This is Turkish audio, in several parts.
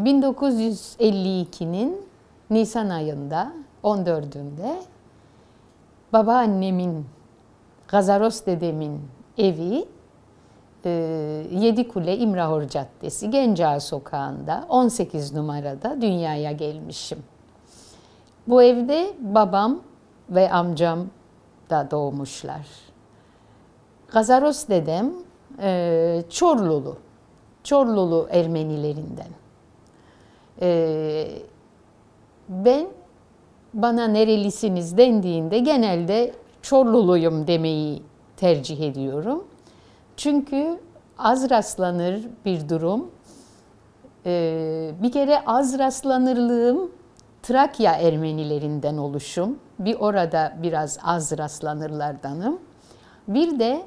1952'nin Nisan ayında 14'ünde babaannemin, Gazaros dedemin evi Yedikule İmrahor Caddesi Gencağa Sokağı'nda 18 numarada dünyaya gelmişim. Bu evde babam ve amcam da doğmuşlar. Gazaros dedem Çorlulu Ermenilerinden. Bana nerelisiniz dendiğinde genelde Çorluluyum demeyi tercih ediyorum. Çünkü az rastlanır bir durum. Bir kere az rastlanırlığım Trakya Ermenilerinden oluşum. Bir orada biraz az rastlanırlardanım. Bir de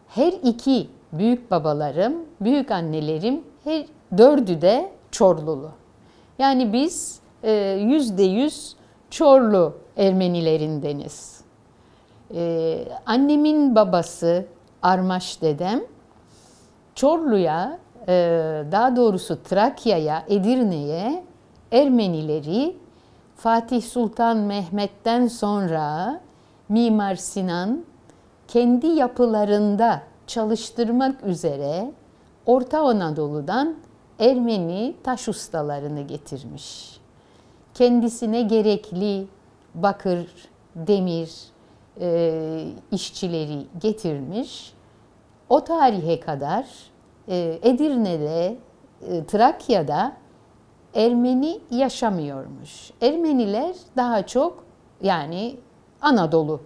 her iki büyük babalarım, büyük annelerim her dördü de Çorlulu. Yani biz %100 Çorlu Ermenilerindeniz. Annemin babası Armaş dedem Çorlu'ya, daha doğrusu Trakya'ya, Edirne'ye Ermenileri Fatih Sultan Mehmet'ten sonra Mimar Sinan kendi yapılarında çalıştırmak üzere Orta Anadolu'dan Ermeni taş ustalarını getirmiş. Kendisine gerekli bakır, demir işçileri getirmiş. O tarihe kadar Edirne'de, Trakya'da Ermeni yaşamıyormuş. Ermeniler daha çok yani Anadolu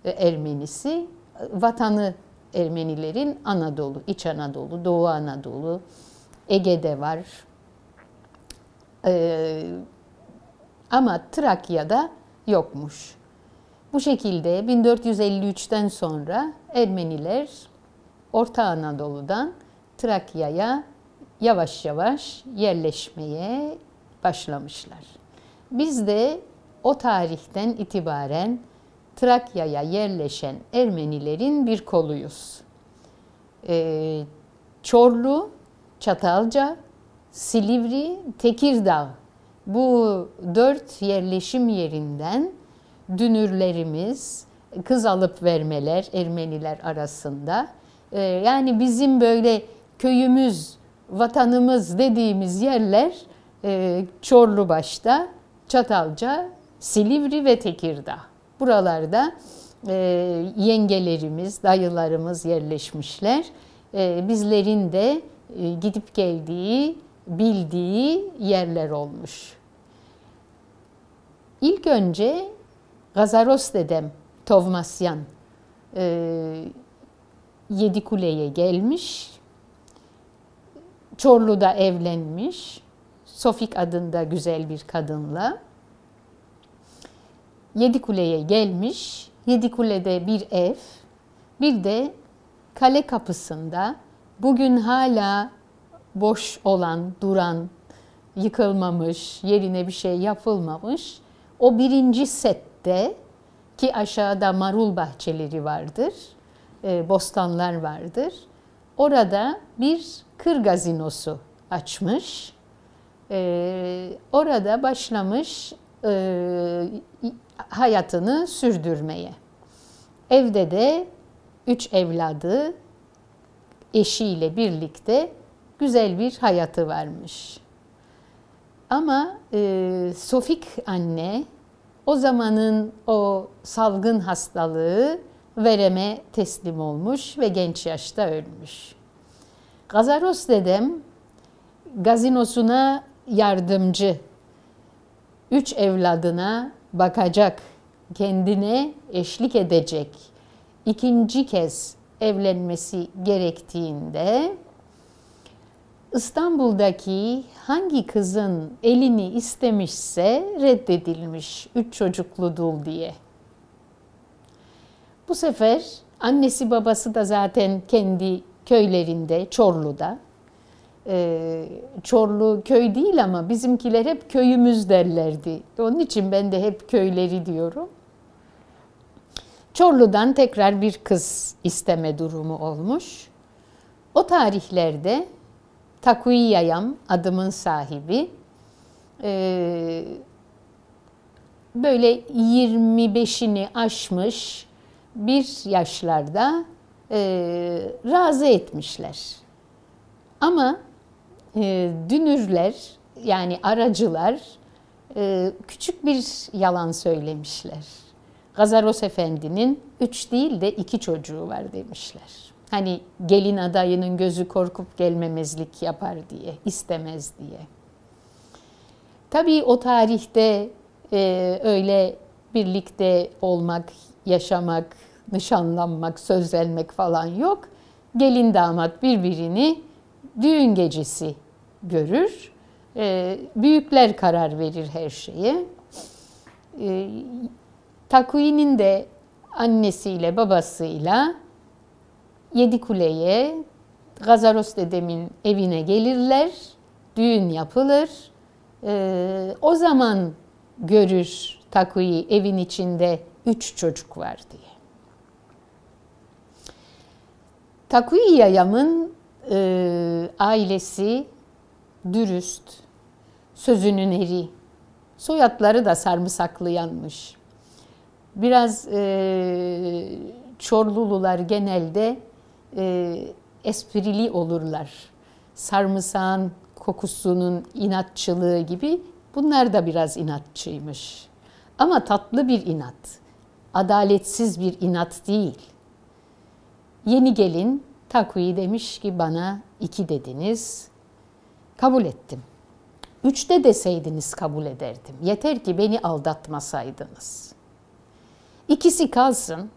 Ermenisi, vatanı Ermenilerin Anadolu, İç Anadolu, Doğu Anadolu, Ege'de var. Ama Trakya'da yokmuş. Bu şekilde 1453'ten sonra Ermeniler Orta Anadolu'dan Trakya'ya yavaş yavaş yerleşmeye başlamışlar. Biz de o tarihten itibaren Trakya'ya yerleşen Ermenilerin bir koluyuz. Çorlu, Çatalca, Silivri, Tekirdağ bu 4 yerleşim yerinden dünürlerimiz, kız alıp vermeler Ermeniler arasında. Yani bizim böyle köyümüz, vatanımız dediğimiz yerler Çorlu başta, Çatalca, Silivri ve Tekirdağ. Buralarda yengelerimiz, dayılarımız yerleşmişler. Bizlerin de gidip geldiği, bildiği yerler olmuş. İlk önce Gazaros dedem Tovmasyan Yedikule'ye gelmiş. Çorlu'da evlenmiş. Sofik adında güzel bir kadınla. Yedikule'ye gelmiş. Yedikule'de bir ev, bir de kale kapısında bugün hala boş olan, duran, yıkılmamış, yerine bir şey yapılmamış o birinci sette ki aşağıda marul bahçeleri vardır, bostanlar vardır. Orada bir kır gazinosu açmış. Orada başlamış hayatını sürdürmeye. Evde de 3 evladı eşiyle birlikte güzel bir hayatı varmış. Ama Sofik anne o zamanın o salgın hastalığı vereme teslim olmuş ve genç yaşta ölmüş. Gazaros dedem gazinosuna yardımcı, 3 evladına bakacak, kendine eşlik edecek, ikinci kez evlenmesi gerektiğinde İstanbul'daki hangi kızın elini istemişse reddedilmiş 3 çocuklu dul diye. Bu sefer annesi babası da zaten kendi köylerinde, Çorlu'da. Çorlu köy değil ama bizimkiler hep köyümüz derlerdi. Onun için ben de hep köyleri diyorum. Çorlu'dan tekrar bir kız isteme durumu olmuş. O tarihlerde Takuyayam adımın sahibi böyle 25'ini aşmış bir yaşlarda razı etmişler. Ama dünürler, yani aracılar küçük bir yalan söylemişler. Gazaros Efendi'nin 3 değil de 2 çocuğu var demişler. Hani gelin adayının gözü korkup gelmemezlik yapar diye, istemez diye. Tabii o tarihte öyle birlikte olmak, yaşamak, nişanlanmak, sözlenmek falan yok. Gelin damat birbirini düğün gecesi görür. Büyükler karar verir her şeye. Takui'nin de annesiyle babasıyla Yedikule'ye, Gazaros dedemin evine gelirler, düğün yapılır. O zaman görür Takui evin içinde 3 çocuk var diye. Takui Yayam'ın ailesi dürüst, sözünün eri, soyadları da sarımsaklayanmış. Biraz Çorlulular genelde esprili olurlar. Sarımsağın kokusunun inatçılığı gibi bunlar da biraz inatçıymış. Ama tatlı bir inat, adaletsiz bir inat değil. Yeni gelin Takui demiş ki bana 2 dediniz, kabul ettim. 3 de deseydiniz kabul ederdim. Yeter ki beni aldatmasaydınız. 2'si kalsın,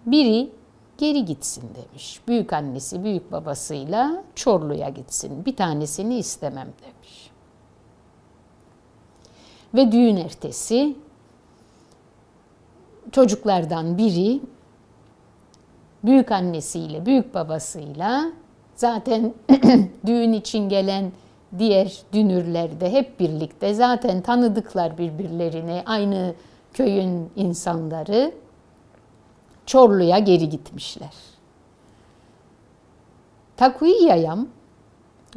biri geri gitsin demiş. Büyük annesi, büyük babasıyla Çorlu'ya gitsin. Bir tanesini istemem demiş. Ve düğün ertesi çocuklardan biri büyük annesiyle, büyük babasıyla zaten düğün için gelen diğer dünürler de hep birlikte zaten tanıdıklar birbirlerini, aynı köyün insanları Çorlu'ya geri gitmişler. Takui Yayam,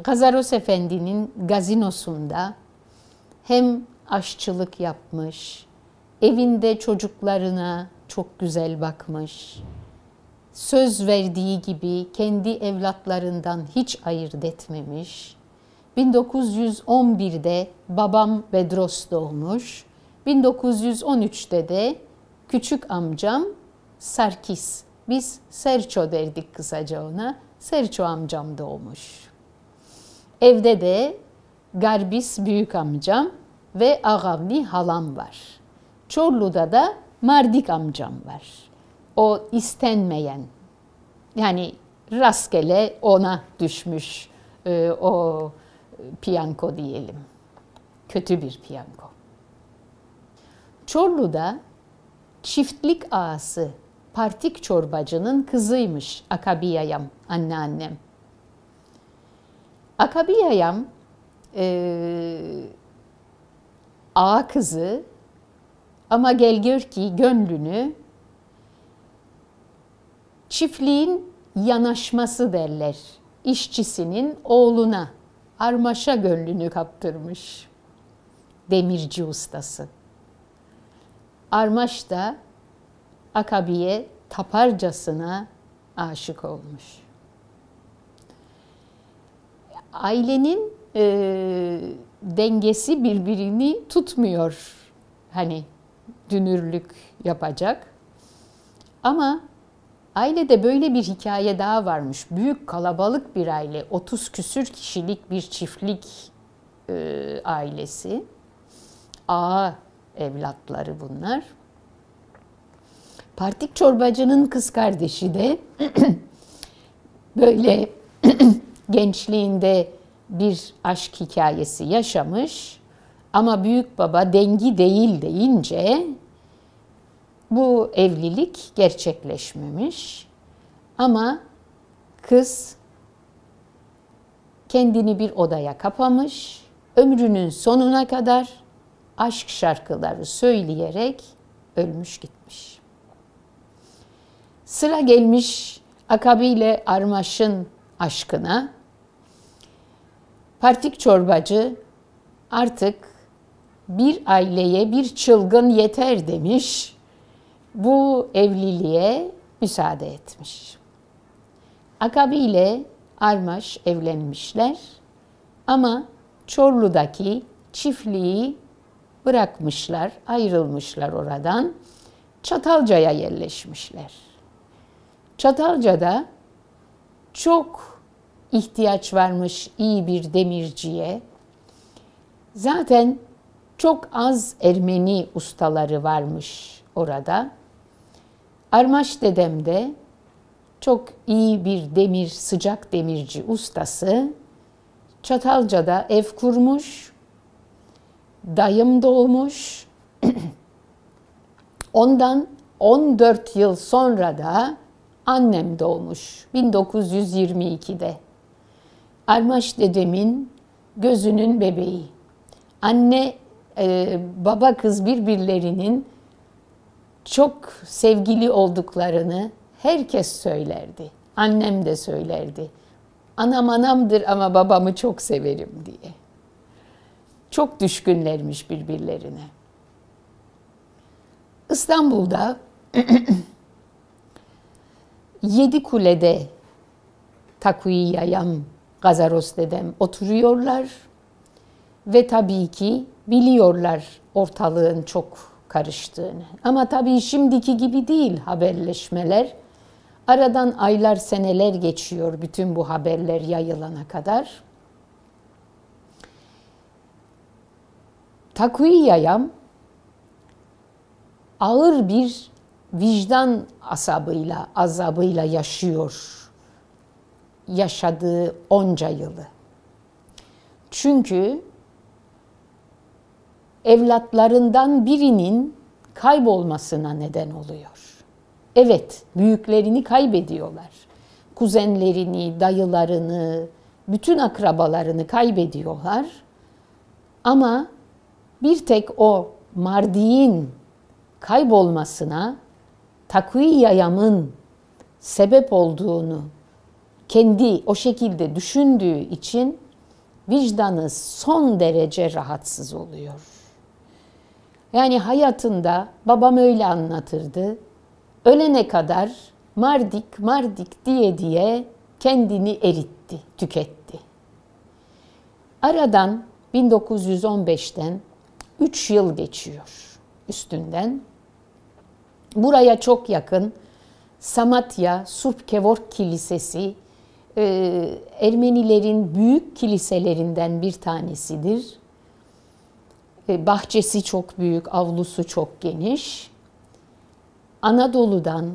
Gazaros Efendi'nin gazinosunda hem aşçılık yapmış, evinde çocuklarına çok güzel bakmış, söz verdiği gibi kendi evlatlarından hiç ayırt etmemiş. 1911'de babam Bedros doğmuş, 1913'te de küçük amcam Sarkis, biz Serço derdik kısaca ona, Serço amcam doğmuş. Evde de Garbis büyük amcam ve Ağavni halam var. Çorlu'da da Mardik amcam var. O istenmeyen, yani rastgele ona düşmüş o piyango diyelim. Kötü bir piyango. Çorlu'da çiftlik ağası Partik çorbacının kızıymış Akabi Yayam, anneannem. Akabi Yayam ağa kızı ama gel gör ki gönlünü çiftliğin yanaşması derler. İşçisinin oğluna, Armaş'a gönlünü kaptırmış. Demirci ustası. Armaş da Akabi'ye taparcasına aşık olmuş. Ailenin dengesi birbirini tutmuyor. Hani dünürlük yapacak. Ama ailede böyle bir hikaye daha varmış. Büyük kalabalık bir aile, 30 küsür kişilik bir çiftlik ailesi. Ağa evlatları bunlar. Partik çorbacının kız kardeşi de böyle gençliğinde bir aşk hikayesi yaşamış. Ama büyük baba dengi değil deyince bu evlilik gerçekleşmemiş. Ama kız kendini bir odaya kapamış, ömrünün sonuna kadar aşk şarkıları söyleyerek ölmüş gitmiş. Sıra gelmiş Akabi ile Armaş'ın aşkına. Partik çorbacı artık bir aileye bir çılgın yeter demiş. Bu evliliğe müsaade etmiş. Akabinde Armaş evlenmişler ama Çorlu'daki çiftliği bırakmışlar, ayrılmışlar oradan. Çatalca'ya yerleşmişler. Çatalca'da çok ihtiyaç varmış iyi bir demirciye. Zaten çok az Ermeni ustaları varmış orada. Armaş dedem de çok iyi bir sıcak demirci ustası. Çatalca'da ev kurmuş. Dayım doğmuş. Ondan 14 yıl sonra da annem doğmuş 1922'de. Armaş dedemin gözünün bebeği. Anne, baba kız birbirlerinin çok sevgili olduklarını herkes söylerdi. Annem de söylerdi. Anam anamdır ama babamı çok severim diye. Çok düşkünlermiş birbirlerine. İstanbul'da Yedikule'de Takviye Yayam, Gazaros dedem oturuyorlar ve tabii ki biliyorlar ortalığın çok karıştığını. Ama tabii şimdiki gibi değil haberleşmeler. Aradan aylar, seneler geçiyor bütün bu haberler yayılana kadar. Takviye Yayam ağır bir vicdan azabıyla yaşıyor yaşadığı onca yılı. Çünkü evlatlarından birinin kaybolmasına neden oluyor. Evet, büyüklerini kaybediyorlar. Kuzenlerini, dayılarını, bütün akrabalarını kaybediyorlar. Ama bir tek o Mardik'in kaybolmasına Takviye Yayam'ın sebep olduğunu kendi o şekilde düşündüğü için vicdanı son derece rahatsız oluyor. Yani hayatında babam öyle anlatırdı. Ölene kadar Mardik, Mardik diye kendini eritti, tüketti. Aradan 1915'ten 3 yıl geçiyor üstünden. Buraya çok yakın Samatya Surp Kevork Kilisesi Ermenilerin büyük kiliselerinden bir tanesidir. Bahçesi çok büyük, avlusu çok geniş. Anadolu'dan,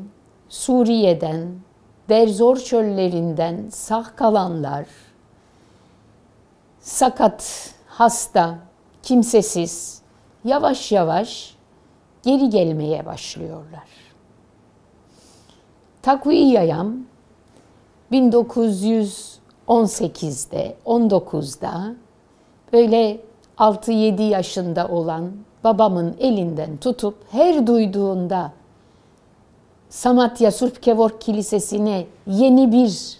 Suriye'den, Derzor çöllerinden sağ kalanlar, sakat, hasta, kimsesiz, yavaş yavaş geri gelmeye başlıyorlar. Takviye Yayam 1918'de, 19'da böyle 6-7 yaşında olan babamın elinden tutup her duyduğunda Samatya Surp Kevork Kilisesi'ne yeni bir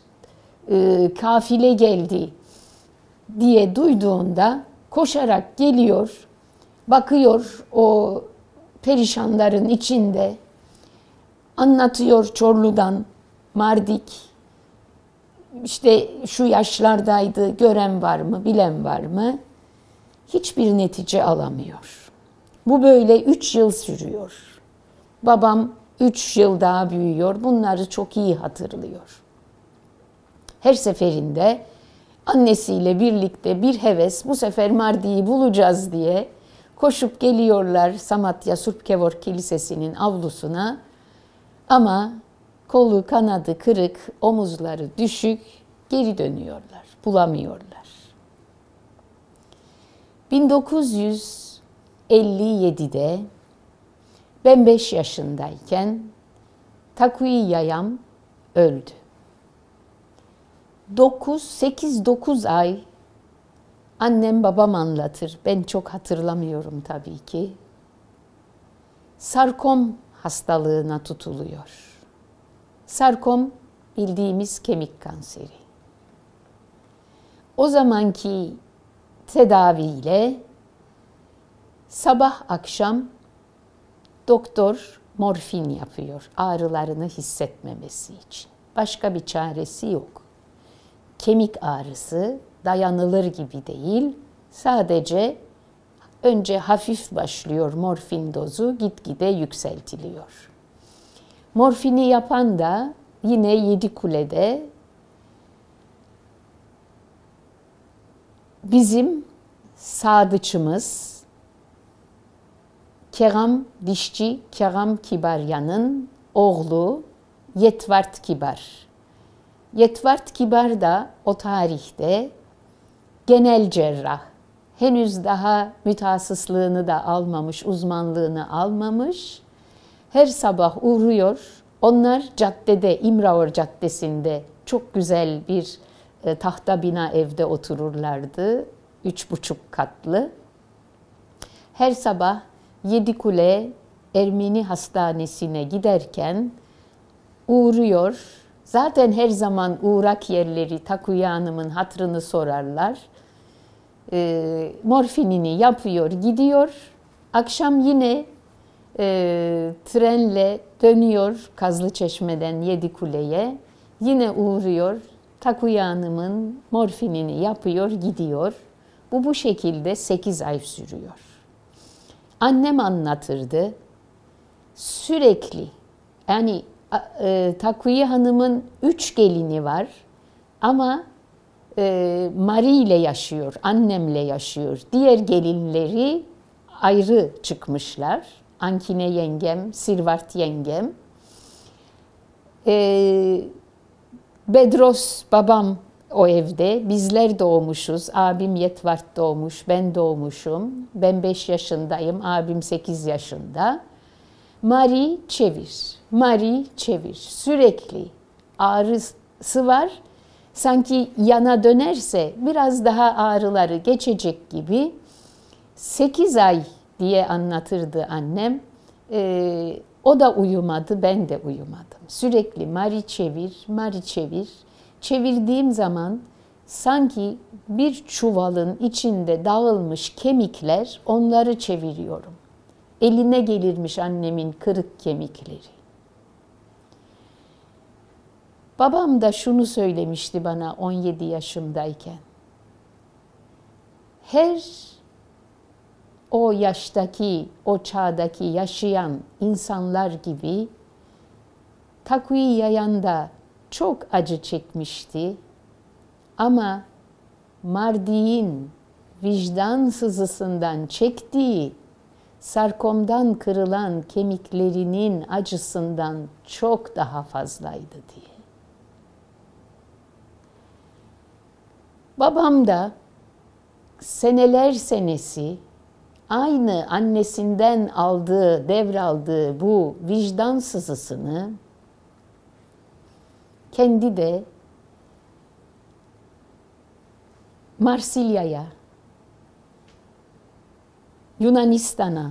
kafile geldi diye duyduğunda koşarak geliyor, bakıyor o perişanların içinde, anlatıyor Çorlu'dan, Mardik, işte şu yaşlardaydı, gören var mı, bilen var mı? Hiçbir netice alamıyor. Bu böyle 3 yıl sürüyor. Babam 3 yıl daha büyüyor. Bunları çok iyi hatırlıyor. Her seferinde annesiyle birlikte bir heves, bu sefer Mardik'i bulacağız diye koşup geliyorlar Samatya Surp Kevork Kilisesi'nin avlusuna. Ama kolu kanadı kırık, omuzları düşük, geri dönüyorlar, bulamıyorlar. 1957'de ben 5 yaşındayken Takviye Yayam öldü. 8-9 ay annem babam anlatır. Ben çok hatırlamıyorum tabii ki. Sarkom hastalığına tutuluyor. Sarkom bildiğimiz kemik kanseri. O zamanki tedaviyle Sabah akşam doktor morfin yapıyor ağrılarını hissetmemesi için. Başka bir çaresi yok. Kemik ağrısı dayanılır gibi değil. Sadece önce hafif başlıyor morfin dozu, gitgide yükseltiliyor. Morfini yapan da yine Yedikule'de bizim sadıçımız Kerem dişçi Kerem Kibarya'nın oğlu Yetvart Kibar. Yetvart Kibar da o tarihte genel cerrah. Henüz daha mütehassıslığını da almamış, uzmanlığını almamış. Her sabah uğruyor. Onlar caddede, İmraor Caddesi'nde çok güzel bir tahta bina evde otururlardı. 3,5 katlı. Her sabah Yedikule Ermeni Hastanesi'ne giderken uğruyor. Zaten her zaman uğrak yerleri Takuya Hanım'ın hatırını sorarlar. Morfinini yapıyor, gidiyor. Akşam yine trenle dönüyor Kazlıçeşme'den Yedikule'ye. Yine uğruyor. Takuya Hanım'ın morfinini yapıyor, gidiyor. Bu şekilde 8 ay sürüyor. Annem anlatırdı. Sürekli, yani Takuya Hanım'ın 3 gelini var ama Marie ile yaşıyor, annemle yaşıyor. Diğer gelinleri ayrı çıkmışlar. Ankine yengem, Sirvart yengem. Bedros babam o evde. Bizler doğmuşuz. Abim Yetvart doğmuş, ben doğmuşum. Ben 5 yaşındayım, abim 8 yaşında. Marie çevir, Marie çevir. Sürekli ağrısı var. Sanki yana dönerse biraz daha ağrıları geçecek gibi. 8 ay diye anlatırdı annem. O da uyumadı, ben de uyumadım. Sürekli Marie çevir, Marie çevir. Çevirdiğim zaman sanki bir çuvalın içinde dağılmış kemikler, onları çeviriyorum. Eline gelirmiş annemin kırık kemikleri. Babam da şunu söylemişti bana 17 yaşımdayken. Her o yaştaki, o çağdaki yaşayan insanlar gibi Takuya da çok acı çekmişti. Ama Mardi'nin vicdan sızısından çektiği, sarkomdan kırılan kemiklerinin acısından çok daha fazlaydı diye. Babam da seneler senesi aynı annesinden devraldığı bu vicdan sızısını kendi de Marsilya'ya, Yunanistan'a,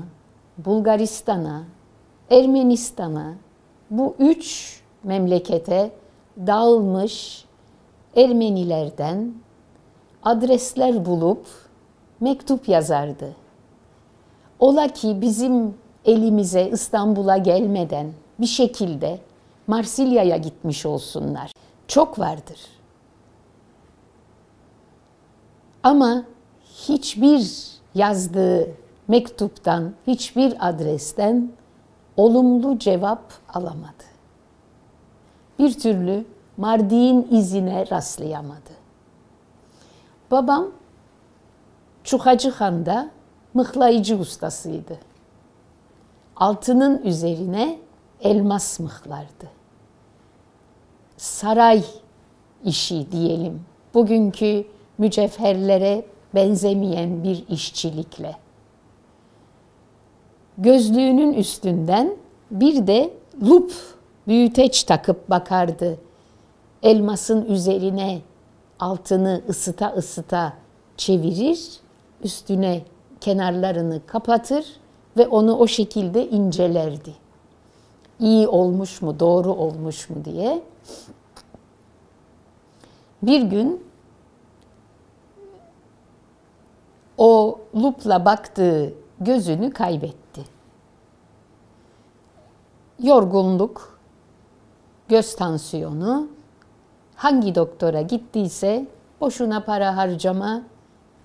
Bulgaristan'a, Ermenistan'a, bu 3 memlekete dağılmış Ermenilerden adresler bulup mektup yazardı. Ola ki bizim elimize İstanbul'a gelmeden bir şekilde Marsilya'ya gitmiş olsunlar. Çok vardır. Ama hiçbir yazdığı mektuptan, hiçbir adresten olumlu cevap alamadı. Bir türlü Mardi'nin izine rastlayamadı. Babam Çukacıhan'da mıhlayıcı ustasıydı. Altının üzerine elmas mıhlardı. Saray işi diyelim. Bugünkü mücevherlere benzemeyen bir işçilikle. Gözlüğünün üstünden bir de lup, büyüteç takıp bakardı. Elmasın üzerine altını ısıta ısıta çevirir, üstüne kenarlarını kapatır ve onu o şekilde incelerdi. İyi olmuş mu, doğru olmuş mu diye. Bir gün o lupla baktığı gözünü kaybetti. Yorgunluk, göz tansiyonu, hangi doktora gittiyse boşuna para harcama,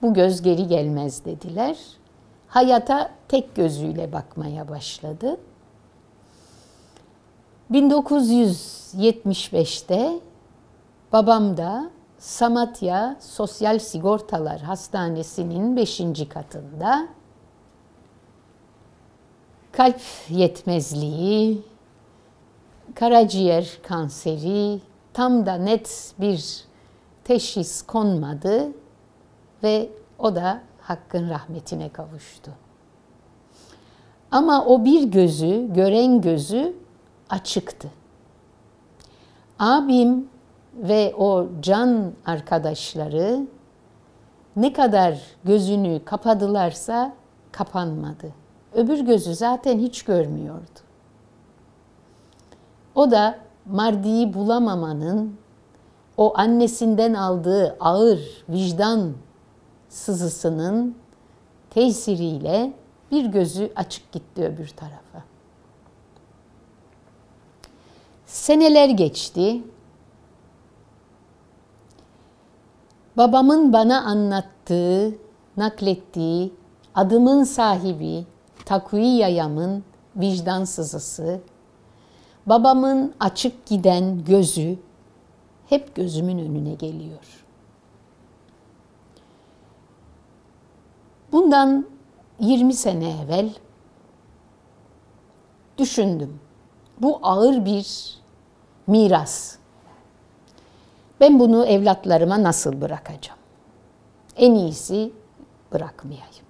bu göz geri gelmez dediler. Hayata tek gözüyle bakmaya başladı. 1975'te babam da Samatya Sosyal Sigortalar Hastanesi'nin 5. katında kalp yetmezliği, karaciğer kanseri, tam da net bir teşhis konmadı ve o da Hakk'ın rahmetine kavuştu. Ama o bir gözü, gören gözü açıktı. Abim ve o can arkadaşları ne kadar gözünü kapadılarsa kapanmadı. Öbür gözü zaten hiç görmüyordu. O da Mardi'yi bulamamanın, o annesinden aldığı ağır vicdan sızısının tesiriyle bir gözü açık gitti öbür tarafa. Seneler geçti. Babamın bana anlattığı, naklettiği, adımın sahibi Takviye Yayam'ın vicdan sızısı, babamın açık giden gözü hep gözümün önüne geliyor. Bundan 20 sene evvel düşündüm. Bu ağır bir miras. Ben bunu evlatlarıma nasıl bırakacağım? En iyisi bırakmayayım.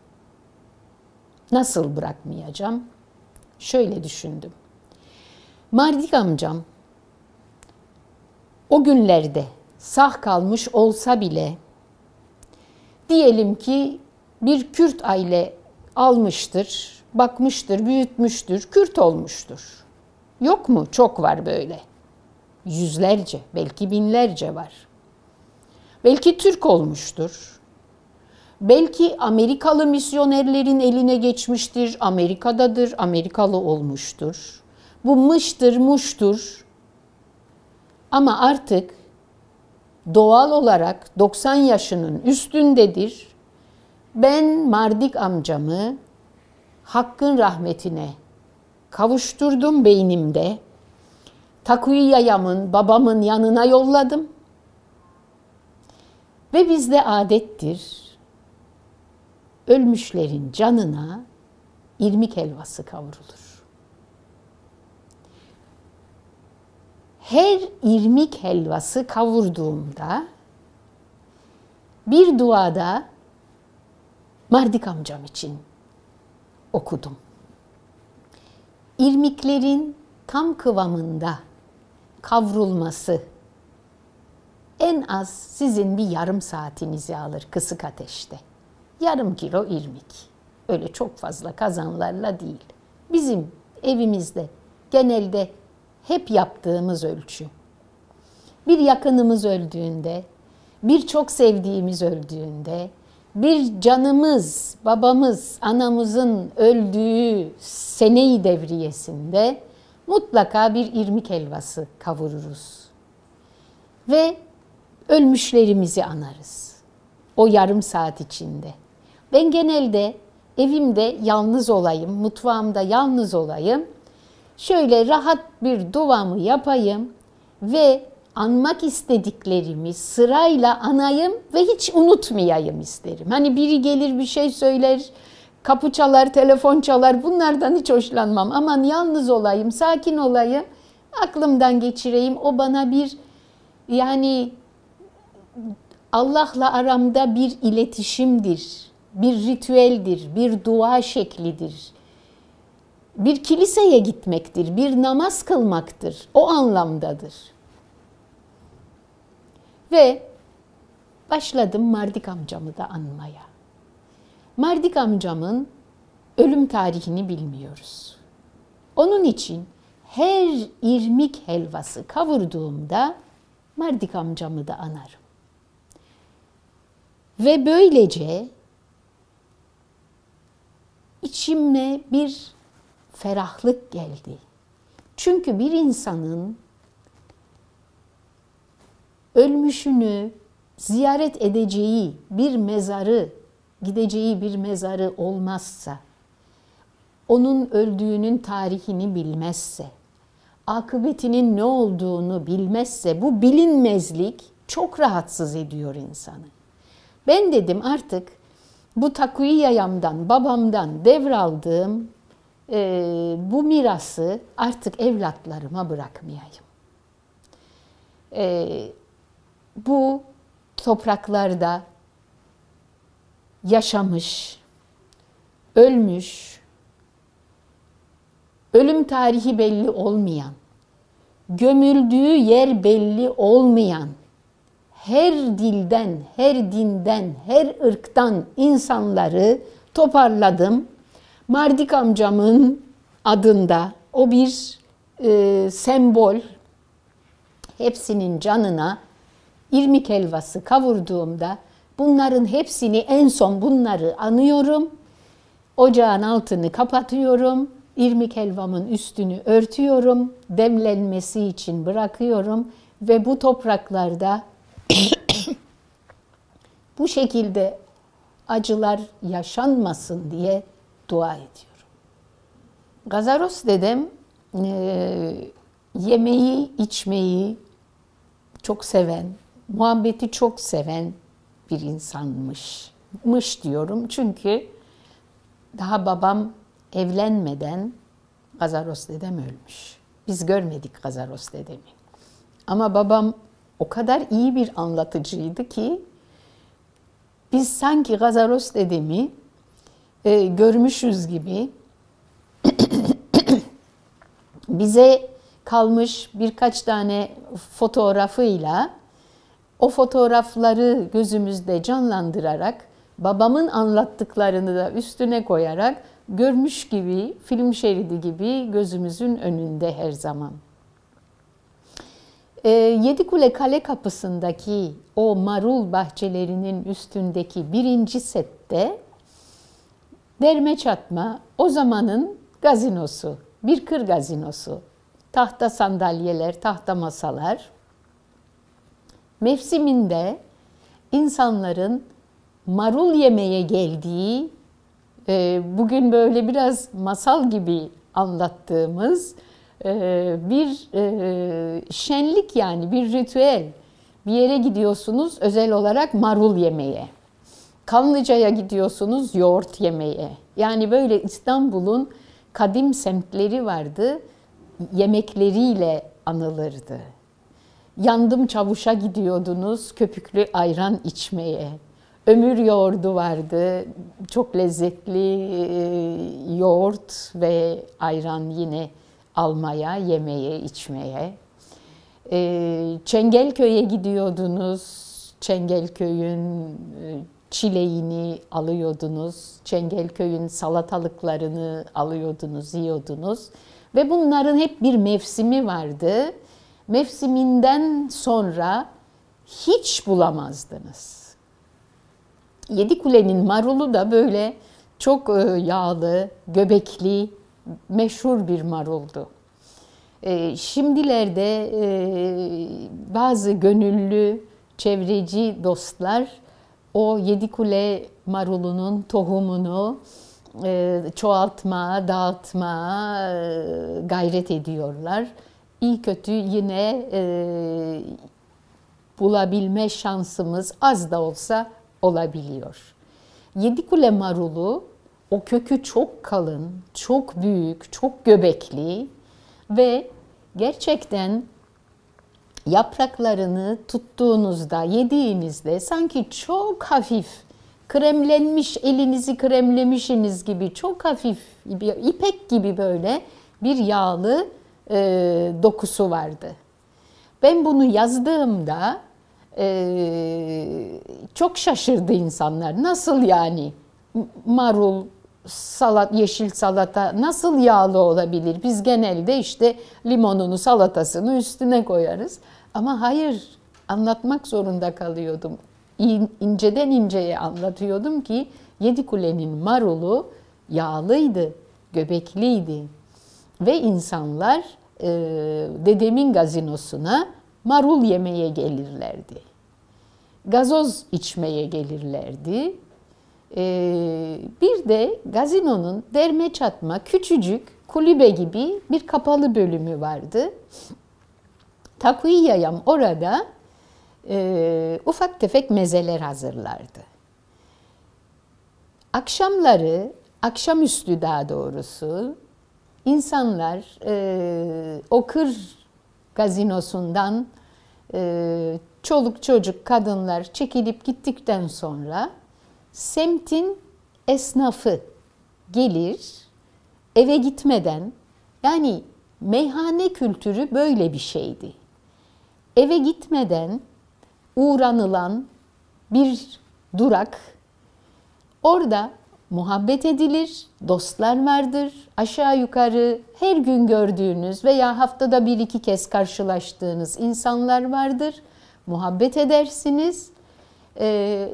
Nasıl bırakmayacağım? Şöyle düşündüm. Mardik amcam o günlerde sağ kalmış olsa bile diyelim ki bir Kürt aile almıştır, bakmıştır, büyütmüştür, Kürt olmuştur. Yok mu? Çok var böyle. Yüzlerce, belki binlerce var. Belki Türk olmuştur. Belki Amerikalı misyonerlerin eline geçmiştir, Amerika'dadır, Amerikalı olmuştur. Bu mıştır, muştur. Ama artık doğal olarak 90 yaşının üstündedir. Ben Mardik amcamı Hakk'ın rahmetine kavuşturdum beynimde. Takviye Yayam'ın, babamın yanına yolladım. Ve bizde adettir, ölmüşlerin canına irmik helvası kavrulur. Her irmik helvası kavurduğumda bir duada Mardik amcam için okudum. İrmiklerin tam kıvamında kavrulması en az sizin bir yarım saatinizi alır kısık ateşte. Yarım kilo irmik. Öyle çok fazla kazanlarla değil. Bizim evimizde genelde hep yaptığımız ölçü. Bir yakınımız öldüğünde, bir çok sevdiğimiz öldüğünde, bir canımız, babamız, anamızın öldüğü sene-i devriyesinde mutlaka bir irmik helvası kavururuz. Ve ölmüşlerimizi anarız. O yarım saat içinde. Ben genelde evimde yalnız olayım, mutfağımda yalnız olayım. Şöyle rahat bir duamı yapayım ve anmak istediklerimi sırayla anayım ve hiç unutmayayım isterim. Hani biri gelir bir şey söyler, kapı çalar, telefon çalar, bunlardan hiç hoşlanmam. Aman yalnız olayım, sakin olayım, aklımdan geçireyim. O bana bir yani Allah'la aramda bir iletişimdir, bir ritüeldir, bir dua şeklidir. Bir kiliseye gitmektir, bir namaz kılmaktır. O anlamdadır. Ve başladım Mardik amcamı da anmaya. Mardik amcamın ölüm tarihini bilmiyoruz. Onun için her irmik helvası kavurduğumda Mardik amcamı da anarım. Ve böylece içime bir ferahlık geldi. Çünkü bir insanın ölmüşünü ziyaret edeceği bir mezarı, gideceği bir mezarı olmazsa, onun öldüğünün tarihini bilmezse, akıbetinin ne olduğunu bilmezse, bu bilinmezlik çok rahatsız ediyor insanı. Ben dedim artık bu Takviye-yam'dan, babamdan devraldığım bu mirası artık evlatlarıma bırakmayayım. Bu topraklarda yaşamış, ölmüş, ölüm tarihi belli olmayan, gömüldüğü yer belli olmayan, her dilden, her dinden, her ırktan insanları toparladım. Mardik amcamın adında o bir sembol, hepsinin canına irmik helvası kavurduğumda bunların hepsini en son bunları anıyorum. Ocağın altını kapatıyorum. İrmik helvamın üstünü örtüyorum. Demlenmesi için bırakıyorum. Ve bu topraklarda bu şekilde acılar yaşanmasın diye dua ediyorum. Gazaros dedem yemeği, içmeyi çok seven, muhabbeti çok seven bir insanmış. Mış diyorum çünkü daha babam evlenmeden Gazaros dedem ölmüş. Biz görmedik Gazaros dedemi. Ama babam o kadar iyi bir anlatıcıydı ki biz sanki Gazaros dedemi görmüşüz gibi bize kalmış birkaç tane fotoğrafıyla o fotoğrafları gözümüzde canlandırarak babamın anlattıklarını da üstüne koyarak görmüş gibi, film şeridi gibi gözümüzün önünde her zaman. Yedikule Kale kapısındaki o marul bahçelerinin üstündeki birinci sette derme çatma o zamanın gazinosu, bir kır gazinosu. Tahta sandalyeler, tahta masalar. Mevsiminde insanların marul yemeye geldiği, bugün böyle biraz masal gibi anlattığımız bir şenlik, yani bir ritüel. Bir yere gidiyorsunuz özel olarak marul yemeye. Kanlıca'ya gidiyorsunuz yoğurt yemeye. Yani böyle İstanbul'un kadim semtleri vardı, yemekleriyle anılırdı. Yandım Çavuş'a gidiyordunuz köpüklü ayran içmeye. Ömür yoğurdu vardı, çok lezzetli yoğurt ve ayran yine almaya, yemeye, içmeye. Çengelköy'e gidiyordunuz, Çengelköy'ün çileğini alıyordunuz, Çengelköy'ün salatalıklarını alıyordunuz, yiyordunuz. Ve bunların hep bir mevsimi vardı. Mevsiminden sonra hiç bulamazdınız. Yedikule'nin marulu da böyle çok yağlı, göbekli, meşhur bir maruldu. Şimdilerde bazı gönüllü çevreci dostlar o Yedikule marulunun tohumunu çoğaltma, dağıtma gayret ediyorlar. İyi kötü yine bulabilme şansımız az da olsa olabiliyor. Yedikule marulu, o kökü çok kalın, çok büyük, çok göbekli ve gerçekten yapraklarını tuttuğunuzda, yediğinizde sanki çok hafif, kremlenmiş, elinizi kremlemişsiniz gibi çok hafif, ipek gibi böyle bir yağlı dokusu vardı. Ben bunu yazdığımda çok şaşırdı insanlar. Nasıl yani marul, yeşil salata nasıl yağlı olabilir? Biz genelde işte limonunu, salatasını üstüne koyarız. Ama hayır, anlatmak zorunda kalıyordum. İnceden inceye anlatıyordum ki Yedikule'nin marulu yağlıydı, göbekliydi. Ve insanlar dedemin gazinosuna marul yemeye gelirlerdi. Gazoz içmeye gelirlerdi. Bir de gazinonun derme çatma küçücük kulübe gibi bir kapalı bölümü vardı. Takuiyayam orada ufak tefek mezeler hazırlardı. Akşamları, akşamüstü daha doğrusu, insanlar o kır gazinosundan çoluk çocuk kadınlar çekilip gittikten sonra semtin esnafı gelir, eve gitmeden, yani meyhane kültürü böyle bir şeydi. Eve gitmeden uğranılan bir durak, orada muhabbet edilir, dostlar vardır, aşağı yukarı her gün gördüğünüz veya haftada bir iki kez karşılaştığınız insanlar vardır, muhabbet edersiniz.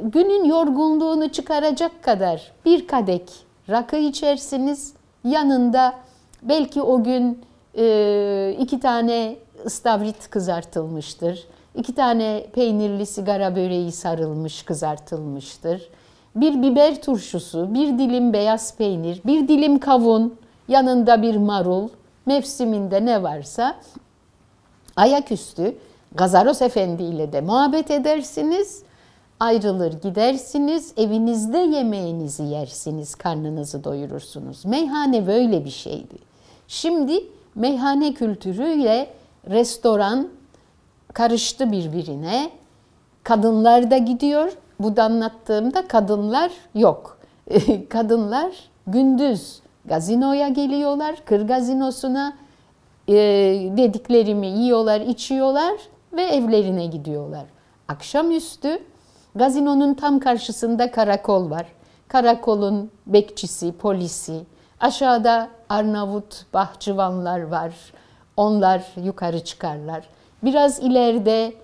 Günün yorgunluğunu çıkaracak kadar bir kadeh rakı içersiniz. Yanında belki o gün 2 tane istavrit kızartılmıştır. 2 tane peynirli sigara böreği sarılmış, kızartılmıştır. Bir biber turşusu, bir dilim beyaz peynir, bir dilim kavun, yanında bir marul, mevsiminde ne varsa ayaküstü Gazaros Efendi ile de muhabbet edersiniz. Ayrılır gidersiniz, evinizde yemeğinizi yersiniz, karnınızı doyurursunuz. Meyhane böyle bir şeydi. Şimdi meyhane kültürüyle restoran karıştı birbirine. Kadınlar da gidiyor. Bu da anlattığımda kadınlar yok. Kadınlar gündüz gazinoya geliyorlar, kır gazinosuna dediklerimi yiyorlar, içiyorlar ve evlerine gidiyorlar. Akşamüstü gazinonun tam karşısında karakol var. Karakolun bekçisi, polisi, aşağıda Arnavut bahçıvanlar var. Onlar yukarı çıkarlar. Biraz ileride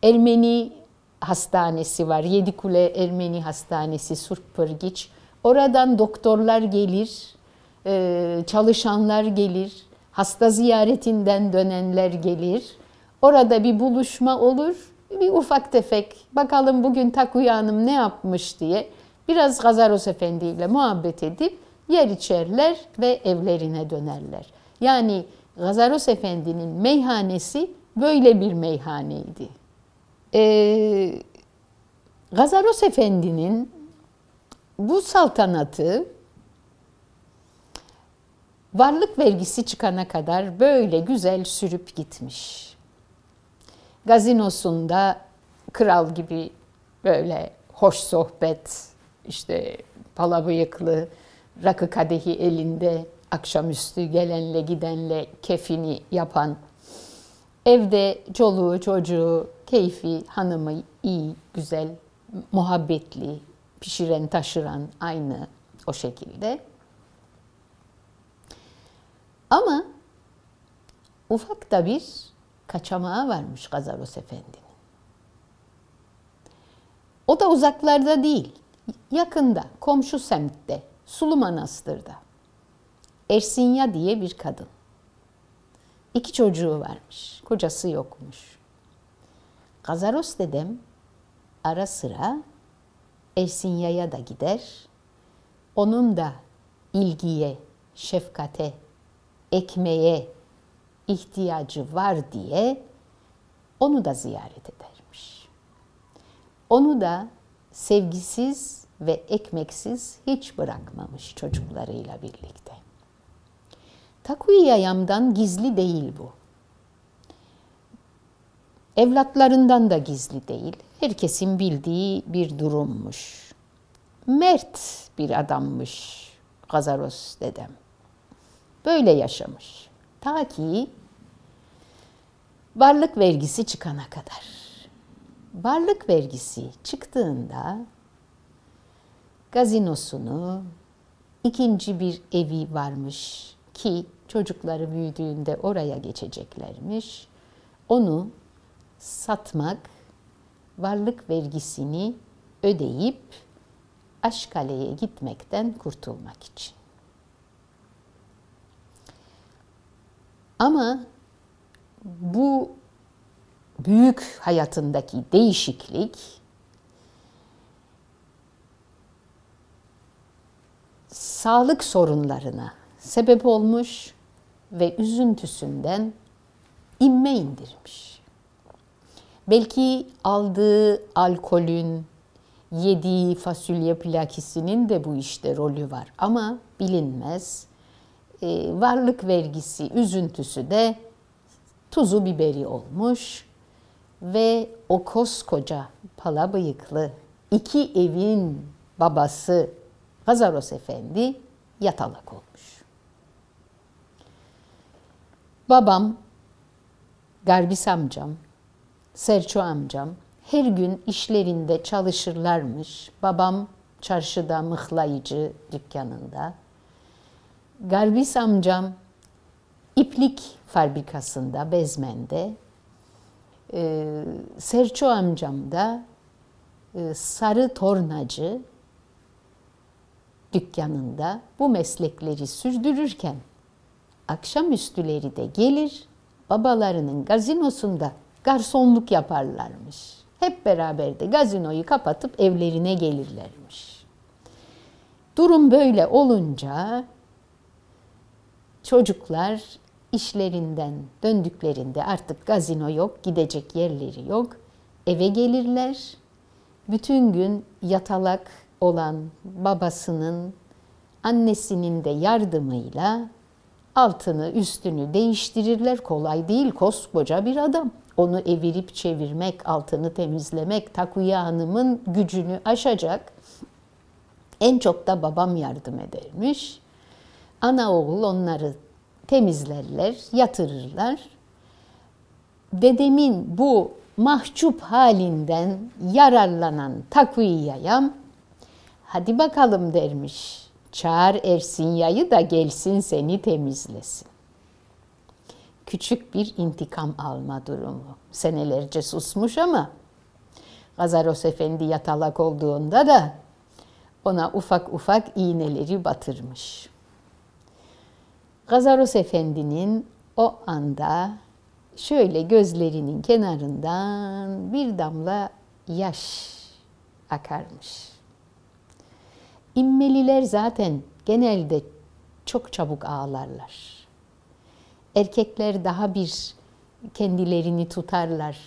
Ermeni hastanesi var. Yedikule Ermeni Hastanesi, Surpırgiç. Oradan doktorlar gelir, çalışanlar gelir, hasta ziyaretinden dönenler gelir. Orada bir buluşma olur, bir ufak tefek, bakalım bugün Takuya Hanım ne yapmış diye biraz Gazaros Efendi ile muhabbet edip yer içerler ve evlerine dönerler. Yani Gazaros Efendi'nin meyhanesi böyle bir meyhaneydi. Gazaros Efendi'nin bu saltanatı varlık vergisi çıkana kadar böyle güzel sürüp gitmiş. Gazinosunda kral gibi böyle hoş sohbet, işte pala bıyıklı, rakı kadehi elinde, akşamüstü gelenle gidenle kefini yapan, evde çoluğu çocuğu, keyfi, hanımı iyi, güzel, muhabbetli, pişiren taşıran aynı o şekilde. Ama ufak da bir kaçamağı varmış Gazaros Efendi'nin. O da uzaklarda değil, yakında, komşu semtte, Sulu Manastır'da. Ersinya diye bir kadın. 2 çocuğu varmış, kocası yokmuş. Gazaros dedem ara sıra Ersinya'ya da gider, onun da ilgiye, şefkate, ekmeğe ihtiyacı var diye onu da ziyaret edermiş. Onu da sevgisiz ve ekmeksiz hiç bırakmamış çocuklarıyla birlikte. Takuiyayam'dan gizli değil bu. Evlatlarından da gizli değil. Herkesin bildiği bir durummuş. Mert bir adammış Gazaros dedem. Böyle yaşamış. Ta ki varlık vergisi çıkana kadar. Varlık vergisi çıktığında gazinosunu, ikinci bir evi varmış ki çocukları büyüdüğünde oraya geçeceklermiş. Onu satmak, varlık vergisini ödeyip Aşkale'ye gitmekten kurtulmak için. Ama bu büyük hayatındaki değişiklik sağlık sorunlarına sebep olmuş ve üzüntüsünden inme indirmiş. Belki aldığı alkolün, yediği fasulye plakisinin de bu işte rolü var ama bilinmez. Varlık vergisi, üzüntüsü de tuzu biberi olmuş ve o koskoca pala bıyıklı iki evin babası Gazaros Efendi yatalak olmuş. Babam, Garbis amcam, Serço amcam her gün işlerinde çalışırlarmış. Babam çarşıda mıhlayıcı dükkanında. Garbis amcam iplik fabrikasında, Bezmen'de. Serço amcam da sarı tornacı dükkanında bu meslekleri sürdürürken akşamüstüleri de gelir babalarının gazinosunda garsonluk yaparlarmış. Hep beraber de gazinoyu kapatıp evlerine gelirlermiş. Durum böyle olunca çocuklar işlerinden döndüklerinde artık gazino yok, gidecek yerleri yok. Eve gelirler. Bütün gün yatalak olan babasının, annesinin de yardımıyla altını üstünü değiştirirler. Kolay değil, koskoca bir adam. Onu evirip çevirmek, altını temizlemek, Takuya Hanım'ın gücünü aşacak. En çok da babam yardım edermiş. Ana oğul onları temizlerler, yatırırlar. Dedemin bu mahcup halinden yararlanan Takuya'ya hadi bakalım dermiş. Çağır Ersinya'yı da gelsin seni temizlesin. Küçük bir intikam alma durumu. Senelerce susmuş ama Gazaros Efendi yatalak olduğunda da ona ufak ufak iğneleri batırmış. Gazaros Efendi'nin o anda şöyle gözlerinin kenarından bir damla yaş akarmış. İmmeliler zaten genelde çok çabuk ağlarlar. Erkekler daha bir kendilerini tutarlar.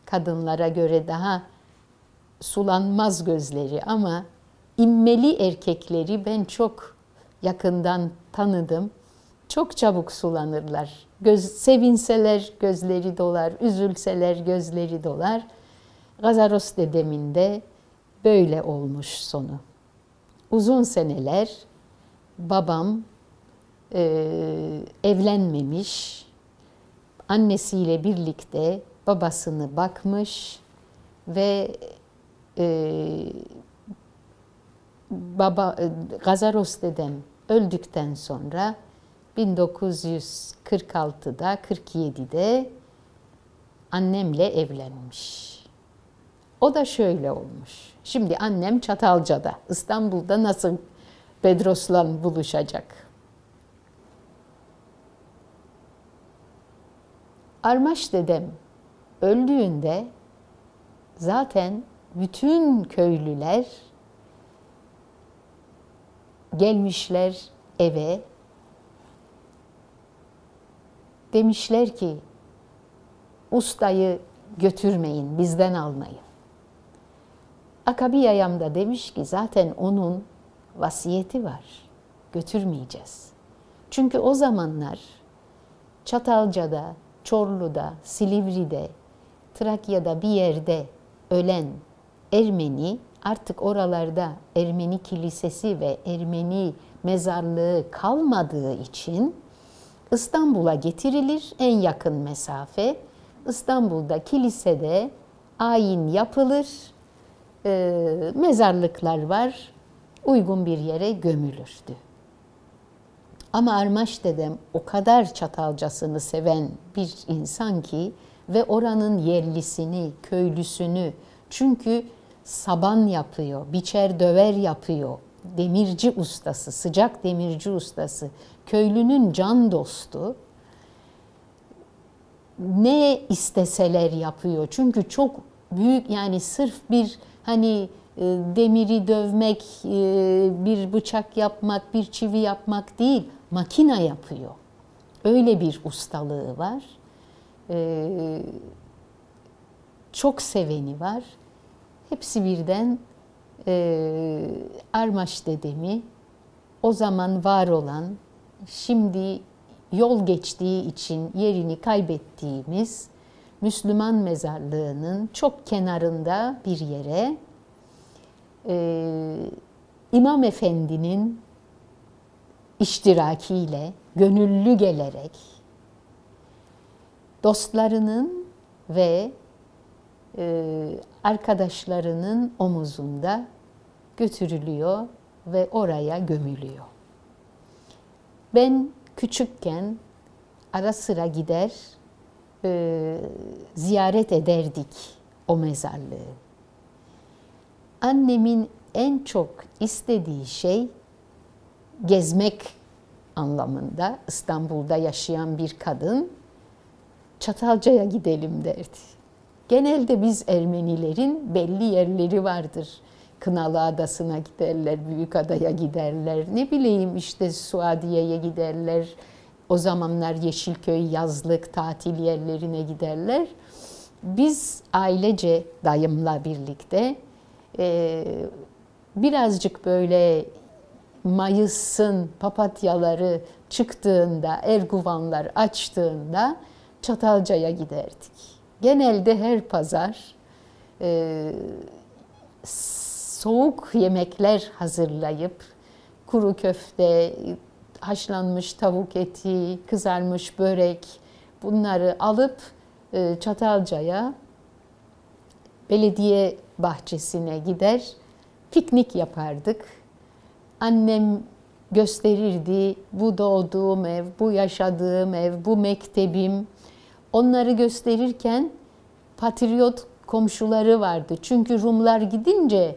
Kadınlara göre daha sulanmaz gözleri ama immeli erkekleri ben çok yakından tanıdım. Çok çabuk sulanırlar. Sevinseler gözleri dolar, üzülseler gözleri dolar. Gazaros dedemin de böyle olmuş sonu. Uzun seneler babam evlenmemiş, annesiyle birlikte babasını bakmış ve Gazaros dedem öldükten sonra 1946'da, 47'de annemle evlenmiş. O da şöyle olmuş. Şimdi annem Çatalca'da, İstanbul'da nasıl Bedros'la buluşacak? Armaş dedem öldüğünde zaten bütün köylüler gelmişler eve. Demişler ki ustayı götürmeyin, bizden almayın. Akabi yayam da demiş ki zaten onun vasiyeti var. Götürmeyeceğiz. Çünkü o zamanlar Çatalca'da, Çorlu'da, Silivri'de, Trakya'da bir yerde ölen Ermeni artık oralarda Ermeni kilisesi ve Ermeni mezarlığı kalmadığı için İstanbul'a getirilir en yakın mesafe. İstanbul'da kilisede ayin yapılır, mezarlıklar var, uygun bir yere gömülürdü. Ama Armaş dedem o kadar Çatalcasını seven bir insan ki ve oranın yerlisini, köylüsünü, çünkü saban yapıyor, biçer döver yapıyor, demirci ustası, sıcak demirci ustası, köylünün can dostu. ne isteseler yapıyor. Çünkü çok büyük, yani sırf bir hani demiri dövmek, bir bıçak yapmak, bir çivi yapmak değil, makine yapıyor. Öyle bir ustalığı var. Çok seveni var. Hepsi birden Armaş dedemi, o zaman var olan, şimdi yol geçtiği için yerini kaybettiğimiz Müslüman mezarlığının çok kenarında bir yere İmam Efendi'nin iştirakiyle, gönüllü gelerek dostlarının ve arkadaşlarının omuzunda götürülüyor ve oraya gömülüyor. Ben küçükken ara sıra gider, ziyaret ederdik o mezarlığı. Annemin en çok istediği şey gezmek anlamında. İstanbul'da yaşayan bir kadın, Çatalca'ya gidelim derdi. Genelde biz Ermenilerin belli yerleri vardır. Kınalı Adası'na giderler, Büyükada'ya giderler, ne bileyim işte Suadiye'ye giderler. O zamanlar Yeşilköy yazlık tatil yerlerine giderler. Biz ailece dayımla birlikte birazcık böyle Mayıs'ın papatyaları çıktığında, erguvanlar açtığında Çatalca'ya giderdik. Genelde her pazar soğuk yemekler hazırlayıp kuru köfte, haşlanmış tavuk eti, kızarmış börek, bunları alıp Çatalca'ya, belediye bahçesine gider, piknik yapardık. Annem gösterirdi, bu doğduğum ev, bu yaşadığım ev, bu mektebim. Onları gösterirken patriot komşuları vardı. Çünkü Rumlar gidince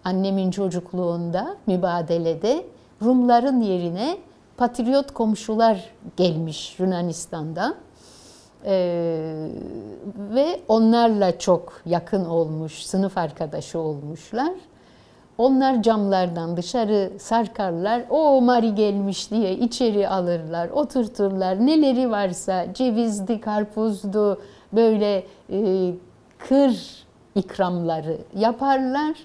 annemin çocukluğunda, mübadelede Rumların yerine patriot komşular gelmiş Yunanistan'dan. Ve onlarla çok yakın olmuş, sınıf arkadaşı olmuşlar. Onlar camlardan dışarı sarkarlar, o Mari gelmiş diye içeri alırlar, oturturlar. Neleri varsa cevizdi, karpuzdu, böyle kır ikramları yaparlar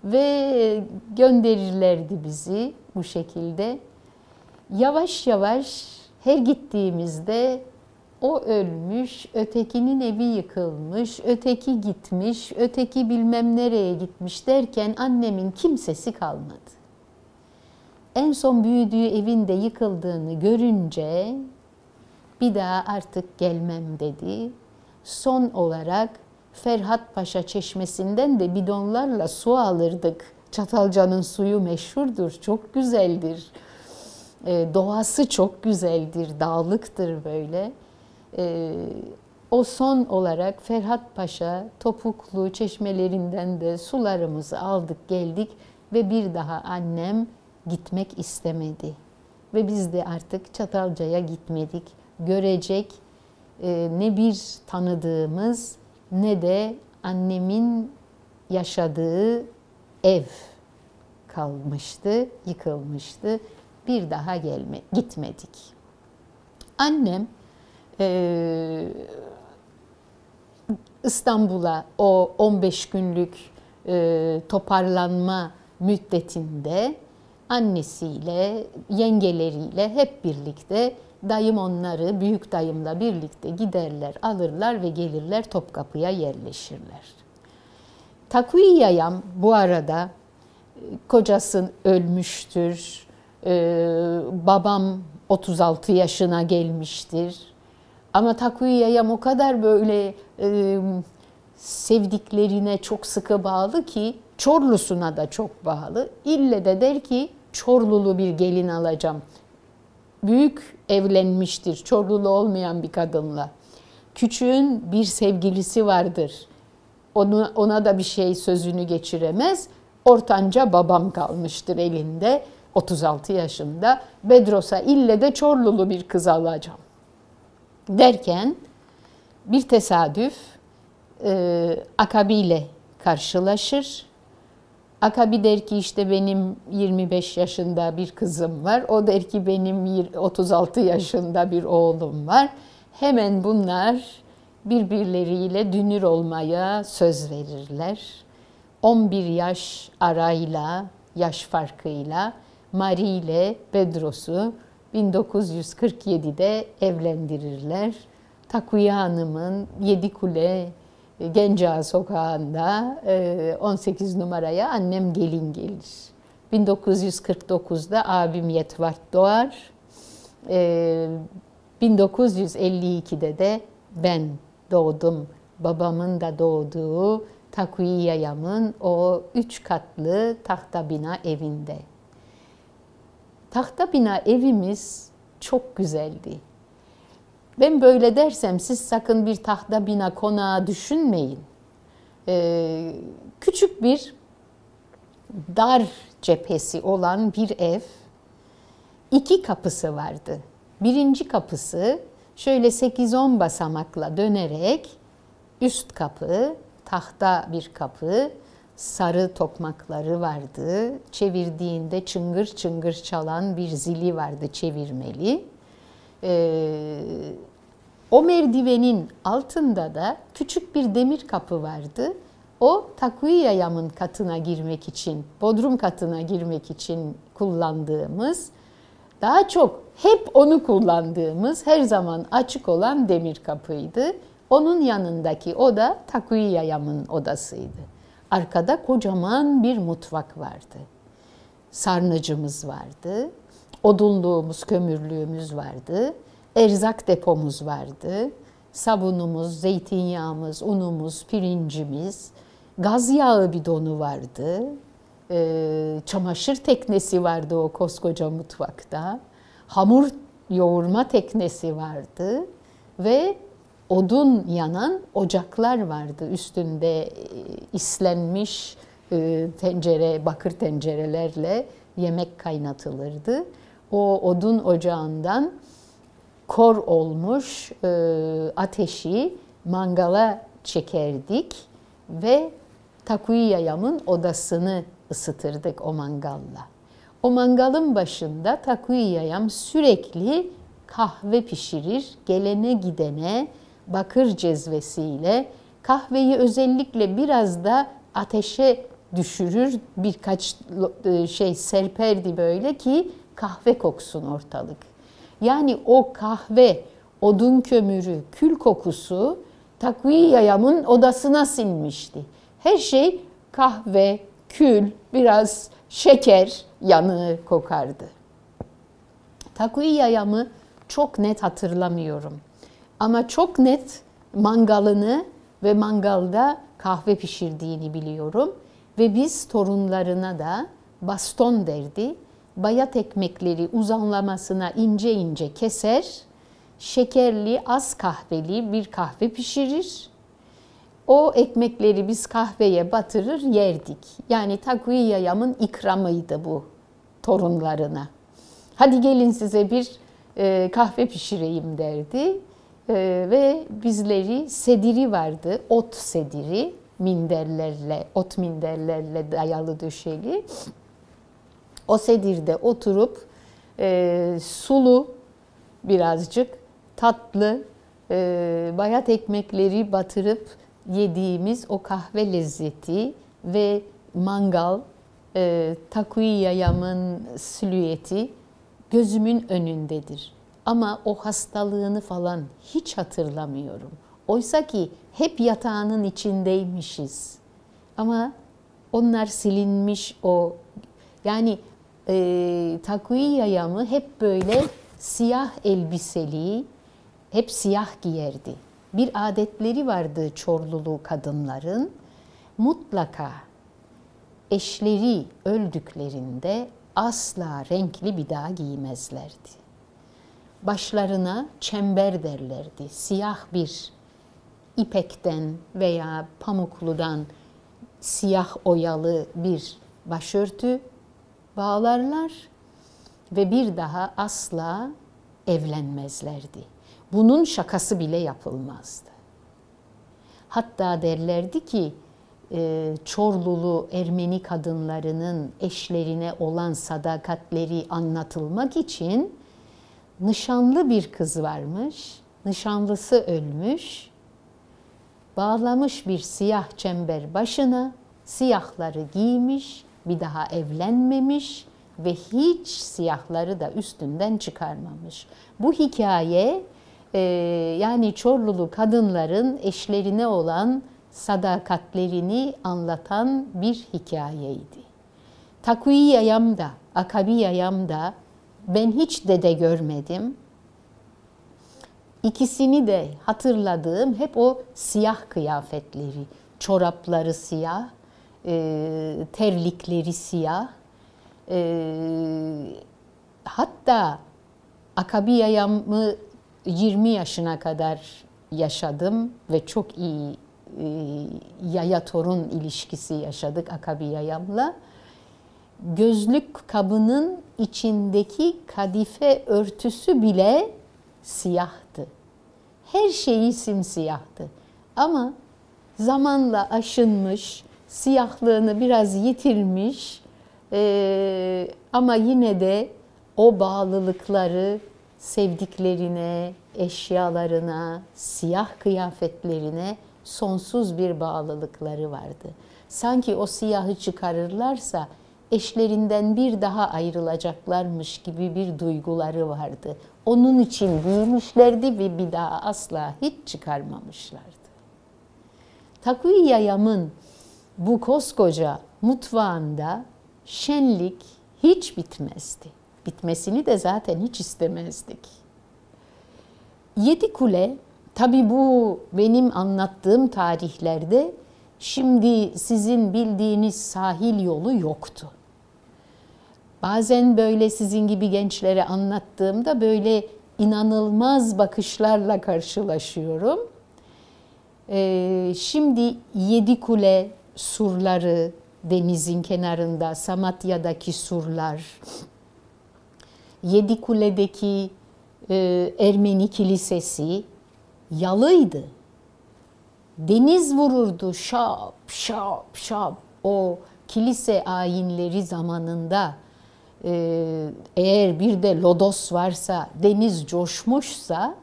ve gönderirlerdi bizi bu şekilde. Yavaş yavaş her gittiğimizde o ölmüş, ötekinin evi yıkılmış, öteki gitmiş, öteki bilmem nereye gitmiş derken annemin kimsesi kalmadı. En son büyüdüğü evin de yıkıldığını görünce bir daha artık gelmem dedi. Son olarak Ferhat Paşa Çeşmesi'nden de bidonlarla su alırdık. Çatalca'nın suyu meşhurdur, çok güzeldir. Doğası çok güzeldir, dağlıktır böyle. O son olarak Ferhat Paşa Topuklu çeşmelerinden de sularımızı aldık geldik ve bir daha annem gitmek istemedi. Ve biz de artık Çatalca'ya gitmedik. Görecek ne bir tanıdığımız ne de annemin yaşadığı ev kalmıştı, yıkılmıştı. Bir daha gitmedik. Annem İstanbul'a o 15 günlük toparlanma müddetinde annesiyle, yengeleriyle hep birlikte, dayım onları, büyük dayımla birlikte giderler, alırlar ve gelirler Topkapı'ya yerleşirler. Takviye Yayam bu arada kocası ölmüştür, babam 36 yaşına gelmiştir. Ama Takviye Yayam o kadar böyle sevdiklerine çok sıkı bağlı ki, Çorlusuna da çok bağlı. İlle de der ki Çorlulu bir gelin alacağım. Büyük evlenmiştir Çorlulu olmayan bir kadınla. Küçüğün bir sevgilisi vardır. Ona da bir şey sözünü geçiremez. Ortanca babam kalmıştır elinde 36 yaşında. Bedros'a ille de Çorlulu bir kız alacağım derken bir tesadüf Akabi ile karşılaşır. Akabi der ki işte benim 25 yaşında bir kızım var. O der ki benim 36 yaşında bir oğlum var. Hemen bunlar birbirleriyle dünür olmaya söz verirler. 11 yaş arayla, yaş farkıyla Marie ile Bedros'u 1947'de evlendirirler. Takviye Hanım'ın Yedikule Gencağa Sokağı'nda 18 numaraya annem gelin gelir. 1949'da abim Yetvart doğar. 1952'de de ben doğdum. Babamın da doğduğu Takviye Yayam'ın o 3 katlı tahta bina evinde. Tahta bina evimiz çok güzeldi. Ben böyle dersem siz sakın bir tahta bina konağı düşünmeyin. Küçük bir dar cephesi olan bir ev, 2 kapısı vardı. Birinci kapısı şöyle 8-10 basamakla dönerek üst kapı, tahta bir kapı, sarı tokmakları vardı. Çevirdiğinde çıngır çıngır çalan bir zili vardı çevirmeli. O merdivenin altında da küçük bir demir kapı vardı. O Takviye Yayam'ın katına girmek için, bodrum katına girmek için kullandığımız, daha çok hep onu kullandığımız, her zaman açık olan demir kapıydı. Onun yanındaki oda Takviye Yayam'ın odasıydı. Arkada kocaman bir mutfak vardı. Sarnıcımız vardı. Odunluğumuz, kömürlüğümüz vardı. Erzak depomuz vardı. Sabunumuz, zeytinyağımız, unumuz, pirincimiz, gaz yağı bidonu vardı. Çamaşır teknesi vardı o koskoca mutfakta. Hamur yoğurma teknesi vardı ve odun yanan ocaklar vardı. Üstünde islenmiş tencere, bakır tencerelerle yemek kaynatılırdı. O odun ocağından kor olmuş ateşi mangala çekerdik ve Takviye Yayam'ın odasını ısıtırdık o mangalla. O mangalın başında Takviye Yayam sürekli kahve pişirir, gelene gidene bakır cezvesiyle kahveyi özellikle biraz da ateşe düşürür, birkaç şey serperdi böyle ki kahve koksun ortalık. Yani o kahve, odun kömürü, kül kokusu Takviye Yayam'ın odasına sinmişti. Her şey kahve, kül, biraz şeker yanığı kokardı. Takviye Yayam'ı çok net hatırlamıyorum. Ama çok net mangalını ve mangalda kahve pişirdiğini biliyorum. Ve biz torunlarına da baston derdi. Bayat ekmekleri uzanlamasına ince ince keser, şekerli, az kahveli bir kahve pişirir. O ekmekleri biz kahveye batırır yerdik. Yani Takviye Yayam'ın ikramıydı bu torunlarına. Hadi gelin size bir kahve pişireyim derdi. Ve bizleri sediri vardı, ot sediri, minderlerle, ot minderlerle dayalı döşeli. O sedirde oturup sulu birazcık tatlı bayat ekmekleri batırıp yediğimiz o kahve lezzeti ve mangal, Takviye Yayam'ın silüeti gözümün önündedir. Ama o hastalığını falan hiç hatırlamıyorum. Oysa ki hep yatağının içindeymişiz. Ama onlar silinmiş o. Yani Takviye Yayam'ı hep böyle siyah elbiseli, hep siyah giyerdi. Bir adetleri vardı Çorlulu kadınların. Mutlaka eşleri öldüklerinde asla renkli bir daha giymezlerdi. Başlarına çember derlerdi. Siyah bir ipekten veya pamukludan siyah oyalı bir başörtü bağlarlar ve bir daha asla evlenmezlerdi. Bunun şakası bile yapılmazdı. Hatta derlerdi ki Çorlulu Ermeni kadınlarının eşlerine olan sadakatleri anlatılmak için nişanlı bir kız varmış. Nişanlısı ölmüş. Bağlamış bir siyah çember başına, siyahları giymiş, bir daha evlenmemiş ve hiç siyahları da üstünden çıkarmamış. Bu hikaye yani Çorlulu kadınların eşlerine olan sadakatlerini anlatan bir hikayeydi. Takuyi Yayam'da, Akabi Yayam'da ben hiç dede görmedim. İkisini de hatırladığım hep o siyah kıyafetleri, çorapları siyah, terlikleri siyah. Hatta Akabi Yayam'ı 20 yaşına kadar yaşadım ve çok iyi yaya torun ilişkisi yaşadık Akabi Yayam'la. Gözlük kabının içindeki kadife örtüsü bile siyahtı. Her şeyi simsiyahtı. Ama zamanla aşınmış, siyahlığını biraz yitirmiş ama yine de o bağlılıkları sevdiklerine, eşyalarına, siyah kıyafetlerine sonsuz bir bağlılıkları vardı. Sanki o siyahı çıkarırlarsa eşlerinden bir daha ayrılacaklarmış gibi bir duyguları vardı. Onun için giymişlerdi ve bir daha asla hiç çıkarmamışlardı. Takuyi Yayam'ın bu koskoca mutfağında şenlik hiç bitmezdi. Bitmesini de zaten hiç istemezdik. Yedikule, tabii bu benim anlattığım tarihlerde şimdi sizin bildiğiniz sahil yolu yoktu. Bazen böyle sizin gibi gençlere anlattığımda böyle inanılmaz bakışlarla karşılaşıyorum. Şimdi Yedikule surları, denizin kenarında, Samatya'daki surlar, Yedikule'deki Ermeni kilisesi yalıydı. Deniz vururdu şap şap şap. O kilise ayinleri zamanında eğer bir de lodos varsa, deniz coşmuşsa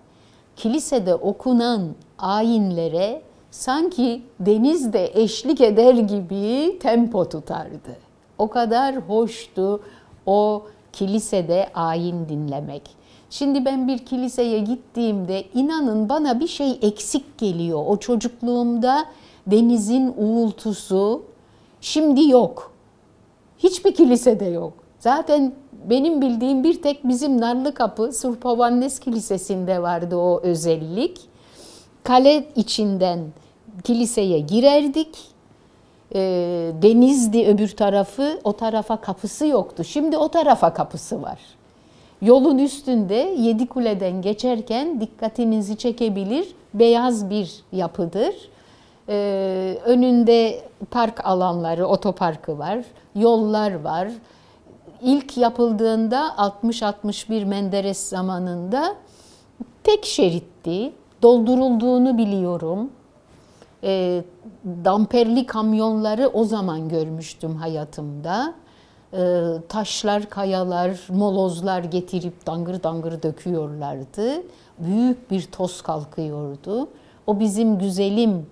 kilisede okunan ayinlere sanki deniz de eşlik eder gibi tempo tutardı. O kadar hoştu o kilisede ayin dinlemek. Şimdi ben bir kiliseye gittiğimde inanın bana bir şey eksik geliyor. O çocukluğumda denizin uğultusu şimdi yok. Hiçbir kilisede yok. Zaten benim bildiğim bir tek bizim Narlıkapı Surpovannes Kilisesi'nde vardı o özellik. Kale içinden kiliseye girerdik. Denizdi öbür tarafı, o tarafa kapısı yoktu. Şimdi o tarafa kapısı var. Yolun üstünde Yedikule'den geçerken dikkatinizi çekebilir beyaz bir yapıdır. Önünde park alanları, otoparkı var, yollar var. İlk yapıldığında 60-61 Menderes zamanında tek şeritti, doldurulduğunu biliyorum. Damperli kamyonları o zaman görmüştüm hayatımda. Taşlar, kayalar, molozlar getirip dangır dangır döküyorlardı. Büyük bir toz kalkıyordu. O bizim güzelim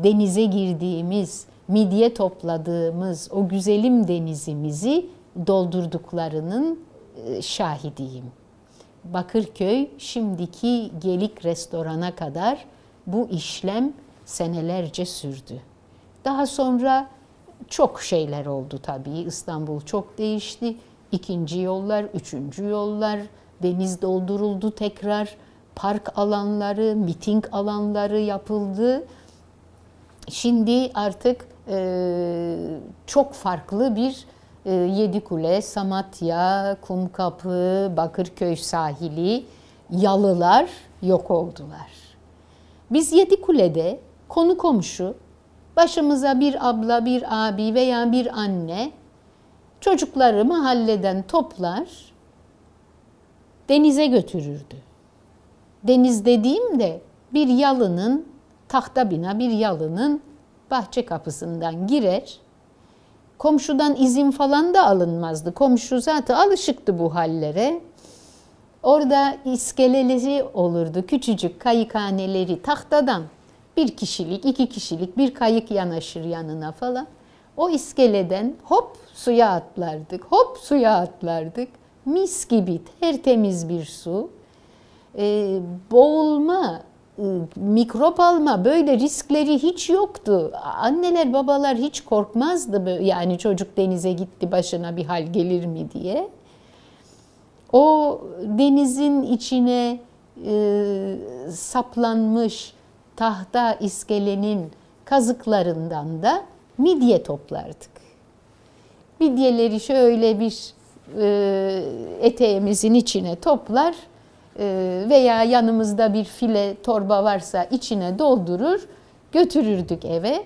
denize girdiğimiz, midye topladığımız o güzelim denizimizi doldurduklarının şahidiyim. Bakırköy şimdiki Gelik restorana kadar bu işlem senelerce sürdü. Daha sonra çok şeyler oldu tabii. İstanbul çok değişti. İkinci yollar, üçüncü yollar, deniz dolduruldu tekrar. Park alanları, miting alanları yapıldı. Şimdi artık çok farklı bir Yedikule, Samatya, Kumkapı, Bakırköy sahili, yalılar yok oldular. Biz Yedikule'de konu komşu, başımıza bir abla, bir abi veya bir anne çocukları mahalleden toplar, denize götürürdü. Deniz dediğim de bir yalının tahta bina bir yalının bahçe kapısından girer. Komşudan izin falan da alınmazdı. Komşu zaten alışıktı bu hallere. Orada iskeleleri olurdu, küçücük kayıkhaneleri tahtadan. 1 kişilik, 2 kişilik bir kayık yanaşır yanına falan. O iskeleden hop suya atlardık, hop suya atlardık. Mis gibi tertemiz bir su. Boğulma, mikrop alma böyle riskleri hiç yoktu. Anneler babalar hiç korkmazdı yani çocuk denize gitti başına bir hal gelir mi diye. O denizin içine saplanmış tahta iskelenin kazıklarından da midye toplardık. Midyeleri şöyle bir eteğimizin içine toplar veya yanımızda bir file torba varsa içine doldurur götürürdük eve.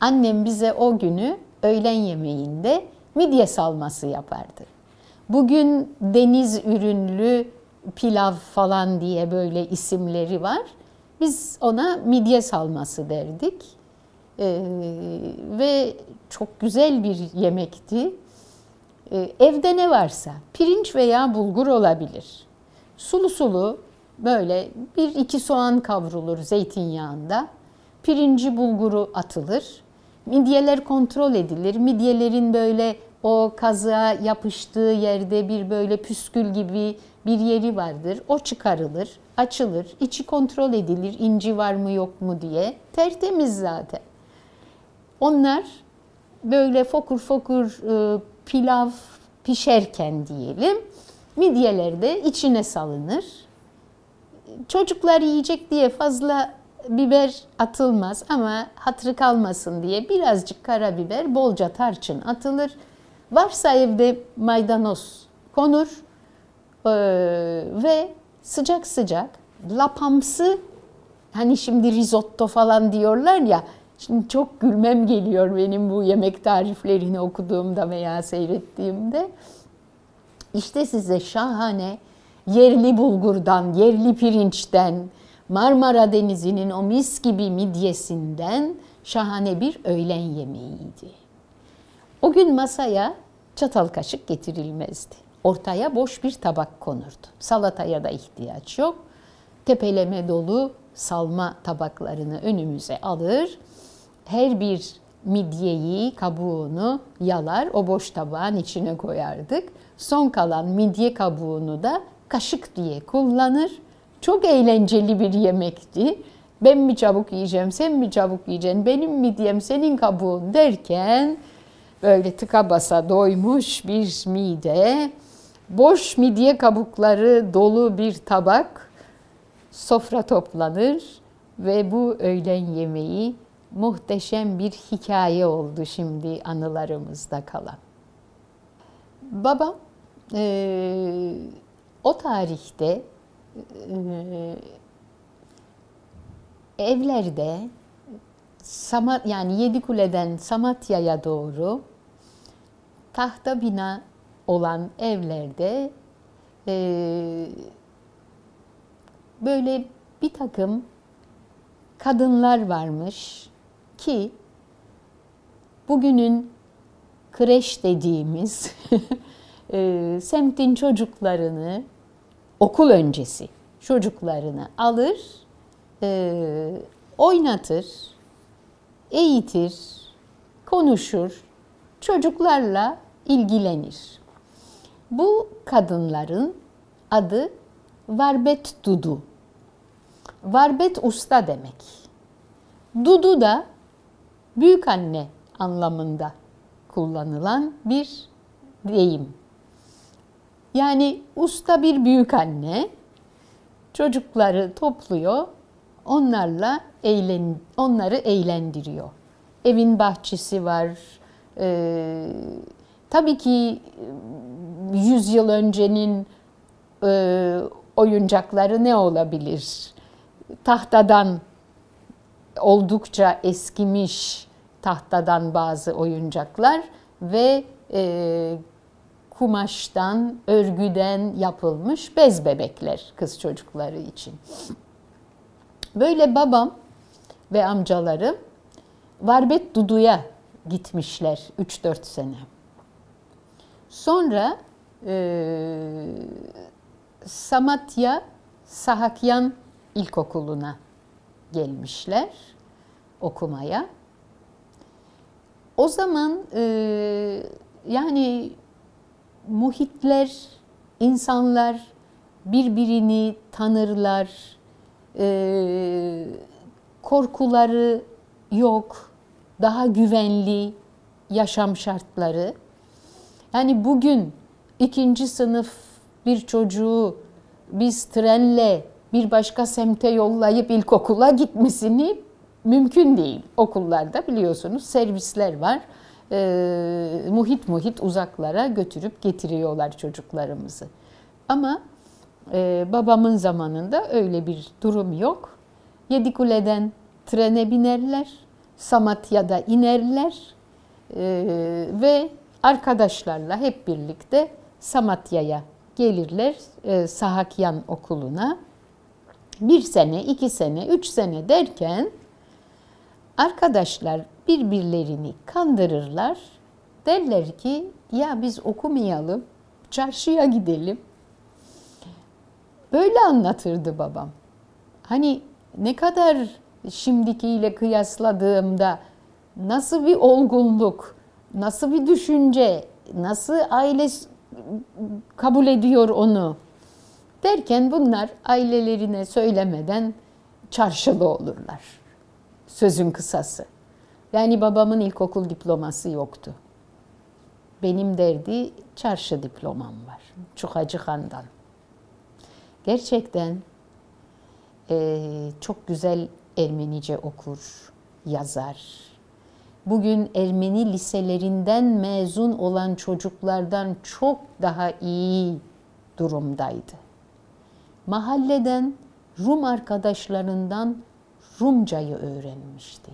Annem bize o günü öğlen yemeğinde midye salması yapardı. Bugün deniz ürünlü pilav falan diye böyle isimleri var. Biz ona midye salması derdik. Ve çok güzel bir yemekti. Evde ne varsa, pirinç veya bulgur olabilir. Sulu sulu böyle 1-2 soğan kavrulur zeytinyağında. Pirinci bulguru atılır. Midyeler kontrol edilir. Midyelerin böyle o kazığa yapıştığı yerde bir böyle püskül gibi bir yeri vardır. O çıkarılır, açılır, içi kontrol edilir, inci var mı yok mu diye. Tertemiz zaten. Onlar böyle fokur fokur pilav pişerken diyelim, midyeler de içine salınır. Çocuklar yiyecek diye fazla biber atılmaz ama hatırı kalmasın diye birazcık karabiber, bolca tarçın atılır. Varsa evde maydanoz konur ve sıcak sıcak lapamsı, hani şimdi risotto falan diyorlar ya, şimdi çok gülmem geliyor benim bu yemek tariflerini okuduğumda veya seyrettiğimde. İşte size şahane yerli bulgurdan, yerli pirinçten, Marmara Denizi'nin o mis gibi midyesinden şahane bir öğlen yemeğiydi. O gün masaya çatal kaşık getirilmezdi. Ortaya boş bir tabak konurdu. Salataya da ihtiyaç yok. Tepeleme dolu salma tabaklarını önümüze alır. Her bir midyeyi, kabuğunu yalar, o boş tabağın içine koyardık. Son kalan midye kabuğunu da kaşık diye kullanır. Çok eğlenceli bir yemekti. Ben mi çabuk yiyeceğim, sen mi çabuk yiyeceksin, benim midyem, senin kabuğun derken böyle tıka basa doymuş bir mide, boş midye kabukları dolu bir tabak, sofra toplanır ve bu öğlen yemeği muhteşem bir hikaye oldu şimdi anılarımızda kalan. Babam o tarihte evlerde yani Yedikule'den Samatya'ya doğru tahta bina olan evlerde böyle bir takım kadınlar varmış ki bugünün kreş dediğimiz semtin çocuklarını, okul öncesi çocuklarını alır, oynatır, eğitir, konuşur, çocuklarla ilgilenir. Bu kadınların adı Varbet Dudu. Varbet usta demek. Dudu da büyük anne anlamında kullanılan bir deyim. Yani usta bir büyük anne çocukları topluyor, onları eğlendiriyor. Evin bahçesi var. Tabii ki 100 yıl öncenin oyuncakları ne olabilir? Tahtadan, oldukça eskimiş tahtadan bazı oyuncaklar ve kumaştan, örgüden yapılmış bez bebekler kız çocukları için. Böyle babam ve amcalarım Varbet Dudu'ya gitmişler 3-4 sene. Sonra Samatya Sahakyan İlkokulu'na gelmişler okumaya. O zaman yani muhitler, insanlar birbirini tanırlar, korkuları yok, daha güvenli yaşam şartları. Yani bugün 2. sınıf bir çocuğu biz trenle bir başka semte yollayıp ilkokula gitmesini mümkün değil. Okullarda biliyorsunuz servisler var. Muhit uzaklara götürüp getiriyorlar çocuklarımızı. Ama babamın zamanında öyle bir durum yok. Yedikule'den trene binerler, Samatya'da inerler ve arkadaşlarla hep birlikte Samatya'ya gelirler, Sahakyan Okulu'na. 1 sene, 2 sene, 3 sene derken arkadaşlar birbirlerini kandırırlar. Derler ki ya biz okumayalım, çarşıya gidelim. Böyle anlatırdı babam. Hani ne kadar şimdikiyle kıyasladığımda nasıl bir olgunluk, nasıl bir düşünce, nasıl aile kabul ediyor onu derken bunlar ailelerine söylemeden çarşılı olurlar. Sözün kısası. Yani babamın ilkokul diploması yoktu. Benim derdi çarşı diplomam var. Çukacıhan'dan. Gerçekten çok güzel Ermenice okur, yazar. Bugün Ermeni liselerinden mezun olan çocuklardan çok daha iyi durumdaydı. Mahalleden Rum arkadaşlarından Rumcayı öğrenmişti.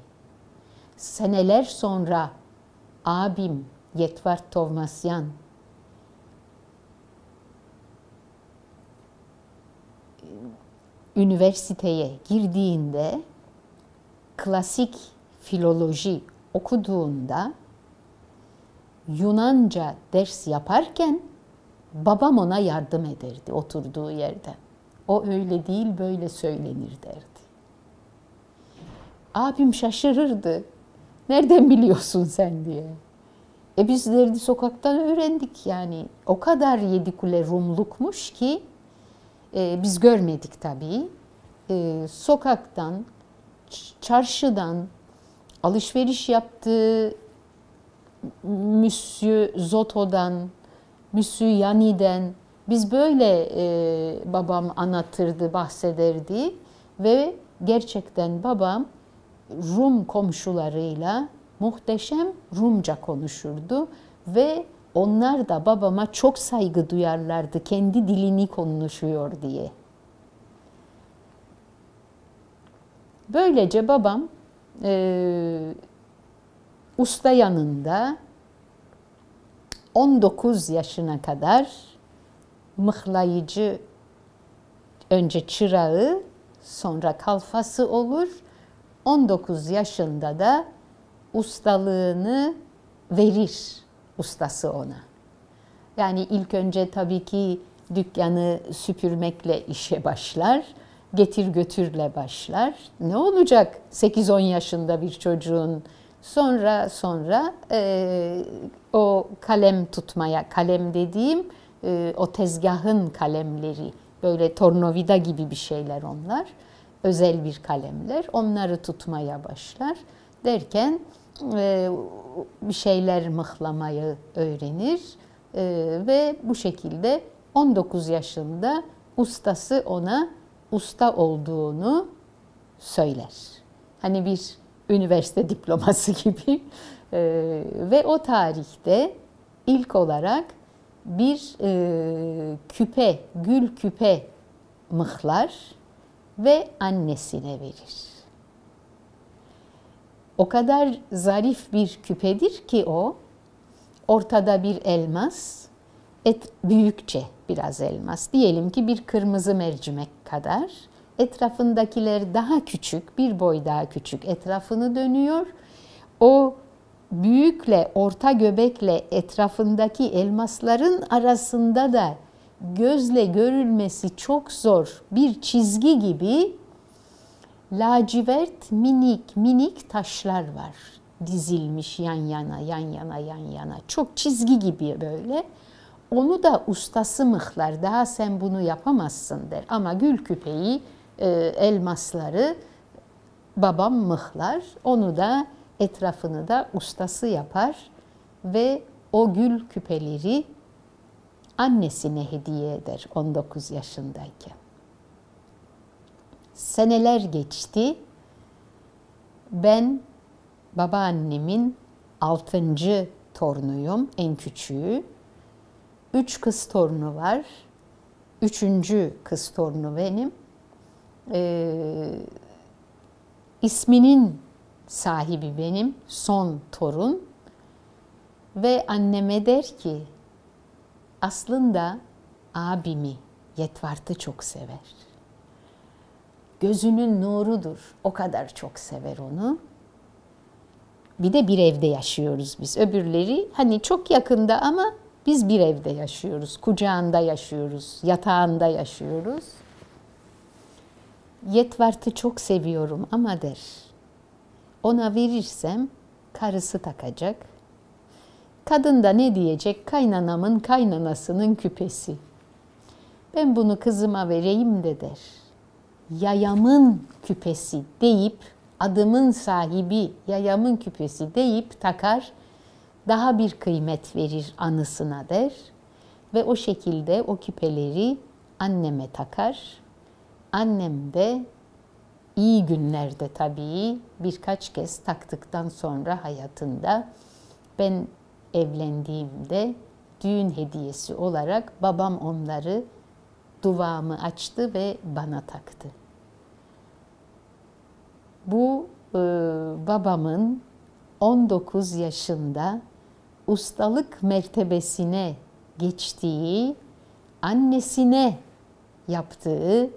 Seneler sonra abim Yetvart Tovmasyan üniversiteye girdiğinde klasik filoloji okuduğunda Yunanca ders yaparken babam ona yardım ederdi oturduğu yerden. O öyle değil böyle söylenir derdi. Abim şaşırırdı. Nereden biliyorsun sen diye. Biz derdi sokaktan öğrendik yani. O kadar Yedikule Rumlukmuş ki biz görmedik tabii. Sokaktan, çarşıdan, alışveriş yaptığı Monsieur Zoto'dan, Monsieur Yani'den biz böyle babam anlatırdı, bahsederdi ve gerçekten babam Rum komşularıyla muhteşem Rumca konuşurdu ve onlar da babama çok saygı duyarlardı kendi dilini konuşuyor diye. Böylece babam usta yanında 19 yaşına kadar mıhlayıcı, önce çırağı, sonra kalfası olur. 19 yaşında da ustalığını verir ustası ona. Yani ilk önce tabii ki dükkanı süpürmekle işe başlar. Getir götürle başlar. Ne olacak 8-10 yaşında bir çocuğun? Sonra o kalem tutmaya, kalem dediğim o tezgahın kalemleri, böyle tornavida gibi bir şeyler onlar. Özel bir kalemler. Onları tutmaya başlar. Derken bir şeyler mıhlamayı öğrenir ve bu şekilde 19 yaşında ustası ona usta olduğunu söyler. Hani bir üniversite diploması gibi. Ve o tarihte ilk olarak bir küpe, gül küpe mıhlar ve annesine verir. O kadar zarif bir küpedir ki o, ortada bir elmas, büyükçe biraz elmas, diyelim ki bir kırmızı mercimek kadar Etrafındakiler daha küçük, bir boy daha küçük etrafını dönüyor. O büyükle orta göbekle etrafındaki elmasların arasında da gözle görülmesi çok zor bir çizgi gibi lacivert minik minik taşlar var. Dizilmiş yan yana, yan yana, yan yana. Çok çizgi gibi böyle. Onu da ustası mıhlar. Daha sen bunu yapamazsın der. Ama gül küpeyi, elmasları babam mıhlar. Onu da etrafını da ustası yapar. Ve o gül küpeleri annesine hediye eder 19 yaşındayken. Seneler geçti. Ben babaannemin 6. torunuyum, en küçüğü. 3 kız torunu var. 3. kız torunu benim. İsminin sahibi benim, son torun. Ve anneme der ki, aslında abimi Yetvart'ı çok sever. Gözünün nurudur, o kadar çok sever onu. Bir de bir evde yaşıyoruz biz. Öbürleri hani çok yakında ama biz bir evde yaşıyoruz. Kucağında yaşıyoruz, yatağında yaşıyoruz. Yetvart'ı çok seviyorum ama der, ona verirsem karısı takacak. Kadın da ne diyecek? Kaynanamın kaynanasının küpesi. Ben bunu kızıma vereyim de der. Yayamın küpesi deyip, adımın sahibi yayamın küpesi deyip takar, daha bir kıymet verir anısına der. Ve o şekilde o küpeleri anneme takar. Annem de iyi günlerde tabii birkaç kez taktıktan sonra hayatında ben evlendiğimde düğün hediyesi olarak babam onları duvağımı açtı ve bana taktı. Bu babamın 19 yaşında ustalık mertebesine geçtiği, annesine yaptığı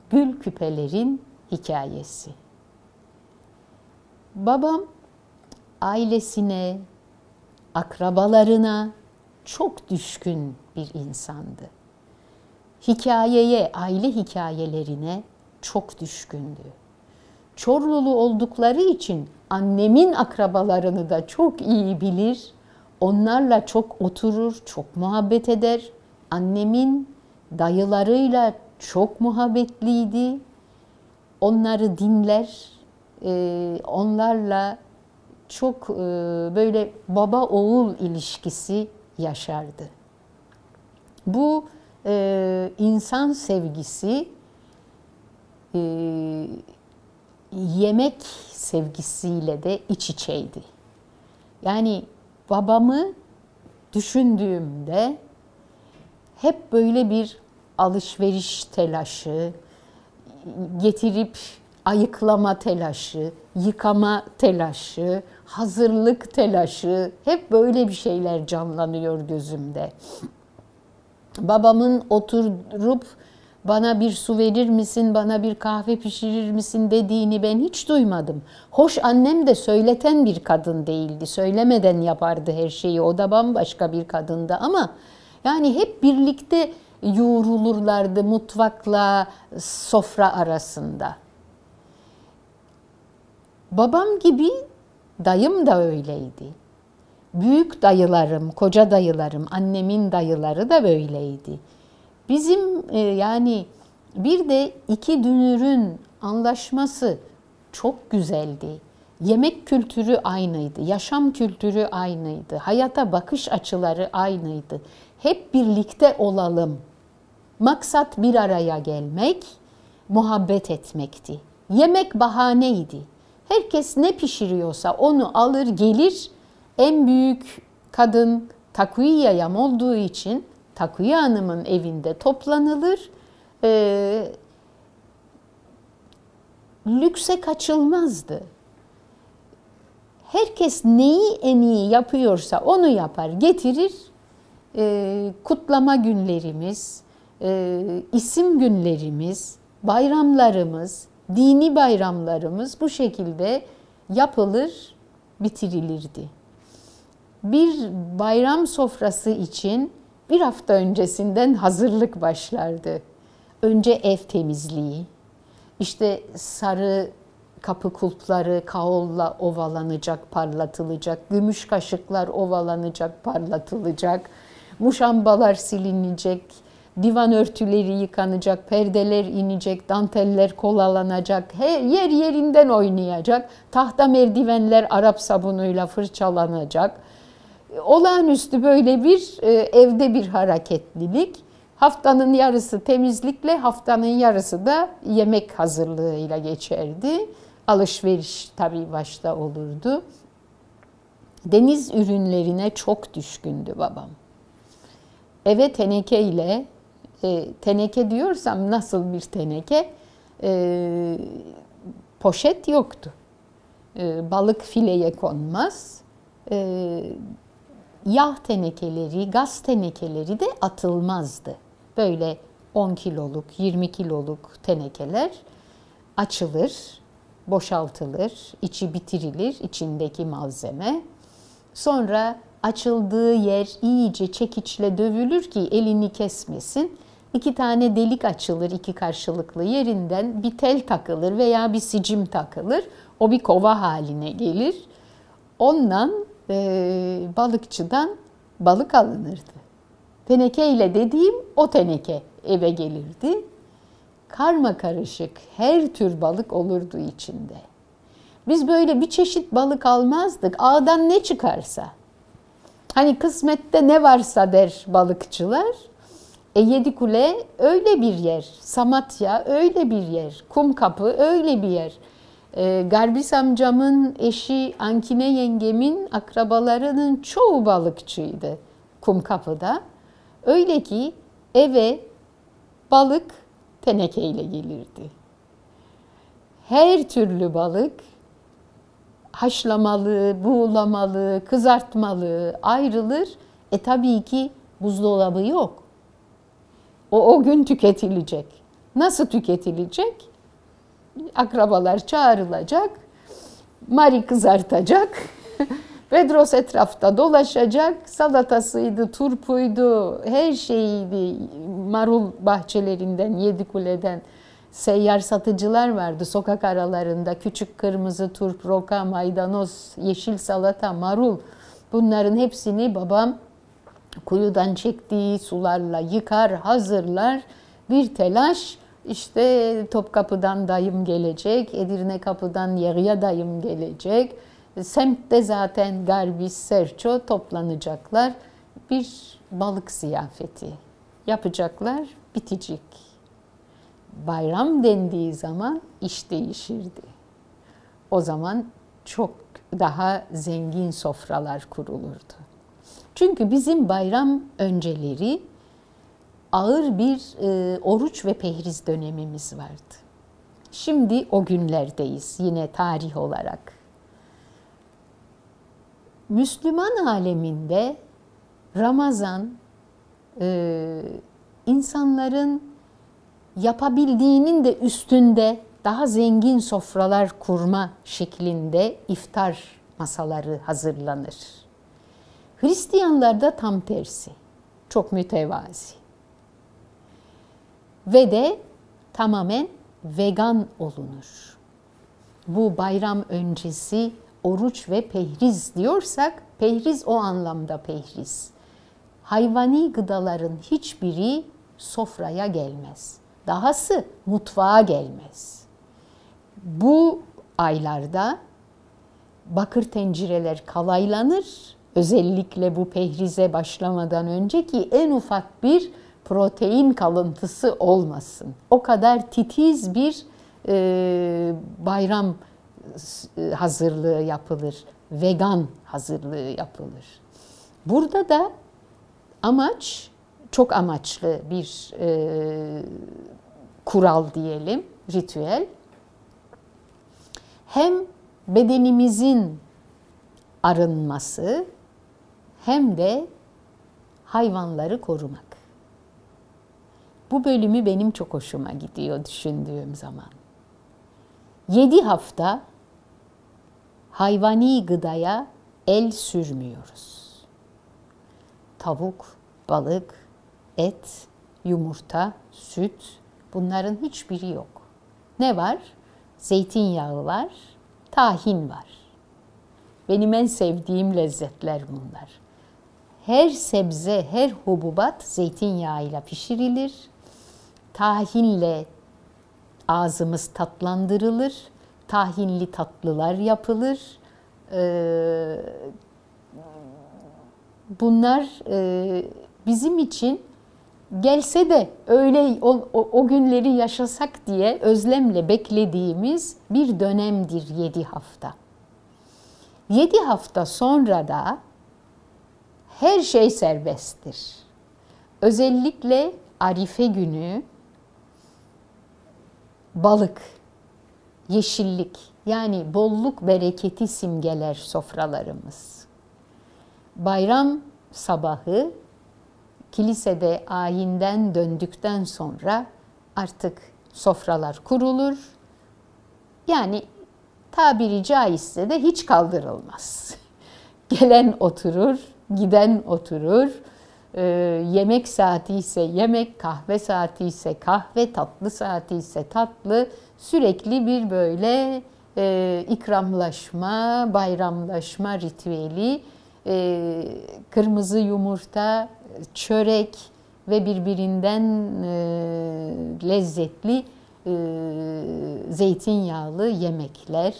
gül küpelerin hikayesi. Babam ailesine, akrabalarına çok düşkün bir insandı. Hikayeye, aile hikayelerine çok düşkündü. Çorlulu oldukları için annemin akrabalarını da çok iyi bilir. Onlarla çok oturur, çok muhabbet eder. Annemin dayılarıyla çok muhabbetliydi. Onları dinler, onlarla çok böyle baba-oğul ilişkisi yaşardı. Bu insan sevgisi yemek sevgisiyle de iç içeydi. Yani babamı düşündüğümde hep böyle bir alışveriş telaşı, getirip ayıklama telaşı, yıkama telaşı, hazırlık telaşı, hep böyle bir şeyler canlanıyor gözümde. Babamın oturup bana bir su verir misin, bana bir kahve pişirir misin dediğini ben hiç duymadım. Hoş annem de söyleten bir kadın değildi. Söylemeden yapardı her şeyi. O da bambaşka bir kadındı ama yani hep birlikte yoğrulurlardı mutfakla sofra arasında. Babam gibi dayım da öyleydi. Büyük dayılarım, koca dayılarım, annemin dayıları da böyleydi. Bizim yani bir de iki dünürün anlaşması çok güzeldi. Yemek kültürü aynıydı, yaşam kültürü aynıydı, hayata bakış açıları aynıydı. Hep birlikte olalım. Maksat bir araya gelmek, muhabbet etmekti. Yemek bahaneydi. Herkes ne pişiriyorsa onu alır gelir. En büyük kadın Takviye Yayam olduğu için Takviye Hanım'ın evinde toplanılır. Lükse kaçılmazdı. Herkes neyi en iyi yapıyorsa onu yapar, getirir. Kutlama günlerimiz, isim günlerimiz, bayramlarımız, dini bayramlarımız bu şekilde yapılır, bitirilirdi. Bir bayram sofrası için bir hafta öncesinden hazırlık başlardı. Önce ev temizliği, işte sarı kapı kulpları kaolla ovalanacak, parlatılacak, gümüş kaşıklar ovalanacak, parlatılacak, muşambalar silinecek, divan örtüleri yıkanacak, perdeler inecek, danteller kolalanacak, yer yerinden oynayacak, tahta merdivenler Arap sabunuyla fırçalanacak. Olağanüstü böyle bir evde bir hareketlilik. Haftanın yarısı temizlikle, haftanın yarısı da yemek hazırlığıyla geçerdi. Alışveriş tabii başta olurdu. Deniz ürünlerine çok düşkündü babam. Eve tenekeyle, teneke diyorsam nasıl bir teneke? Poşet yoktu. Balık fileye konmaz. Yağ tenekeleri, gaz tenekeleri de atılmazdı. Böyle 10 kiloluk, 20 kiloluk tenekeler açılır, boşaltılır, içi bitirilir, içindeki malzeme. Sonra açıldığı yer iyice çekiçle dövülür ki elini kesmesin. 2 tane delik açılır, 2 karşılıklı yerinden bir tel takılır veya bir sicim takılır. O bir kova haline gelir. Ondan balıkçıdan balık alınırdı. Tenekeyle dediğim o teneke eve gelirdi. Karma karışık her tür balık olurdu içinde. Biz böyle bir çeşit balık almazdık. Ağdan ne çıkarsa. Hani kısmette ne varsa der balıkçılar. Yedikule öyle bir yer. Samatya öyle bir yer. Kumkapı öyle bir yer. Garbis amcamın eşi Ankine yengemin akrabalarının çoğu balıkçıydı Kumkapı'da. Öyle ki eve balık tenekeyle gelirdi. Her türlü balık haşlamalı, buğulamalı, kızartmalı ayrılır. Tabii ki buzdolabı yok. O gün tüketilecek. Nasıl tüketilecek? Akrabalar çağrılacak, Mari kızartacak, Bedros etrafta dolaşacak, salatasıydı, turpuydu, her şeyiydi. Marul bahçelerinden, Yedikule'den seyyar satıcılar vardı sokak aralarında. Küçük kırmızı turp, roka, maydanoz, yeşil salata, marul. Bunların hepsini babam kuyudan çektiği sularla yıkar, hazırlar. Bir telaş. İşte Topkapı'dan dayım gelecek, Edirne Kapı'dan Yağıya dayım gelecek. Semtte zaten Garbis, Serço toplanacaklar. Bir balık ziyafeti yapacaklar, bitecek. Bayram dendiği zaman iş değişirdi. O zaman çok daha zengin sofralar kurulurdu. Çünkü bizim bayram önceleri ağır bir oruç ve pehriz dönemimiz vardı. Şimdi o günlerdeyiz yine tarih olarak. Müslüman aleminde Ramazan insanların yapabildiğinin de üstünde daha zengin sofralar kurma şeklinde iftar masaları hazırlanır. Hristiyanlarda tam tersi, çok mütevazi. Ve de tamamen vegan olunur. Bu bayram öncesi oruç ve pehriz diyorsak, pehriz o anlamda pehriz. Hayvani gıdaların hiçbiri sofraya gelmez. Dahası mutfağa gelmez. Bu aylarda bakır tencereler kalaylanır. Özellikle bu pehrize başlamadan önce ki en ufak bir protein kalıntısı olmasın. O kadar titiz bir bayram hazırlığı yapılır. Vegan hazırlığı yapılır. Burada da amaç, çok amaçlı bir kural diyelim, ritüel. Hem bedenimizin arınması hem de hayvanları korumak. Bu bölümü benim çok hoşuma gidiyor düşündüğüm zaman. 7 hafta hayvani gıdaya el sürmüyoruz. Tavuk, balık, et, yumurta, süt, bunların hiçbiri yok. Ne var? Zeytinyağı var, tahin var. Benim en sevdiğim lezzetler bunlar. Her sebze, her hububat zeytinyağıyla pişirilir. Tahinle ağzımız tatlandırılır. Tahinli tatlılar yapılır. Bunlar bizim için gelse de öyle o günleri yaşasak diye özlemle beklediğimiz bir dönemdir 7 hafta. 7 hafta sonra da her şey serbesttir. Özellikle Arife günü balık, yeşillik, yani bolluk bereketi simgeler sofralarımız. Bayram sabahı kilisede ayinden döndükten sonra artık sofralar kurulur. Yani tabiri caizse de hiç kaldırılmaz. Gelen oturur, giden oturur. Yemek saati ise yemek, kahve saati ise kahve, tatlı saati ise tatlı. Sürekli bir böyle ikramlaşma, bayramlaşma ritüeli, kırmızı yumurta, çörek ve birbirinden lezzetli zeytinyağlı yemekler,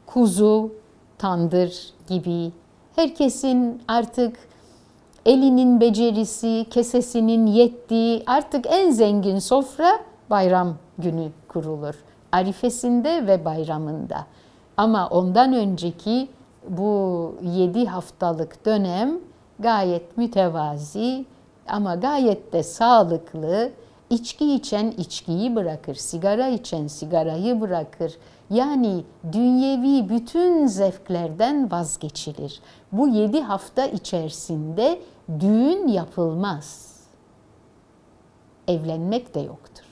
kuzu, tandır gibi. Herkesin artık elinin becerisi, kesesinin yettiği artık en zengin sofra bayram günü kurulur. Arifesinde ve bayramında. Ama ondan önceki bu 7 haftalık dönem gayet mütevazi ama gayet de sağlıklı. İçki içen içkiyi bırakır, sigara içen sigarayı bırakır. Yani dünyevi bütün zevklerden vazgeçilir. Bu 7 hafta içerisinde düğün yapılmaz. Evlenmek de yoktur.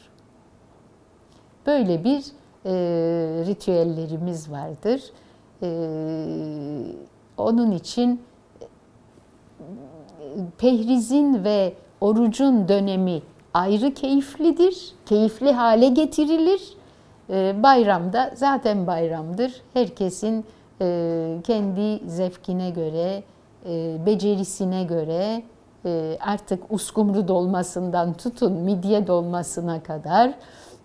Böyle bir ritüellerimiz vardır. Onun için pehrizin ve orucun dönemi ayrı keyiflidir, keyifli hale getirilir. Bayramda zaten bayramdır. Herkesin kendi zevkine göre, becerisine göre artık uskumru dolmasından tutun midye dolmasına kadar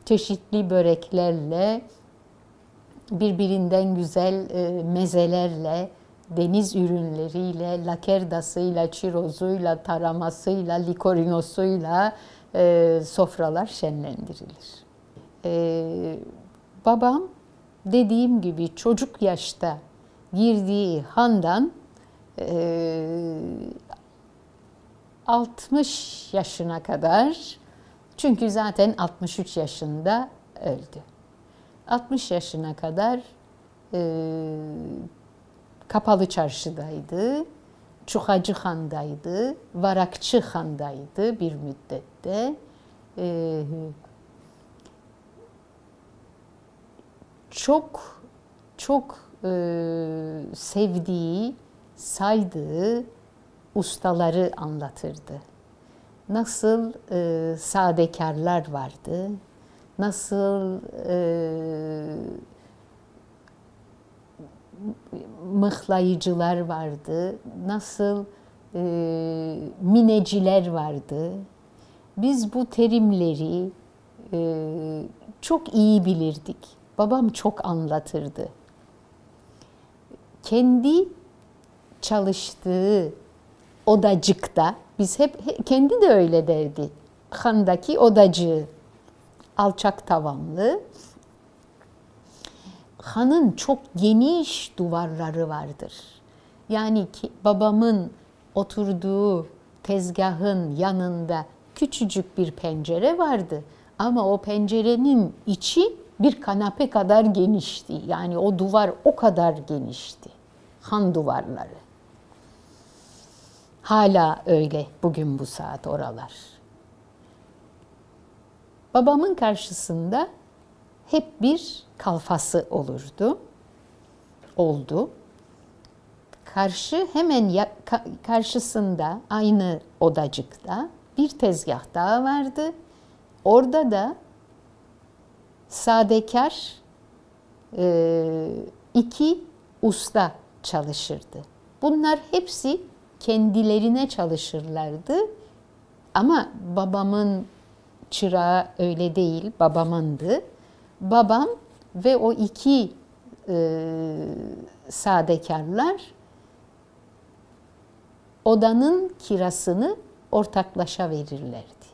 çeşitli böreklerle, birbirinden güzel mezelerle, deniz ürünleriyle, lakerdasıyla, çirozuyla, taramasıyla, likorinosuyla sofralar şenlendirilir. Babam dediğim gibi çocuk yaşta girdiği handan 60 yaşına kadar, çünkü zaten 63 yaşında öldü. 60 yaşına kadar Kapalı Çarşı'daydı, Çukacı Han'daydı, Varakçı Han'daydı bir müddette. Çok sevdiği, saydığı ustaları anlatırdı. Nasıl sadekarlar vardı, nasıl mıhlayıcılar vardı, nasıl mineciler vardı. Biz bu terimleri çok iyi bilirdik. Babam çok anlatırdı. Kendi çalıştığı odacıkta, biz hep kendi de öyle derdi. Handaki odacığı, alçak tavanlı. Hanın çok geniş duvarları vardır. Yani babamın oturduğu tezgahın yanında küçücük bir pencere vardı. Ama o pencerenin içi bir kanepe kadar genişti. Yani o duvar o kadar genişti. Han duvarları. Hala öyle bugün bu saat oralar. Babamın karşısında hep bir kalfası oldu. Hemen karşısında aynı odacıkta bir tezgah daha vardı. Orada da sadekar 2 usta çalışırdı. Bunlar hepsi kendilerine çalışırlardı. Ama babamın çırağı öyle değil, babamındı. Babam ve o 2 sadekarlar odanın kirasını ortaklaşa verirlerdi.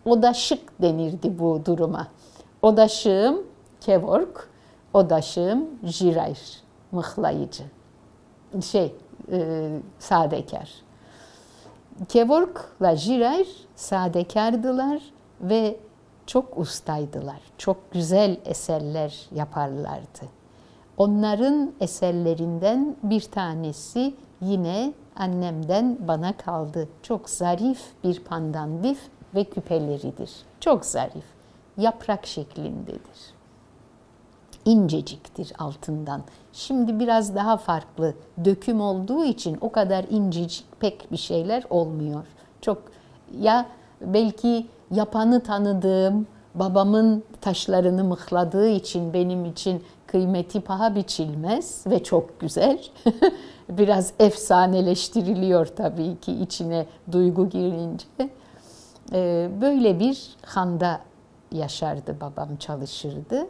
Odaşık denirdi bu duruma. Odaşığım kevork, odaşığım jirayr, mıhlayıcı. Sadekar. Kevork'la jirayr sadekardılar ve çok ustaydılar. Çok güzel eserler yaparlardı. Onların eserlerinden bir tanesi yine annemden bana kaldı. Çok zarif bir pandandif ve küpeleridir. Çok zarif. Yaprak şeklindedir. İnceciktir altından. Şimdi biraz daha farklı. Döküm olduğu için o kadar incecik pek bir şeyler olmuyor. Çok ya belki yapanı tanıdığım, babamın taşlarını mıhladığı için benim için kıymeti paha biçilmez ve çok güzel. Biraz efsaneleştiriliyor tabii ki içine duygu girince. Böyle bir handa yaşardı babam, çalışırdı.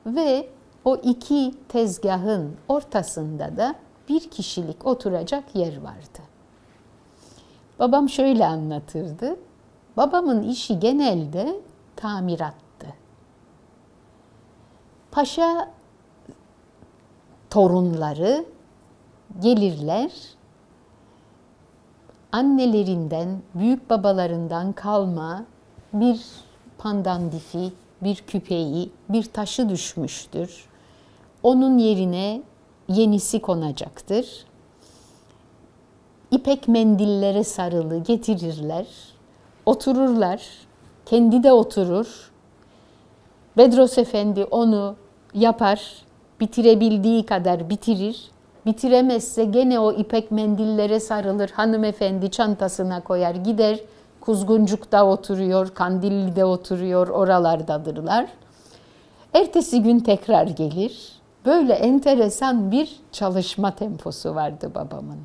Ve o 2 tezgahın ortasında da bir kişilik oturacak yer vardı. Babam şöyle anlatırdı. Babamın işi genelde tamirattı. Paşa torunları gelirler, annelerinden, büyük babalarından kalma bir pandandifi, bir küpeyi, bir taşı düşmüştür. Onun yerine yenisi konacaktır. İpek mendillere sarılı getirirler, otururlar, kendi de oturur. Bedros Efendi onu yapar, bitirebildiği kadar bitirir. Bitiremezse gene o ipek mendillere sarılır, hanımefendi çantasına koyar gider. Kuzguncuk'ta oturuyor, Kandilli'de oturuyor, oralardadırlar. Ertesi gün tekrar gelir. Böyle enteresan bir çalışma temposu vardı babamın.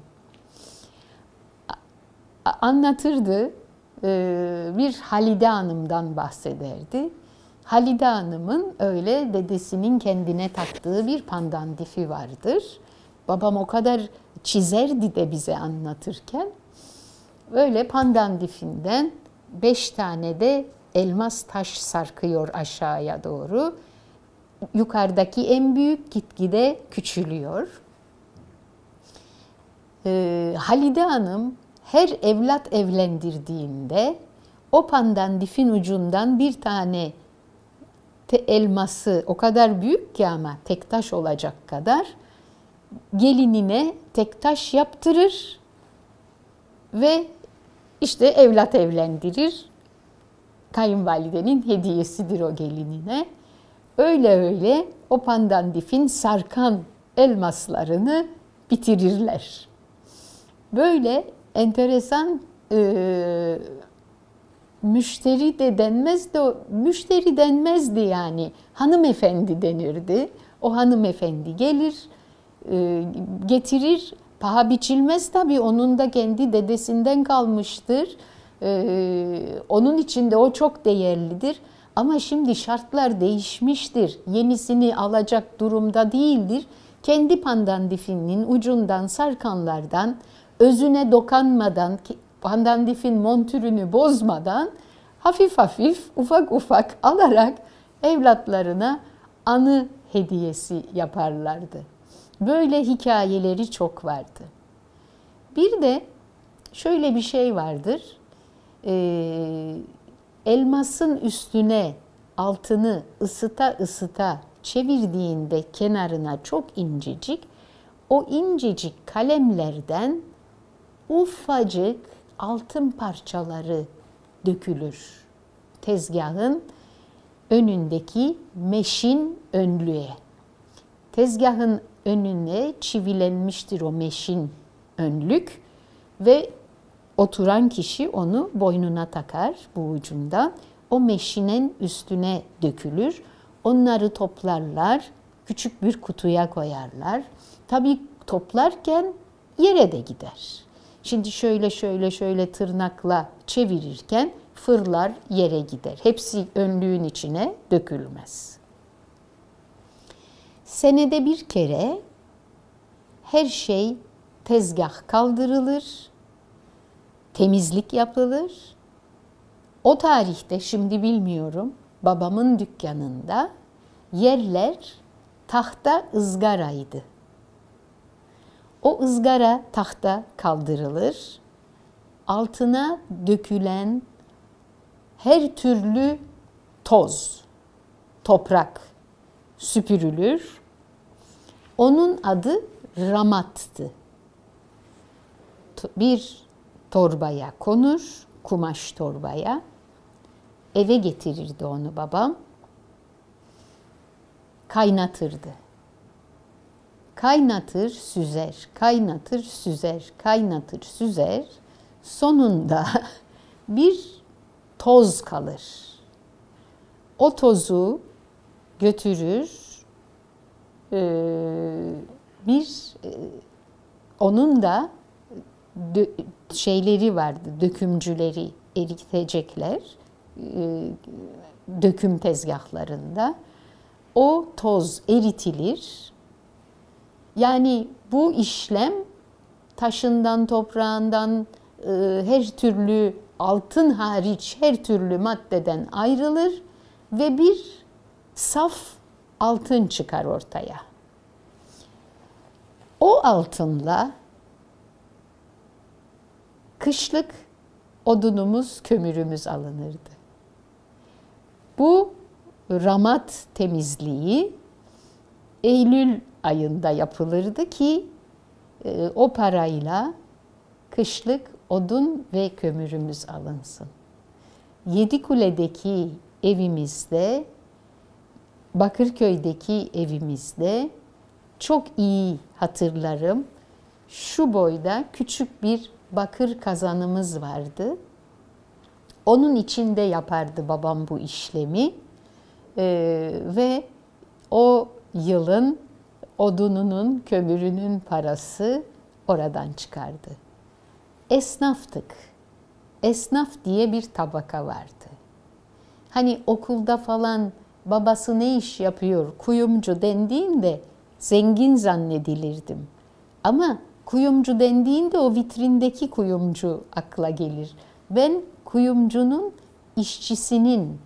Anlatırdı, bir Halide Hanım'dan bahsederdi. Halide Hanım'ın öyle dedesinin kendine taktığı bir pandandifi vardır. Babam o kadar çizerdi de bize anlatırken. Böyle pandandifinden 5 tane de elmas taş sarkıyor aşağıya doğru. Yukarıdaki en büyük gitgide küçülüyor. Halide Hanım her evlat evlendirdiğinde o pandandifin ucundan bir tane elması o kadar büyük ki ama tek taş olacak kadar gelinine tek taş yaptırır ve işte evlat evlendirir. Kayınvalidenin hediyesidir o gelinine. Öyle o pandandifin sarkan elmaslarını bitirirler. Böyle enteresan müşteri de müşteri denmezdi yani. Hanımefendi denirdi. O hanımefendi gelir, getirir. Paha biçilmez tabii, onun da kendi dedesinden kalmıştır. Onun için de o çok değerlidir. Ama şimdi şartlar değişmiştir. Yenisini alacak durumda değildir. Kendi pandandifinin ucundan sarkanlardan, özüne dokanmadan, pandandifin montürünü bozmadan hafif hafif, ufak ufak alarak evlatlarına anı hediyesi yaparlardı. Böyle hikayeleri çok vardı. Bir de şöyle bir şey vardır. Elmasın üstüne altını ısıta çevirdiğinde kenarına çok incecik, o incecik kalemlerden ufacık altın parçaları dökülür. Tezgahın önündeki meşin önlüğe. Tezgahın önüne çivilenmiştir o meşin önlük ve oturan kişi onu boynuna takar bu ucundan. O meşinin üstüne dökülür. Onları toplarlar, küçük bir kutuya koyarlar. Tabii toplarken yere de gider. Şimdi şöyle tırnakla çevirirken fırlar, yere gider. Hepsi önlüğün içine dökülmez. Senede bir kere her şey tezgah kaldırılır, temizlik yapılır. O tarihte, şimdi bilmiyorum, babamın dükkanında yerler tahta ızgaraydı. O ızgara tahta kaldırılır. Altına dökülen her türlü toz, toprak süpürülür. Onun adı ramattı. Bir torbaya konur, kumaş torbaya. Eve getirirdi onu babam. Kaynatırdı. Kaynatır, süzer, kaynatır, süzer, kaynatır, süzer. Sonunda bir toz kalır. O tozu götürür, onun da şeyleri vardı, dökümcüleri eritecekler döküm tezgahlarında. O toz eritilir. Yani bu işlem taşından, toprağından, her türlü altın hariç her türlü maddeden ayrılır ve bir saf altın çıkar ortaya. O altınla kışlık odunumuz, kömürümüz alınırdı. Bu ramat temizliği Eylül ayında yapılırdı ki o parayla kışlık odun ve kömürümüz alınsın. Yedikule'deki evimizde, Bakırköy'deki evimizde çok iyi hatırlarım. Şu boyda küçük bir bakır kazanımız vardı. Onun içinde yapardı babam bu işlemi. Ve o yılın odununun, kömürünün parası oradan çıkardı. Esnaftık. Esnaf diye bir tabaka vardı. Hani okulda falan babası ne iş yapıyor, kuyumcu dendiğinde zengin zannedilirdim. Ama kuyumcu dendiğinde o vitrindeki kuyumcu akla gelir. Ben kuyumcunun işçisinin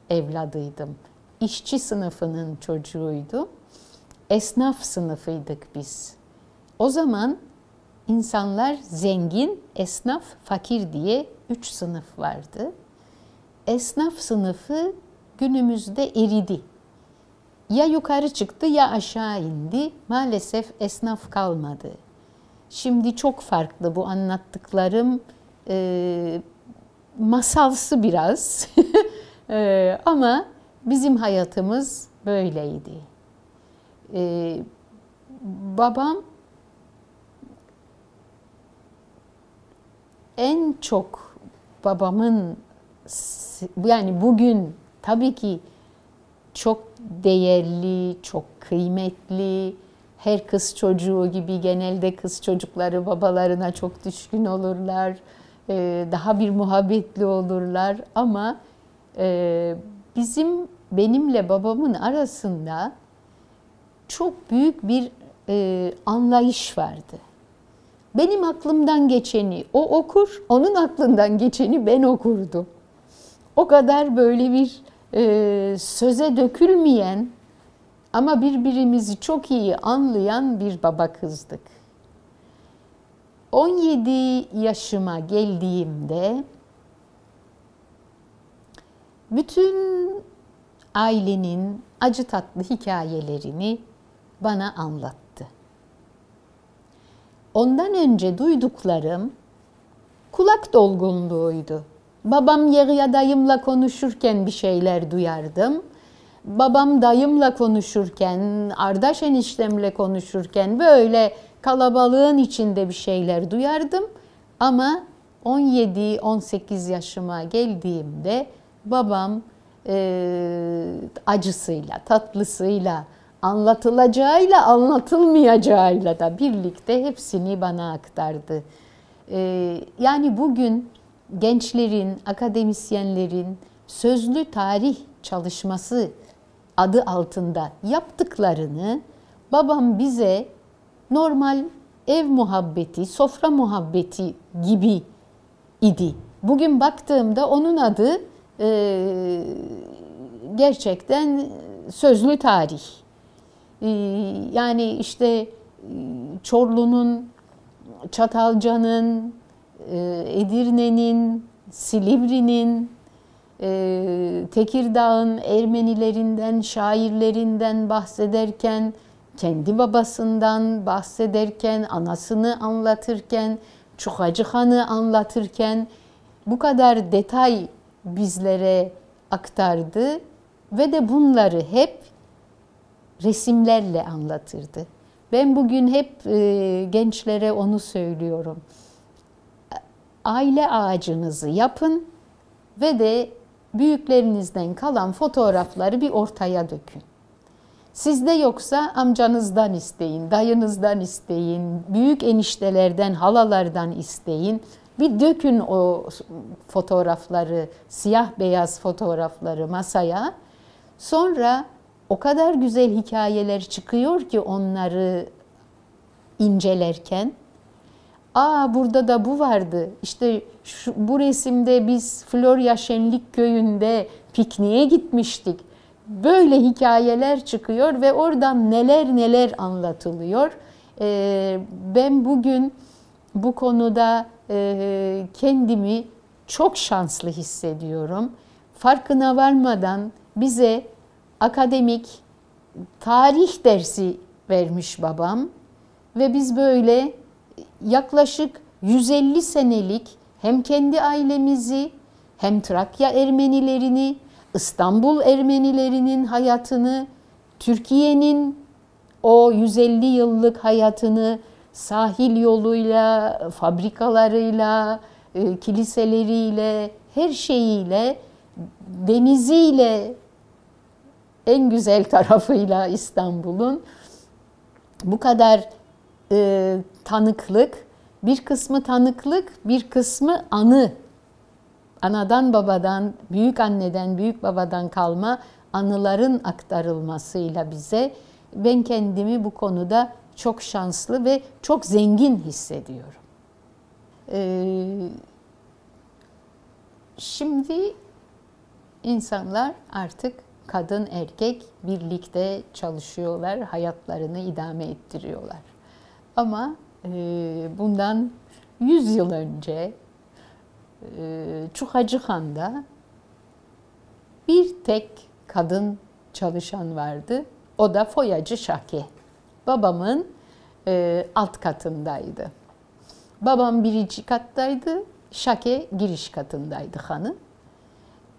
evladıydım. İşçi sınıfının çocuğuydum. Esnaf sınıfıydık biz. O zaman insanlar zengin, esnaf, fakir diye 3 sınıf vardı. Esnaf sınıfı günümüzde eridi. Ya yukarı çıktı ya aşağı indi. Maalesef esnaf kalmadı. Şimdi çok farklı bu anlattıklarım. Masalsı biraz. Ama bizim hayatımız böyleydi. Babam en çok babamın, yani bugün tabii ki çok değerli, çok kıymetli, her kız çocuğu gibi genelde kız çocukları babalarına çok düşkün olurlar, daha bir muhabbetli olurlar ama benimle babamın arasında çok büyük bir anlayış vardı. Benim aklımdan geçeni o okur, onun aklından geçeni ben okurdum. O kadar böyle bir söze dökülmeyen ama birbirimizi çok iyi anlayan bir baba kızdık. 17 yaşıma geldiğimde bütün ailenin acı tatlı hikayelerini bana anlattı. Ondan önce duyduklarım kulak dolgunluğuydu. Babam ya dayımla konuşurken bir şeyler duyardım. Babam dayımla konuşurken, Ardaş eniştemle konuşurken böyle kalabalığın içinde bir şeyler duyardım. Ama 17-18 yaşıma geldiğimde babam acısıyla, tatlısıyla, anlatılacağıyla, anlatılmayacağıyla da birlikte hepsini bana aktardı. Yani bugün gençlerin, akademisyenlerin sözlü tarih çalışması adı altında yaptıklarını babam bize normal ev muhabbeti, sofra muhabbeti gibi idi. Bugün baktığımda onun adı gerçekten sözlü tarih. Yani işte Çorlu'nun, Çatalca'nın, Edirne'nin, Silivri'nin, Tekirdağ'ın Ermenilerinden, şairlerinden bahsederken, kendi babasından bahsederken, anasını anlatırken, Çukacı Han'ı anlatırken bu kadar detay bizlere aktardı ve de bunları hep resimlerle anlatırdı. Ben bugün hep gençlere onu söylüyorum. Aile ağacınızı yapın ve de büyüklerinizden kalan fotoğrafları bir ortaya dökün. Sizde yoksa amcanızdan isteyin, dayınızdan isteyin, büyük eniştelerden, halalardan isteyin. Bir dökün o fotoğrafları, siyah beyaz fotoğrafları masaya. Sonra o kadar güzel hikayeler çıkıyor ki onları incelerken. Burada da bu vardı. İşte bu resimde biz Florya Şenlik Köyü'nde pikniğe gitmiştik. Böyle hikayeler çıkıyor ve oradan neler neler anlatılıyor. Ben bugün bu konuda kendimi çok şanslı hissediyorum. Farkına varmadan bize akademik tarih dersi vermiş babam ve biz böyle yaklaşık 150 senelik hem kendi ailemizi hem Trakya Ermenilerini, İstanbul Ermenilerinin hayatını, Türkiye'nin o 150 yıllık hayatını sahil yoluyla, fabrikalarıyla, kiliseleriyle, her şeyiyle, deniziyle, en güzel tarafıyla İstanbul'un bu kadar tanıklık, bir kısmı tanıklık, bir kısmı anı. Anadan babadan, büyük anneden, büyük babadan kalma anıların aktarılmasıyla bize ben kendimi bu konuda çok şanslı ve çok zengin hissediyorum. Şimdi insanlar artık kadın erkek birlikte çalışıyorlar, hayatlarını idame ettiriyorlar. Ama bundan 100 yıl önce Çukacı Han'da bir tek kadın çalışan vardı. O da foyacı Şake. Babamın alt katındaydı. Babam birinci kattaydı, Şake giriş katındaydı hanın.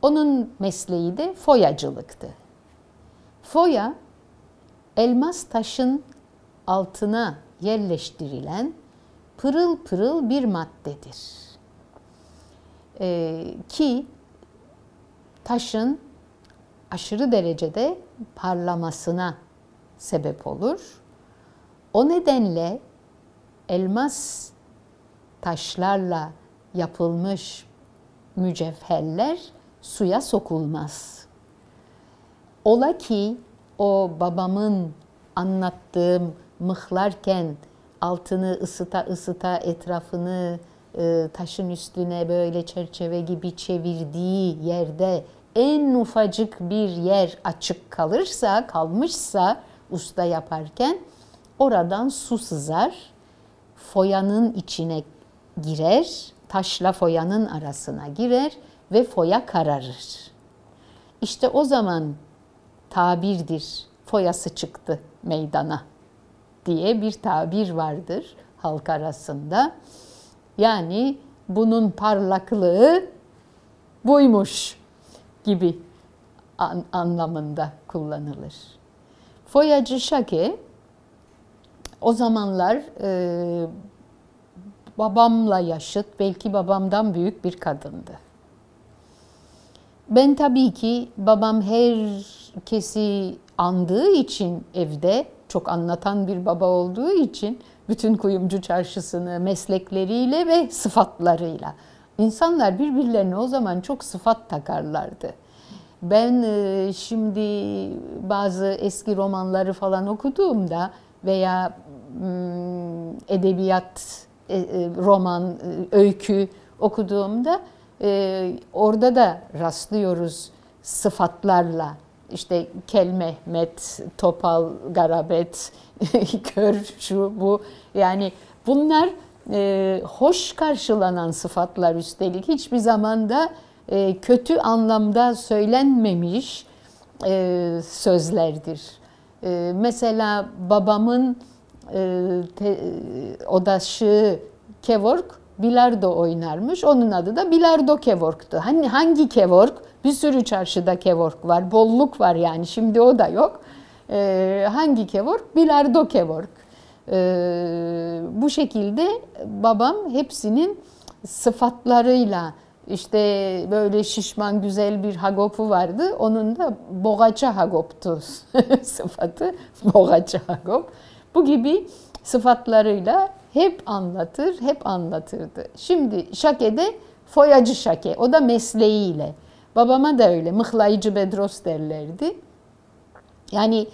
Onun mesleği de foyacılıktı. Foya, elmas taşın altına yerleştirilen pırıl pırıl bir maddedir. Ki taşın aşırı derecede parlamasına sebep olur. O nedenle elmas taşlarla yapılmış mücevherler suya sokulmaz. Ola ki o babamın anlattığım mıhlarken altını ısıta ısıta etrafını taşın üstüne böyle çerçeve gibi çevirdiği yerde en ufacık bir yer açık kalmışsa usta yaparken oradan su sızar, foyanın içine girer, taşla foyanın arasına girer ve foya kararır. İşte o zaman tabirdir, foyası çıktı meydana diye bir tabir vardır halk arasında. Yani bunun parlaklığı buymuş gibi anlamında kullanılır. Foyacı Şake o zamanlar babamla yaşıt, belki babamdan büyük bir kadındı. Ben tabii ki babam herkesi andığı için evde, çok anlatan bir baba olduğu için bütün Kuyumcu Çarşısı'nı meslekleriyle ve sıfatlarıyla. İnsanlar birbirlerine o zaman çok sıfat takarlardı. Ben şimdi bazı eski romanları falan okuduğumda veya edebiyat, roman, öykü okuduğumda orada da rastlıyoruz sıfatlarla. İşte Kel Mehmet, Topal Garabet, Kör şu bu. Yani bunlar hoş karşılanan sıfatlar, üstelik hiçbir zaman da kötü anlamda söylenmemiş sözlerdir. Mesela babamın odaşı Kevork bilardo oynarmış. Onun adı da Bilardo Kevork'tu. Hani hangi Kevork? Bir sürü çarşıda Kevork var. Bolluk var yani. Şimdi o da yok. Hangi Kevork? Bilardo Kevork. Bu şekilde babam hepsinin sıfatlarıyla, işte böyle şişman güzel bir Hagop'u vardı. Onun da Boğaça Hagop'tu sıfatı. Boğaça Hagop. Bu gibi sıfatlarıyla hep anlatır, hep anlatırdı. Şimdi Şake'de foyacı Şake, o da mesleğiyle. Babama da öyle, mıhlayıcı Bedros derlerdi. Yani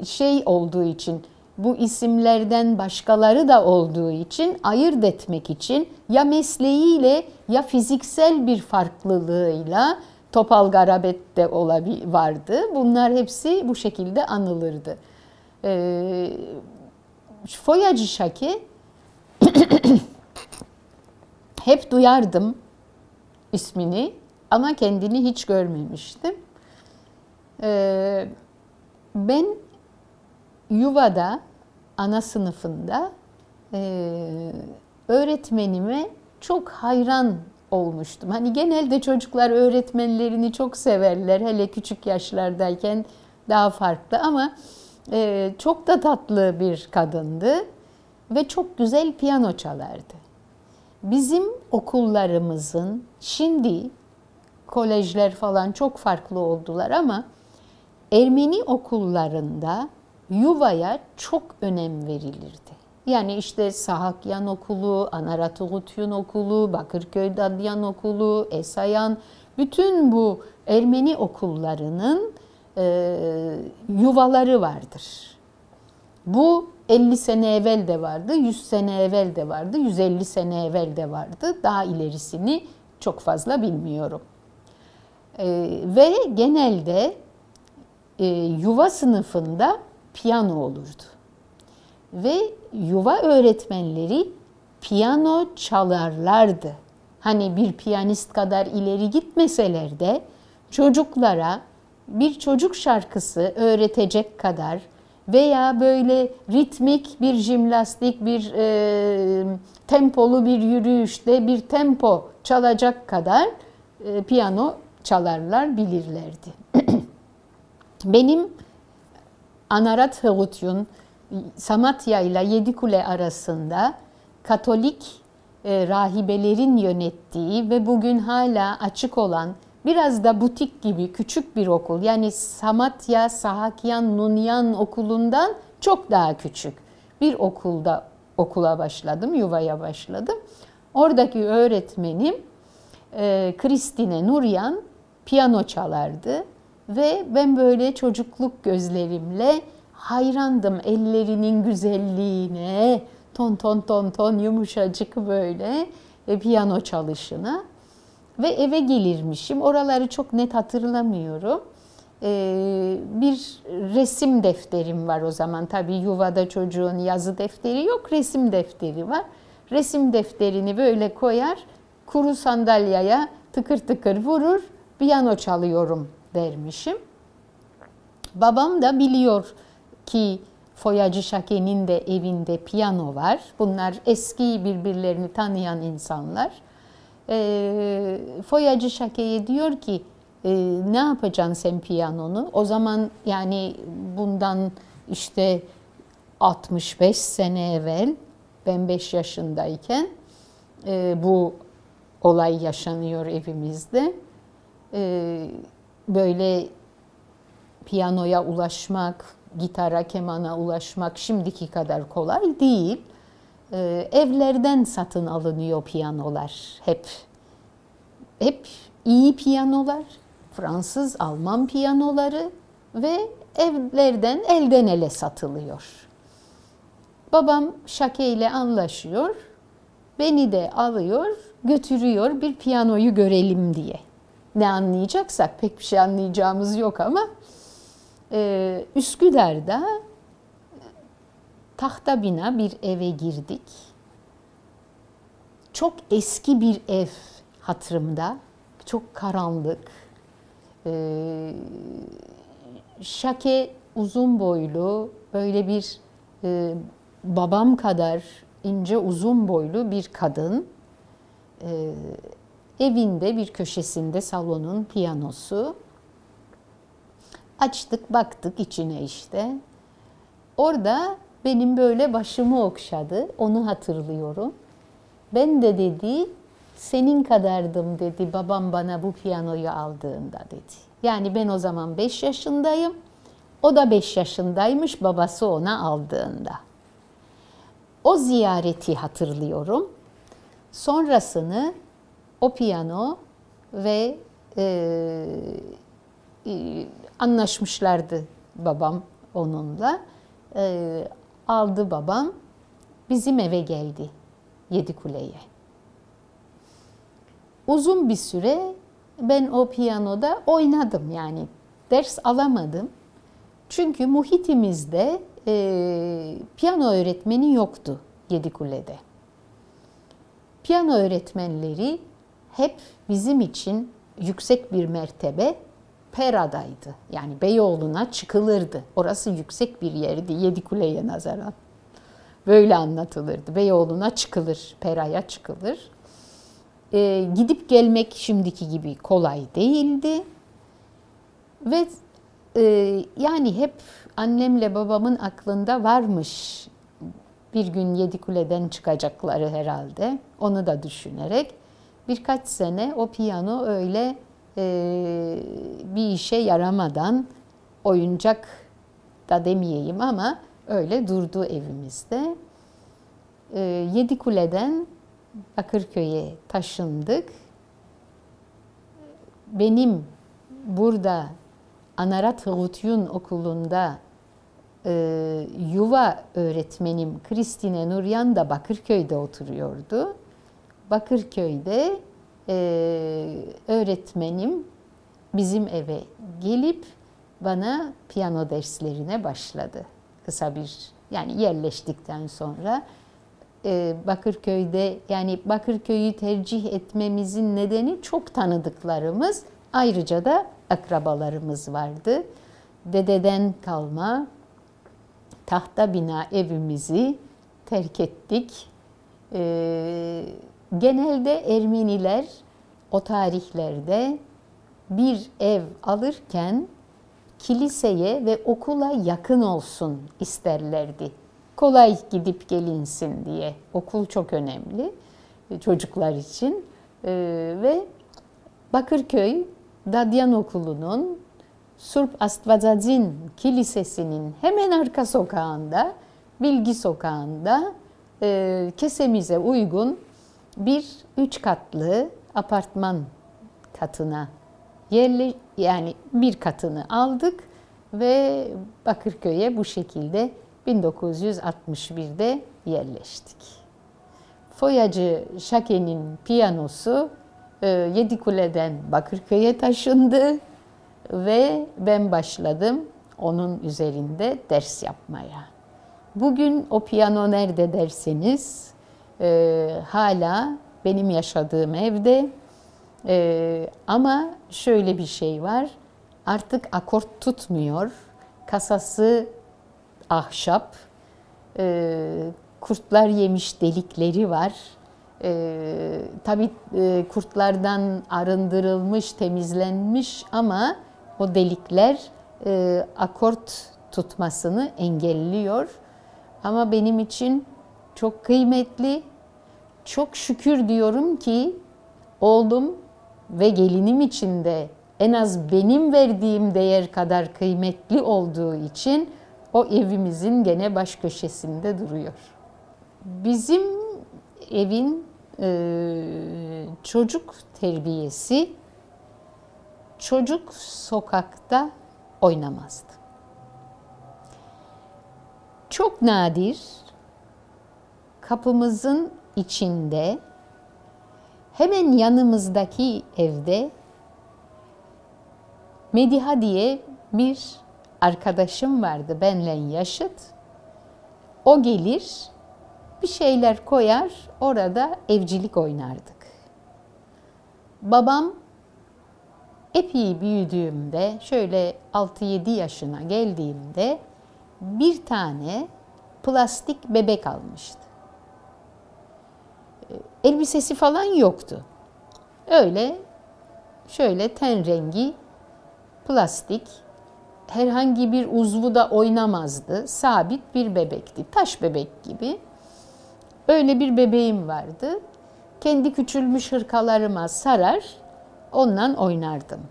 şey olduğu için, bu isimlerden başkaları da olduğu için, ayırt etmek için ya mesleğiyle ya fiziksel bir farklılığıyla Topal Garabet de vardı. Bunlar hepsi bu şekilde anılırdı. Foyacı Şake hep duyardım ismini ama kendini hiç görmemiştim. Ben yuvada, ana sınıfında öğretmenime çok hayran olmuştum. Hani genelde çocuklar öğretmenlerini çok severler, hele küçük yaşlardayken daha farklı, ama çok da tatlı bir kadındı ve çok güzel piyano çalardı. Bizim okullarımızın, şimdi kolejler falan çok farklı oldular ama Ermeni okullarında yuvaya çok önem verilirdi. Yani işte Sahakyan Okulu, Anaratugutun Okulu, Bakırköy Dadyan Okulu, Esayan, bütün bu Ermeni okullarının yuvaları vardır. Bu 50 sene evvel de vardı, 100 sene evvel de vardı, 150 sene evvel de vardı. Daha ilerisini çok fazla bilmiyorum. Ve genelde yuva sınıfında piyano olurdu. Ve yuva öğretmenleri piyano çalarlardı. Hani bir piyanist kadar ileri gitmeseler de çocuklara bir çocuk şarkısı öğretecek kadar veya böyle ritmik bir jimnastik, bir tempolu bir yürüyüşte bir tempo çalacak kadar piyano çalarlar, bilirlerdi. Benim Anarat Hıgutyun, Samatya ile Yedikule arasında Katolik rahibelerin yönettiği ve bugün hala açık olan, biraz da butik gibi küçük bir okul. Yani Samatya, Sahakyan, Nunyan okulundan çok daha küçük bir okula başladım, yuvaya başladım. Oradaki öğretmenim Kristine Nuryan piyano çalardı ve ben böyle çocukluk gözlerimle hayrandım ellerinin güzelliğine, ton ton ton ton yumuşacık böyle piyano çalışına. Ve eve gelirmişim. Oraları çok net hatırlamıyorum. Bir resim defterim var o zaman. Tabii yuvada çocuğun yazı defteri yok, resim defteri var. Resim defterini böyle koyar, kuru sandalyeye tıkır tıkır vurur, piyano çalıyorum dermişim. Babam da biliyor ki Foyacı Şake'nin de evinde piyano var. Bunlar eski birbirlerini tanıyan insanlar. Foyacı Şake'ye diyor ki ne yapacaksın sen piyanonu? O zaman yani bundan işte 65 sene evvel ben 5 yaşındayken bu olay yaşanıyor evimizde. Böyle piyanoya ulaşmak, gitara, kemana ulaşmak şimdiki kadar kolay değil. Evlerden satın alınıyor piyanolar hep. Hep iyi piyanolar, Fransız, Alman piyanoları ve evlerden elden ele satılıyor. Babam Şake ile anlaşıyor, beni de alıyor, götürüyor bir piyanoyu görelim diye. Ne anlayacaksak pek bir şey anlayacağımız yok ama Üsküdar'da tahta bina bir eve girdik. Çok eski bir ev hatırımda, çok karanlık. Şake uzun boylu, böyle bir babam kadar ince uzun boylu bir kadın. Evinde bir köşesinde salonun piyanosu. Açtık, baktık içine işte. Orada benim böyle başımı okşadı, onu hatırlıyorum. Ben de dedi, senin kadardım dedi babam bana bu piyanoyu aldığında dedi. Yani ben o zaman 5 yaşındayım, o da 5 yaşındaymış babası ona aldığında. O ziyareti hatırlıyorum. Sonrasını o piyano ve anlaşmışlardı babam onunla. Aldı babam, bizim eve geldi Yedikule'ye. Uzun bir süre ben o piyanoda oynadım, yani ders alamadım. Çünkü muhitimizde piyano öğretmeni yoktu Yedikule'de. Piyano öğretmenleri hep bizim için yüksek bir mertebe Pera'daydı. Yani Beyoğlu'na çıkılırdı. Orası yüksek bir yerdi Yedikule'ye nazaran. Böyle anlatılırdı. Beyoğlu'na çıkılır, Pera'ya çıkılır. Gidip gelmek şimdiki gibi kolay değildi. Ve yani hep annemle babamın aklında varmış. Bir gün Yedikule'den çıkacakları herhalde. Onu da düşünerek birkaç sene o piyano öyle bir işe yaramadan, oyuncak da demeyeyim ama öyle durdu evimizde. Yedikule'den Bakırköy'e taşındık. Benim burada Anarat Hıgutyun Okulu'nda yuva öğretmenim Kristine Nuryan da Bakırköy'de oturuyordu. Bakırköy'de öğretmenim bizim eve gelip bana piyano derslerine başladı. Kısa bir, yani yerleştikten sonra Bakırköy'de, yani Bakırköy'ü tercih etmemizin nedeni çok tanıdıklarımız, ayrıca da akrabalarımız vardı. Dededen kalma tahta bina evimizi terk ettik. Genelde Ermeniler o tarihlerde bir ev alırken kiliseye ve okula yakın olsun isterlerdi. Kolay gidip gelinsin diye. Okul çok önemli çocuklar için. Ve Bakırköy Dadyan Okulu'nun Surp Astvadzadzin Kilisesi'nin hemen arka sokağında, Bilgi Sokağı'nda kesemize uygun bir 3 katlı apartman katına yani bir katını aldık ve Bakırköy'e bu şekilde 1961'de yerleştik. Foyacı Şake'nin piyanosu Yedikule'den Bakırköy'e taşındı ve ben başladım onun üzerinde ders yapmaya. Bugün o piyano nerede derseniz hala benim yaşadığım evde, ama şöyle bir şey var, artık akort tutmuyor, kasası ahşap, kurtlar yemiş delikleri var, Tabii kurtlardan arındırılmış, temizlenmiş ama o delikler akort tutmasını engelliyor. Ama benim için çok kıymetli, çok şükür diyorum ki oğlum ve gelinim için de en az benim verdiğim değer kadar kıymetli olduğu için o evimizin gene baş köşesinde duruyor. Bizim evin çocuk terbiyesi, çocuk sokakta oynamazdı. Çok nadir kapımızın içinde, hemen yanımızdaki evde Mediha diye bir arkadaşım vardı, benle yaşıt. O gelir, bir şeyler koyar, orada evcilik oynardık. Babam epey büyüdüğümde, şöyle 6-7 yaşına geldiğimde bir tane plastik bebek almıştı. Elbisesi falan yoktu. Öyle, şöyle ten rengi plastik, herhangi bir uzvu da oynamazdı. Sabit bir bebekti, taş bebek gibi. Öyle bir bebeğim vardı. Kendi küçülmüş hırkalarıma sarar, ondan oynardım.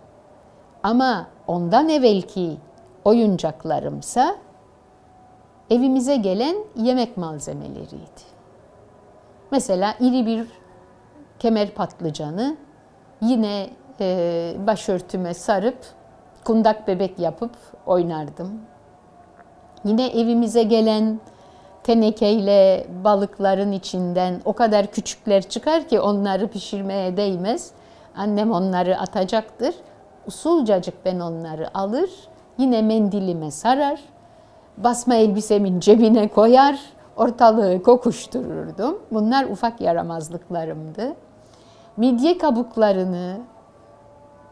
Ama ondan evvelki oyuncaklarımsa evimize gelen yemek malzemeleriydi. Mesela iri bir kemer patlıcanı yine başörtüme sarıp kundak bebek yapıp oynardım. Yine evimize gelen tenekeyle balıkların içinden o kadar küçükler çıkar ki onları pişirmeye değmez. Annem onları atacaktır. Usulcacık ben onları alır, yine mendilime sarar, basma elbisemin cebine koyar, ortalığı kokuştururdum. Bunlar ufak yaramazlıklarımdı. Midye kabuklarını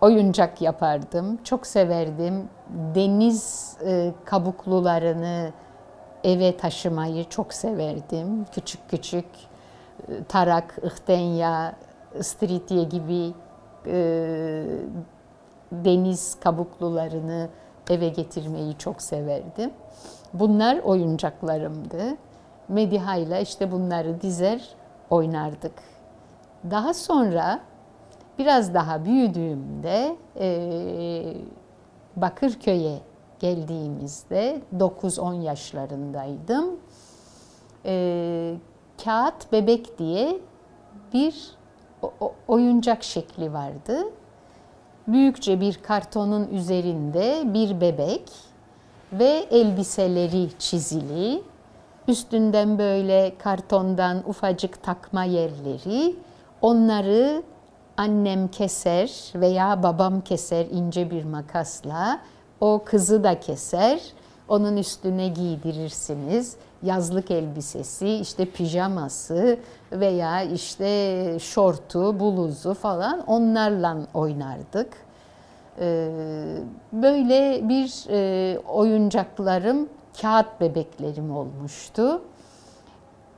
oyuncak yapardım. Çok severdim. Deniz kabuklularını eve taşımayı çok severdim. Küçük küçük tarak, ıhtenya, istiridye gibi deniz kabuklularını eve getirmeyi çok severdim. Bunlar oyuncaklarımdı. Mediha'yla işte bunları dizer oynardık. Daha sonra biraz daha büyüdüğümde Bakırköy'e geldiğimizde 9-10 yaşlarındaydım. Kağıt bebek diye bir oyuncak şekli vardı. Büyükçe bir kartonun üzerinde bir bebek ve elbiseleri çizili. Üstünden böyle kartondan ufacık takma yerleri. Onları annem keser veya babam keser ince bir makasla. O kızı da keser. Onun üstüne giydirirsiniz. Yazlık elbisesi, işte pijaması veya işte şortu, bluzu falan onlarla oynardık. Böyle bir oyuncaklarım, kağıt bebeklerim olmuştu.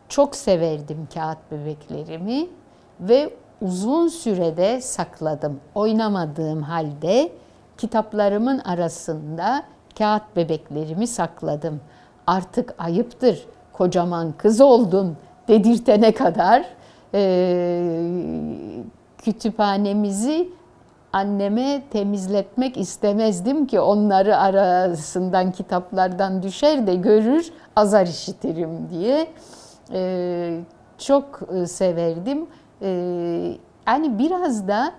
Çok severdim kağıt bebeklerimi ve uzun sürede sakladım. Oynamadığım halde kitaplarımın arasında kağıt bebeklerimi sakladım. Artık ayıptır, kocaman kız oldun dedirtene kadar kütüphanemizi anneme temizletmek istemezdim ki onları arasından kitaplardan düşer de görür, azar işitirim diye. Çok severdim. Yani biraz da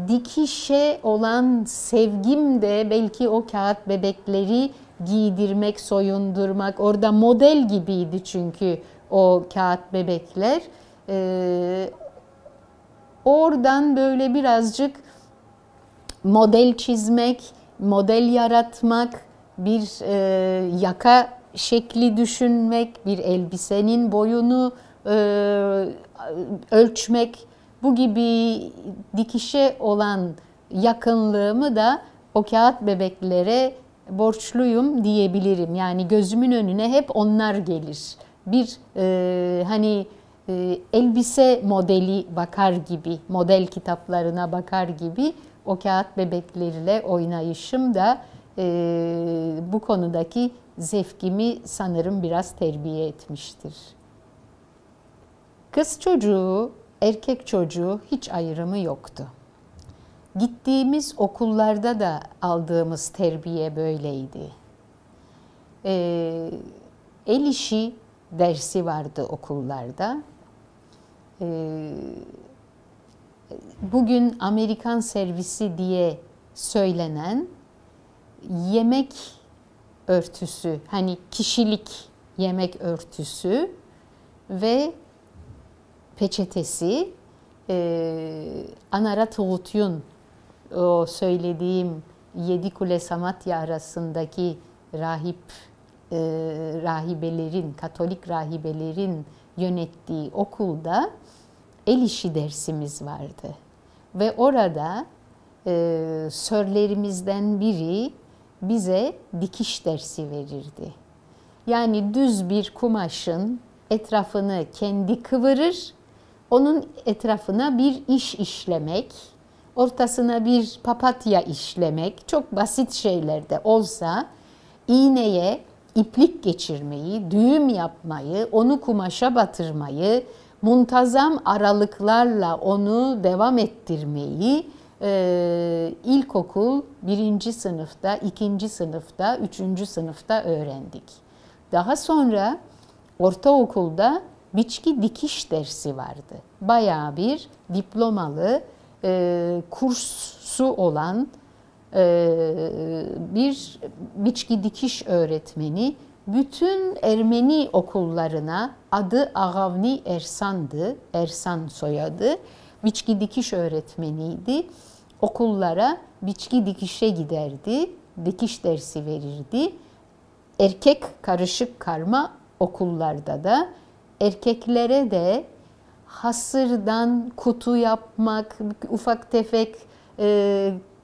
dikişe olan sevgim de belki o kağıt bebekleri giydirmek, soyundurmak, orada model gibiydi çünkü o kağıt bebekler. Oradan böyle birazcık model çizmek, model yaratmak, bir yaka şekli düşünmek, bir elbisenin boyunu ölçmek, bu gibi dikişe olan yakınlığımı da o kağıt bebeklere borçluyum diyebilirim. Yani gözümün önüne hep onlar gelir. Bir hani elbise modeli bakar gibi, model kitaplarına bakar gibi o kağıt bebekleriyle oynayışım da bu konudaki zevkimi sanırım biraz terbiye etmiştir. Kız çocuğu, erkek çocuğu hiç ayrımı yoktu. Gittiğimiz okullarda da aldığımız terbiye böyleydi. El işi dersi vardı okullarda. Bugün Amerikan servisi diye söylenen yemek örtüsü, hani kişilik yemek örtüsü ve peçetesi, Anarat Uğutyun, o söylediğim Yedikule Samatya arasındaki rahibelerin, Katolik rahibelerin yönettiği okulda el işi dersimiz vardı. Ve orada sörlerimizden biri bize dikiş dersi verirdi. Yani düz bir kumaşın etrafını kendi kıvırır, onun etrafına bir iş işlemek, ortasına bir papatya işlemek, çok basit şeyler de olsa iğneye iplik geçirmeyi, düğüm yapmayı, onu kumaşa batırmayı, muntazam aralıklarla onu devam ettirmeyi ilkokul 1. sınıfta, 2. sınıfta, 3. sınıfta öğrendik. Daha sonra ortaokulda biçki dikiş dersi vardı. Bayağı bir diplomalı kursu olan bir biçki dikiş öğretmeni bütün Ermeni okullarına, adı Ağavni Ersan'dı, Ersan soyadı, biçki dikiş öğretmeniydi. Okullara biçki dikişe giderdi, dikiş dersi verirdi. Erkek karışık karma okullarda da erkeklere de hasırdan kutu yapmak, ufak tefek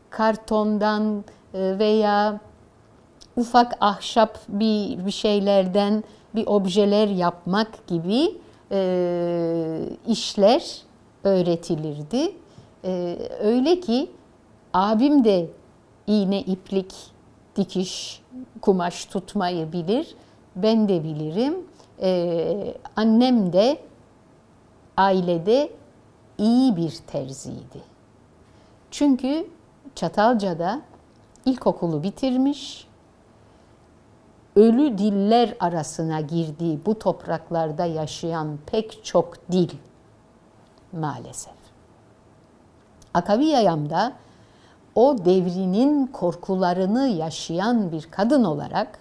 kartondan veya ufak ahşap bir şeylerden bir objeler yapmak gibi işler öğretilirdi. Öyle ki abim de iğne, iplik, dikiş, kumaş tutmayı bilir. Ben de bilirim. Annem de ailede iyi bir terziydi. Çünkü Çatalca'da ilkokulu bitirmiş, ölü diller arasına girdiği bu topraklarda yaşayan pek çok dil maalesef. Akaviyayam'da o devrinin korkularını yaşayan bir kadın olarak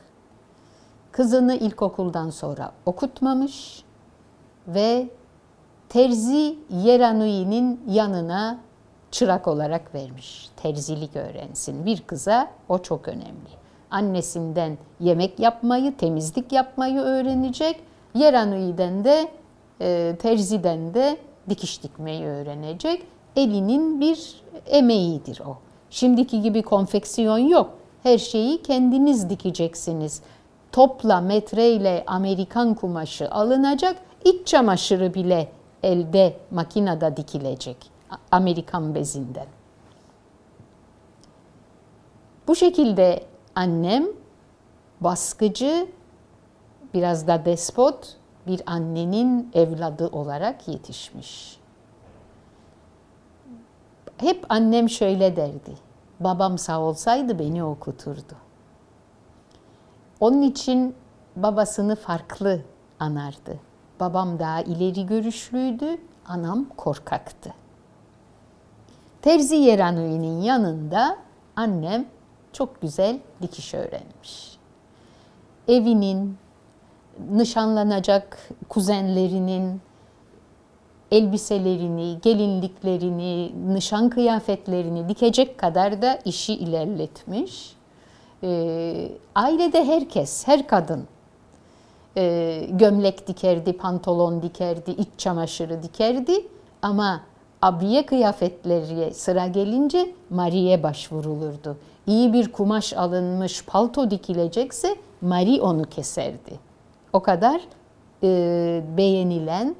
kızını ilkokuldan sonra okutmamış ve Terzi Yeranui'nin yanına çırak olarak vermiş. Terzilik öğrensin. Bir kıza o çok önemli. Annesinden yemek yapmayı, temizlik yapmayı öğrenecek. Yeranui'den de, terziden de dikiş dikmeyi öğrenecek. Elinin bir emeğidir o. Şimdiki gibi konfeksiyon yok. Her şeyi kendiniz dikeceksiniz. Topla, metreyle Amerikan kumaşı alınacak. İç çamaşırı bile elde, makinede dikilecek. Amerikan bezinden. Bu şekilde annem baskıcı, biraz da despot bir annenin evladı olarak yetişmiş. Hep annem şöyle derdi. Babam sağ olsaydı beni okuturdu. Onun için babasını farklı anardı. Babam daha ileri görüşlüydü, anam korkaktı. Terzi Yeranui'nin yanında annem çok güzel dikiş öğrenmiş. Evinin, nişanlanacak kuzenlerinin elbiselerini, gelinliklerini, nişan kıyafetlerini dikecek kadar da işi ilerletmiş. Ailede herkes, her kadın gömlek dikerdi, pantolon dikerdi, iç çamaşırı dikerdi ama abiye kıyafetleri sıra gelince Mari'ye başvurulurdu. İyi bir kumaş alınmış palto dikilecekse Mari onu keserdi. O kadar beğenilen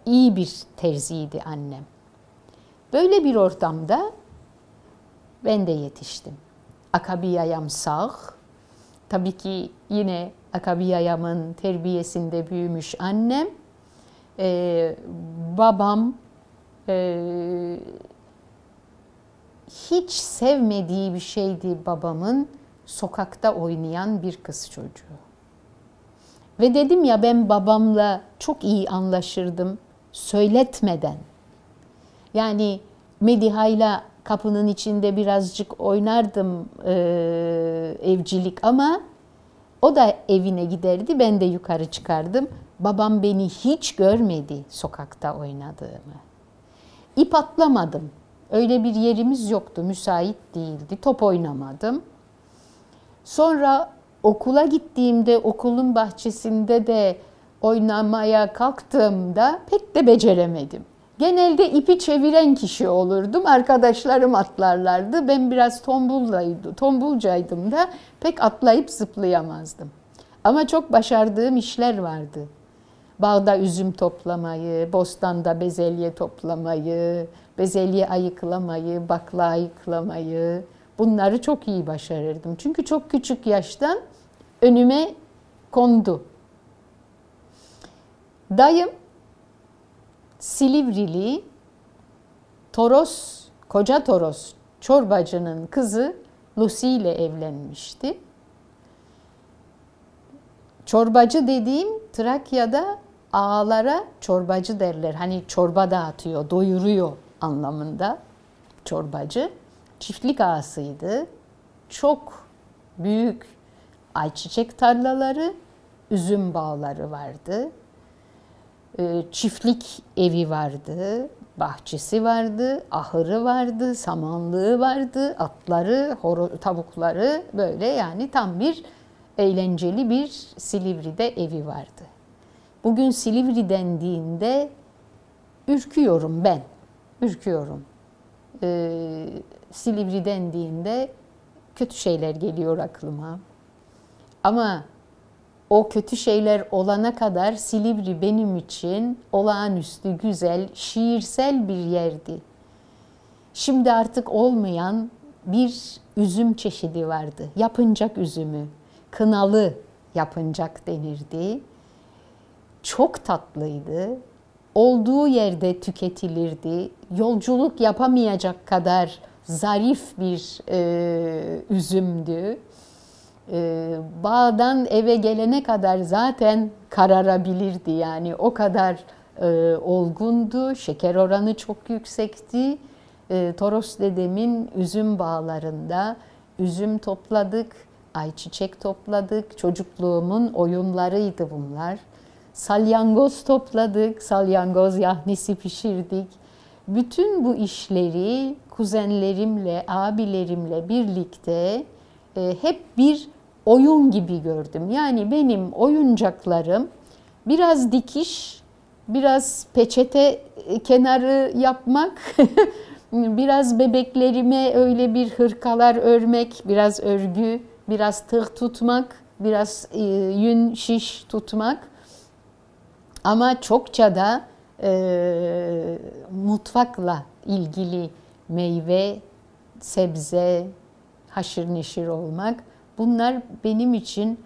iyi bir terziydi annem. Böyle bir ortamda ben de yetiştim. Akabiyayam sağ. Tabii ki yine Akabiyayam'ın terbiyesinde büyümüş annem. Babam hiç sevmediği bir şeydi babamın sokakta oynayan bir kız çocuğu. Ve dedim ya, ben babamla çok iyi anlaşırdım söyletmeden. Yani Mediha'yla kapının içinde birazcık oynardım evcilik, ama o da evine giderdi, ben de yukarı çıkardım. Babam beni hiç görmedi sokakta oynadığımı. İp atlamadım. Öyle bir yerimiz yoktu, müsait değildi. Top oynamadım. Sonra okula gittiğimde okulun bahçesinde de oynamaya kalktığımda pek de beceremedim. Genelde ipi çeviren kişi olurdum. Arkadaşlarım atlarlardı. Ben biraz tombulcaydım da pek atlayıp zıplayamazdım. Ama çok başardığım işler vardı. Bağda üzüm toplamayı, bostanda bezelye toplamayı, bezelye ayıklamayı, bakla ayıklamayı, bunları çok iyi başarırdım. Çünkü çok küçük yaştan önüme kondu. Dayım Silivrili Toros, Koca Toros çorbacının kızı Lucy ile evlenmişti. Çorbacı dediğim, Trakya'da ağalara çorbacı derler. Hani çorba dağıtıyor, doyuruyor anlamında çorbacı. Çiftlik ağasıydı. Çok büyük ayçiçek tarlaları, üzüm bağları vardı. Çiftlik evi vardı, bahçesi vardı, ahırı vardı, samanlığı vardı, atları, tavukları, böyle yani tam bir eğlenceli bir Silivri'de evi vardı. Bugün Silivri dendiğinde ürküyorum ben, ürküyorum. Silivri dendiğinde kötü şeyler geliyor aklıma. Ama o kötü şeyler olana kadar Silivri benim için olağanüstü güzel, şiirsel bir yerdi. Şimdi artık olmayan bir üzüm çeşidi vardı. Yapıncak üzümü, kınalı yapıncak denirdi. Çok tatlıydı. Olduğu yerde tüketilirdi. Yolculuk yapamayacak kadar zarif bir üzümdü. Bağdan eve gelene kadar zaten kararabilirdi, yani o kadar olgundu, şeker oranı çok yüksekti. Toros dedemin üzüm bağlarında üzüm topladık, ayçiçek topladık, çocukluğumun oyunlarıydı bunlar. Salyangoz topladık, salyangoz yahnisi pişirdik. Bütün bu işleri kuzenlerimle, abilerimle birlikte hep bir oyun gibi gördüm. Yani benim oyuncaklarım biraz dikiş, biraz peçete kenarı yapmak, biraz bebeklerime öyle bir hırkalar örmek, biraz örgü, biraz tığ tutmak, biraz yün şiş tutmak. Ama çokça da mutfakla ilgili meyve, sebze, haşır neşir olmak, bunlar benim için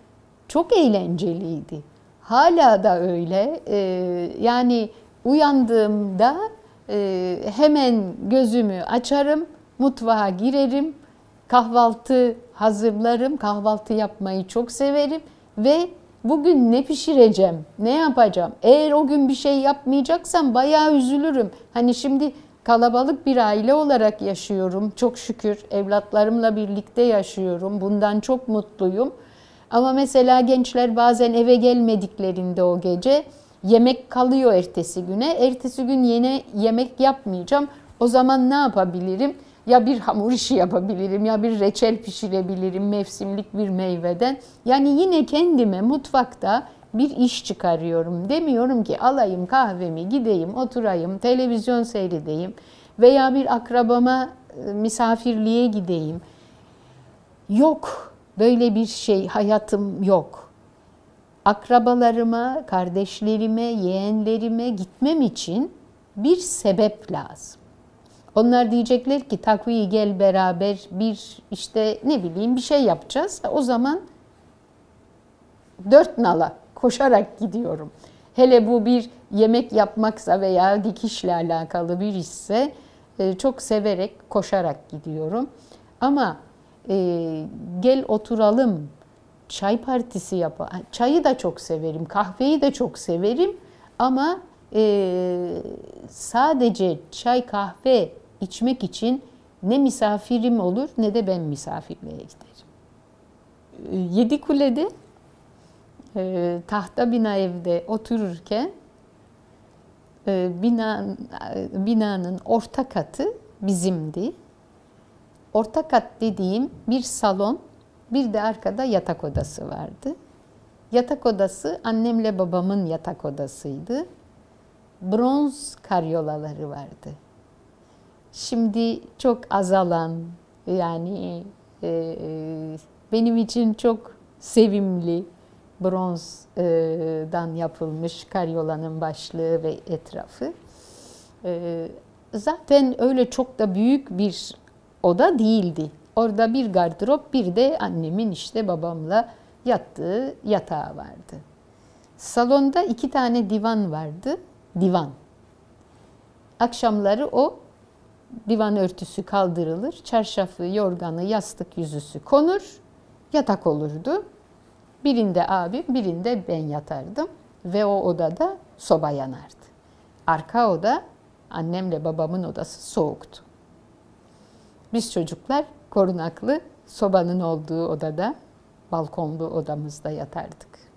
çok eğlenceliydi. Hala da öyle. Yani uyandığımda hemen gözümü açarım, mutfağa girerim, kahvaltı hazırlarım. Kahvaltı yapmayı çok severim ve bugün ne pişireceğim, ne yapacağım? Eğer o gün bir şey yapmayacaksam bayağı üzülürüm. Hani şimdi kalabalık bir aile olarak yaşıyorum. Çok şükür evlatlarımla birlikte yaşıyorum. Bundan çok mutluyum. Ama mesela gençler bazen eve gelmediklerinde o gece yemek kalıyor ertesi güne. Ertesi gün yine yemek yapmayacağım. O zaman ne yapabilirim? Ya bir hamur işi yapabilirim, ya bir reçel pişirebilirim mevsimlik bir meyveden. Yani yine kendime mutfakta bir iş çıkarıyorum. Demiyorum ki alayım kahvemi, gideyim, oturayım, televizyon seyredeyim veya bir akrabama misafirliğe gideyim. Yok, böyle bir şey hayatım yok. akrabalarıma, kardeşlerime, yeğenlerime gitmem için bir sebep lazım. Onlar diyecekler ki Takvi gel beraber bir işte ne bileyim bir şey yapacağız. O zaman dört nala koşarak gidiyorum. Hele bu bir yemek yapmaksa veya dikişle alakalı bir işse çok severek koşarak gidiyorum. Ama gel oturalım, çay partisi yapalım. Çayı da çok severim, kahveyi de çok severim. Ama sadece çay kahve içmek için ne misafirim olur ne de ben misafirliğe giderim. Yedikule'de tahta bina evde otururken binanın orta katı bizimdi. Orta kat dediğim bir salon, bir de arkada yatak odası vardı. Yatak odası annemle babamın yatak odasıydı. Bronz karyolaları vardı. Şimdi çok azalan, yani benim için çok sevimli bronzdan yapılmış karyolanın başlığı ve etrafı. Zaten öyle çok da büyük bir oda değildi. Orada bir gardırop, bir de annemin işte babamla yattığı yatağı vardı. Salonda 2 tane divan vardı. Divan. Akşamları o divan örtüsü kaldırılır, çarşafı, yorganı, yastık yüzüsü konur, yatak olurdu. Birinde abim, birinde ben yatardım ve o odada soba yanardı. Arka oda annemle babamın odası soğuktu. Biz çocuklar korunaklı sobanın olduğu odada, balkonlu odamızda yatardık.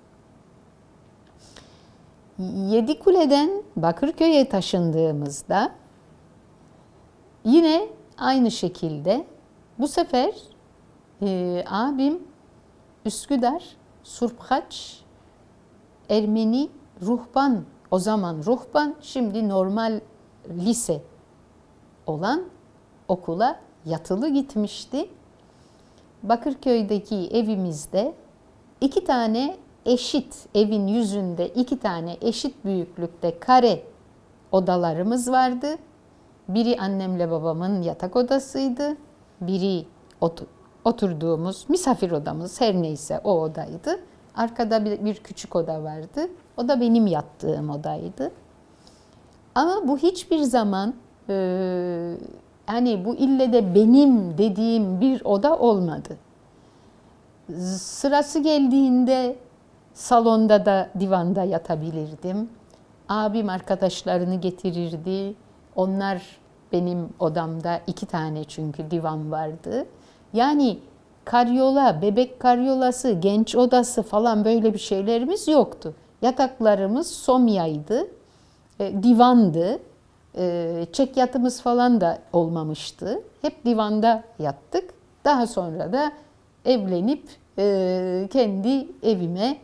Yedikule'den Bakırköy'e taşındığımızda yine aynı şekilde bu sefer abim Üsküdar, Surphaç, Ermeni ruhban, o zaman ruhban, şimdi normal lise olan okula yatılı gitmişti. Bakırköy'deki evimizde 2 tane eşit, evin yüzünde 2 tane eşit büyüklükte kare odalarımız vardı. Biri annemle babamın yatak odasıydı. Biri oturduğumuz misafir odamız, her neyse o odaydı. Arkada bir küçük oda vardı. O da benim yattığım odaydı. Ama bu hiçbir zaman hani bu ille de benim dediğim bir oda olmadı. Sırası geldiğinde salonda da divanda yatabilirdim. Abim arkadaşlarını getirirdi. Onlar benim odamda 2 tane çünkü divan vardı. Yani karyola, bebek karyolası, genç odası falan böyle bir şeylerimiz yoktu. Yataklarımız somyaydı, divandı. Çek yatımız falan da olmamıştı. Hep divanda yattık. Daha sonra da evlenip kendi evime,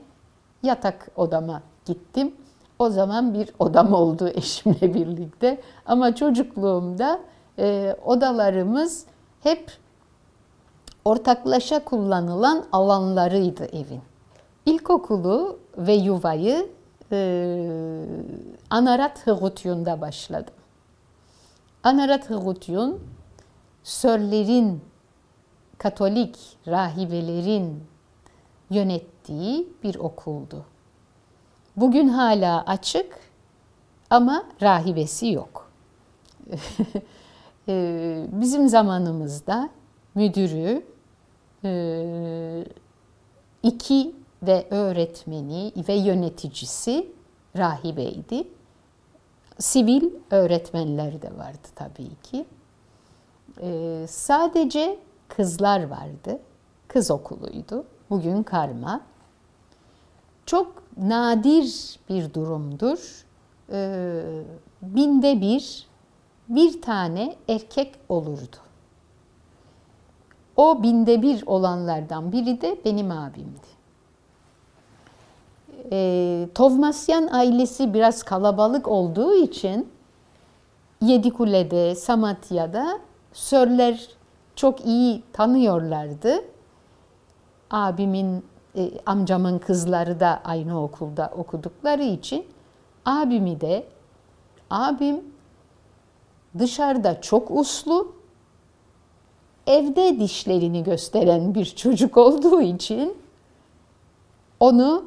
yatak odama gittim. O zaman bir odam oldu eşimle birlikte. Ama çocukluğumda odalarımız hep ortaklaşa kullanılan alanlarıydı evin. İlkokulu ve yuvayı Anarat Hıgutyun'da başladım. Anarat Hıgutyun, Sörlerin, Katolik rahibelerin yönettiği bir okuldu. Bugün hala açık ama rahibesi yok. Bizim zamanımızda müdürü, 2 de öğretmeni ve yöneticisi rahibeydi. Sivil öğretmenler de vardı tabii ki. Sadece kızlar vardı. Kız okuluydu. Bugün karma. Çok nadir bir durumdur. Binde bir tane erkek olurdu. O binde bir olanlardan biri de benim abimdi. Tovmasyan ailesi biraz kalabalık olduğu için Yedikule'de, Samatya'da Sörler çok iyi tanıyorlardı. Abimin amcamın kızları da aynı okulda okudukları için abim dışarıda çok uslu, evde dişlerini gösteren bir çocuk olduğu için onu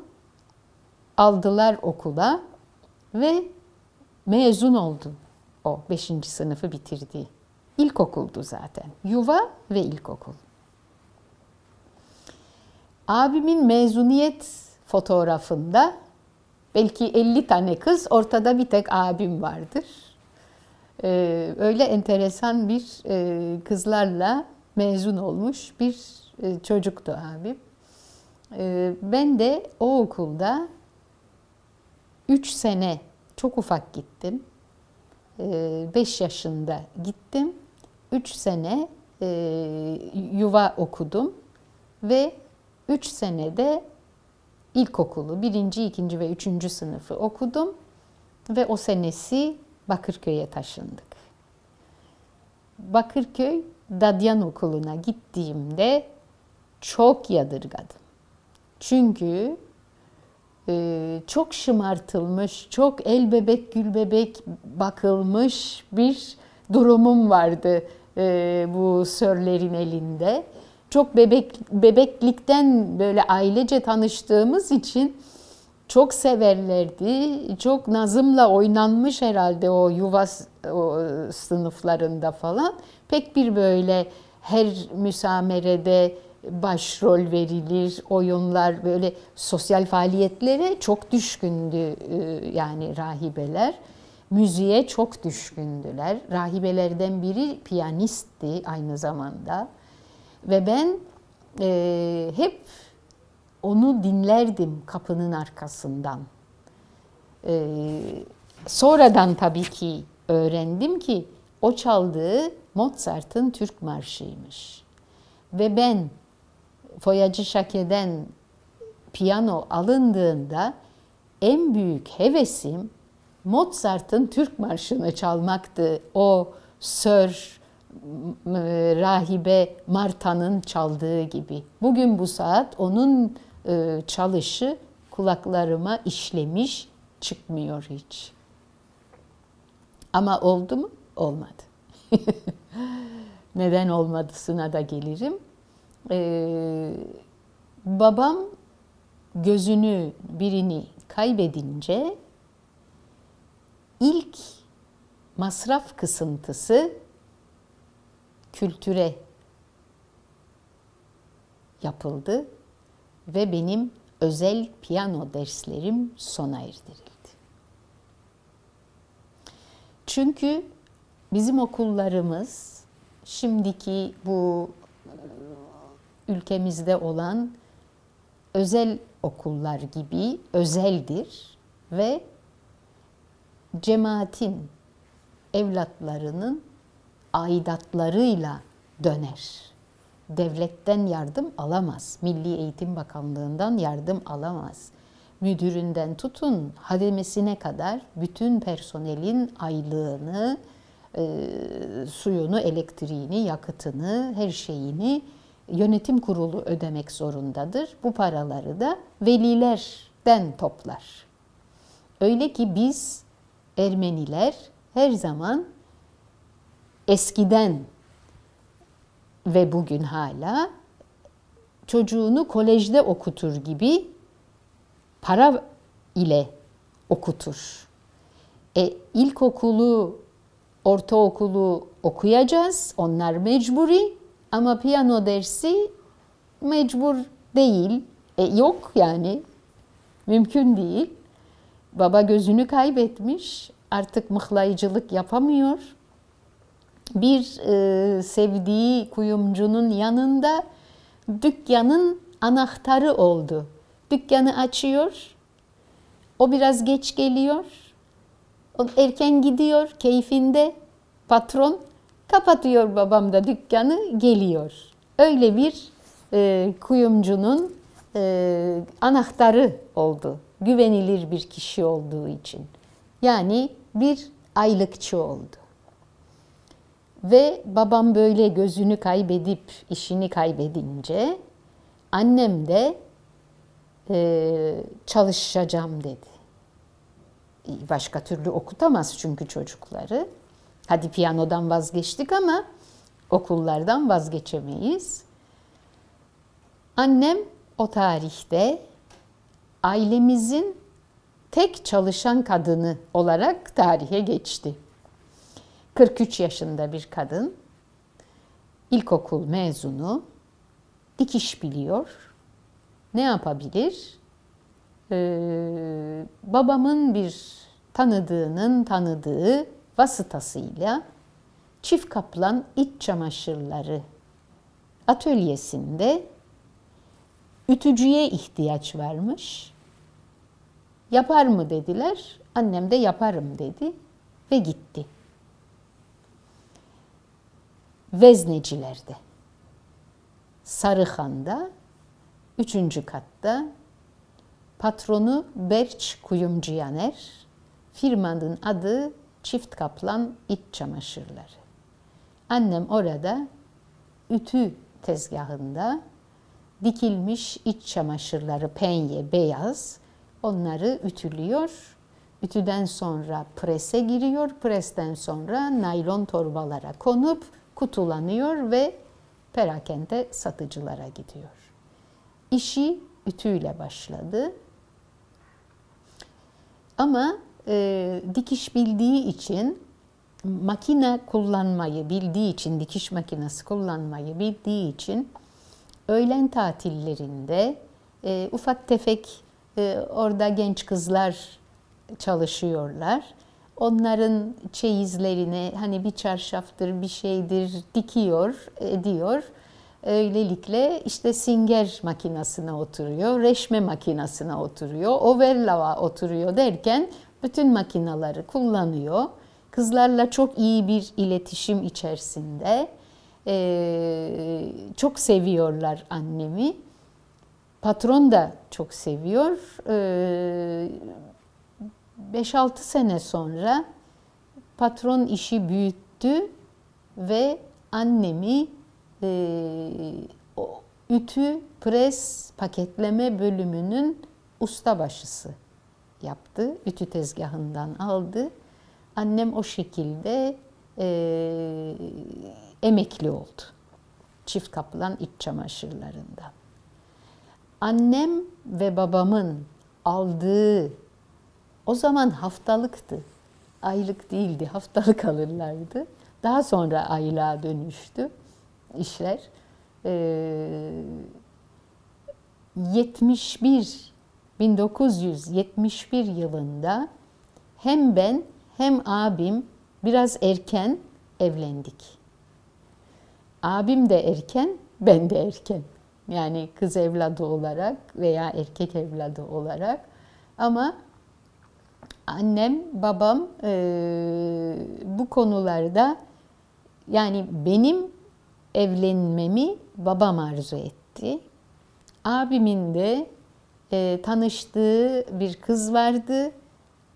aldılar okula ve mezun oldu. O 5. sınıfı bitirdi. İlkokuldu zaten. Yuva ve ilkokul. Abimin mezuniyet fotoğrafında belki 50 tane kız, ortada bir tek abim vardır. Öyle enteresan bir kızlarla mezun olmuş bir çocuktu abim. Ben de o okulda 3 sene çok ufak gittim. 5 yaşında gittim. 3 sene yuva okudum ve 3 senede ilkokulu 1., 2. ve 3. sınıfı okudum ve o senesi Bakırköy'e taşındık. Bakırköy Dadyan Okulu'na gittiğimde çok yadırgadım. Çünkü çok şımartılmış, çok el bebek gül bebek bakılmış bir durumum vardı bu sörlerin elinde. Çok bebeklikten böyle ailece tanıştığımız için çok severlerdi. Çok nazımla oynanmış herhalde o yuva sınıflarında falan. Pek bir böyle her müsamerede başrol verilir, oyunlar, böyle sosyal faaliyetlere çok düşkündü yani rahibeler. Müziğe çok düşkündüler. Rahibelerden biri piyanistti aynı zamanda. Ve ben hep onu dinlerdim kapının arkasından. Sonradan tabii ki öğrendim ki o çaldığı Mozart'ın Türk Marşı'ymış. Ve ben Foyacı Şake'den piyano alındığında en büyük hevesim Mozart'ın Türk Marşı'nı çalmaktı. O Sör rahibe Marta'nın çaldığı gibi. Bugün bu saat onun çalışı kulaklarıma işlemiş, çıkmıyor hiç. Ama oldu mu? Olmadı. Neden olmadısına da gelirim. Babam gözünü birini kaybedince ilk masraf kısıntısı kültüre yapıldı ve benim özel piyano derslerim sona erdirildi. Çünkü bizim okullarımız şimdiki bu ülkemizde olan özel okullar gibi özeldir ve cemaatin evlatlarının aidatlarıyla döner. Devletten yardım alamaz. Milli Eğitim Bakanlığı'ndan yardım alamaz. Müdüründen tutun hademesine kadar bütün personelin aylığını, suyunu, elektriğini, yakıtını, her şeyini yönetim kurulu ödemek zorundadır. Bu paraları da velilerden toplar. Öyle ki biz Ermeniler her zaman eskiden ve bugün hala çocuğunu kolejde okutur gibi para ile okutur. İlkokulu, ortaokulu okuyacağız, onlar mecburi ama piyano dersi mecbur değil. Yok yani, mümkün değil. Baba gözünü kaybetmiş, artık mıhlayıcılık yapamıyor. Bir sevdiği kuyumcunun yanında dükkanın anahtarı oldu. Dükkanı açıyor, o biraz geç geliyor, o erken gidiyor, keyfinde patron, kapatıyor babam da dükkanı, geliyor. Öyle bir kuyumcunun anahtarı oldu, güvenilir bir kişi olduğu için. Yani bir aylıkçı oldu. Ve babam böyle gözünü kaybedip işini kaybedince annem de çalışacağım dedi. Başka türlü okutamaz çünkü çocukları. Hadi piyanodan vazgeçtik ama okullardan vazgeçemeyiz. Annem o tarihte ailemizin tek çalışan kadını olarak tarihe geçti. 43 yaşında bir kadın, ilkokul mezunu, dikiş biliyor. Ne yapabilir? Babamın bir tanıdığının tanıdığı vasıtasıyla Çift Kaplan iç çamaşırları atölyesinde ütücüye ihtiyaç varmış. Yapar mı dediler. Annem de yaparım dedi ve gitti. Veznecilerde, Sarıhan'da, 3. katta, patronu Berç Kuyumcuyaner, firmanın adı Çift Kaplan İç Çamaşırları. Annem orada ütü tezgahında dikilmiş iç çamaşırları, penye, beyaz, onları ütülüyor. Ütüden sonra prese giriyor, presten sonra naylon torbalara konup kutulanıyor ve perakende satıcılara gidiyor. İşi ütüyle başladı. Ama dikiş bildiği için, makine kullanmayı bildiği için, dikiş makinesi kullanmayı bildiği için öğlen tatillerinde ufak tefek orada genç kızlar çalışıyorlar. Onların çeyizlerine hani bir çarşaftır, bir şeydir dikiyor, ediyor. Öylelikle işte singer makinesine oturuyor, reşme makinesine oturuyor, overlock'a oturuyor derken bütün makineleri kullanıyor. Kızlarla çok iyi bir iletişim içerisinde. Çok seviyorlar annemi. Patron da çok seviyor. 5-6 sene sonra patron işi büyüttü ve annemi ütü, pres, paketleme bölümünün ustabaşısı yaptı. Ütü tezgahından aldı. Annem o şekilde emekli oldu. Çift Kaplan iç çamaşırlarından. Annem ve babamın aldığı, o zaman haftalıktı, aylık değildi, haftalık alırlardı. Daha sonra aylığa dönüştü işler. 1971 yılında hem ben hem abim biraz erken evlendik. Abim de erken, ben de erken. Yani kız evladı olarak veya erkek evladı olarak. Ama annem, babam bu konularda, yani benim evlenmemi babam arzu etti. Abimin de tanıştığı bir kız vardı.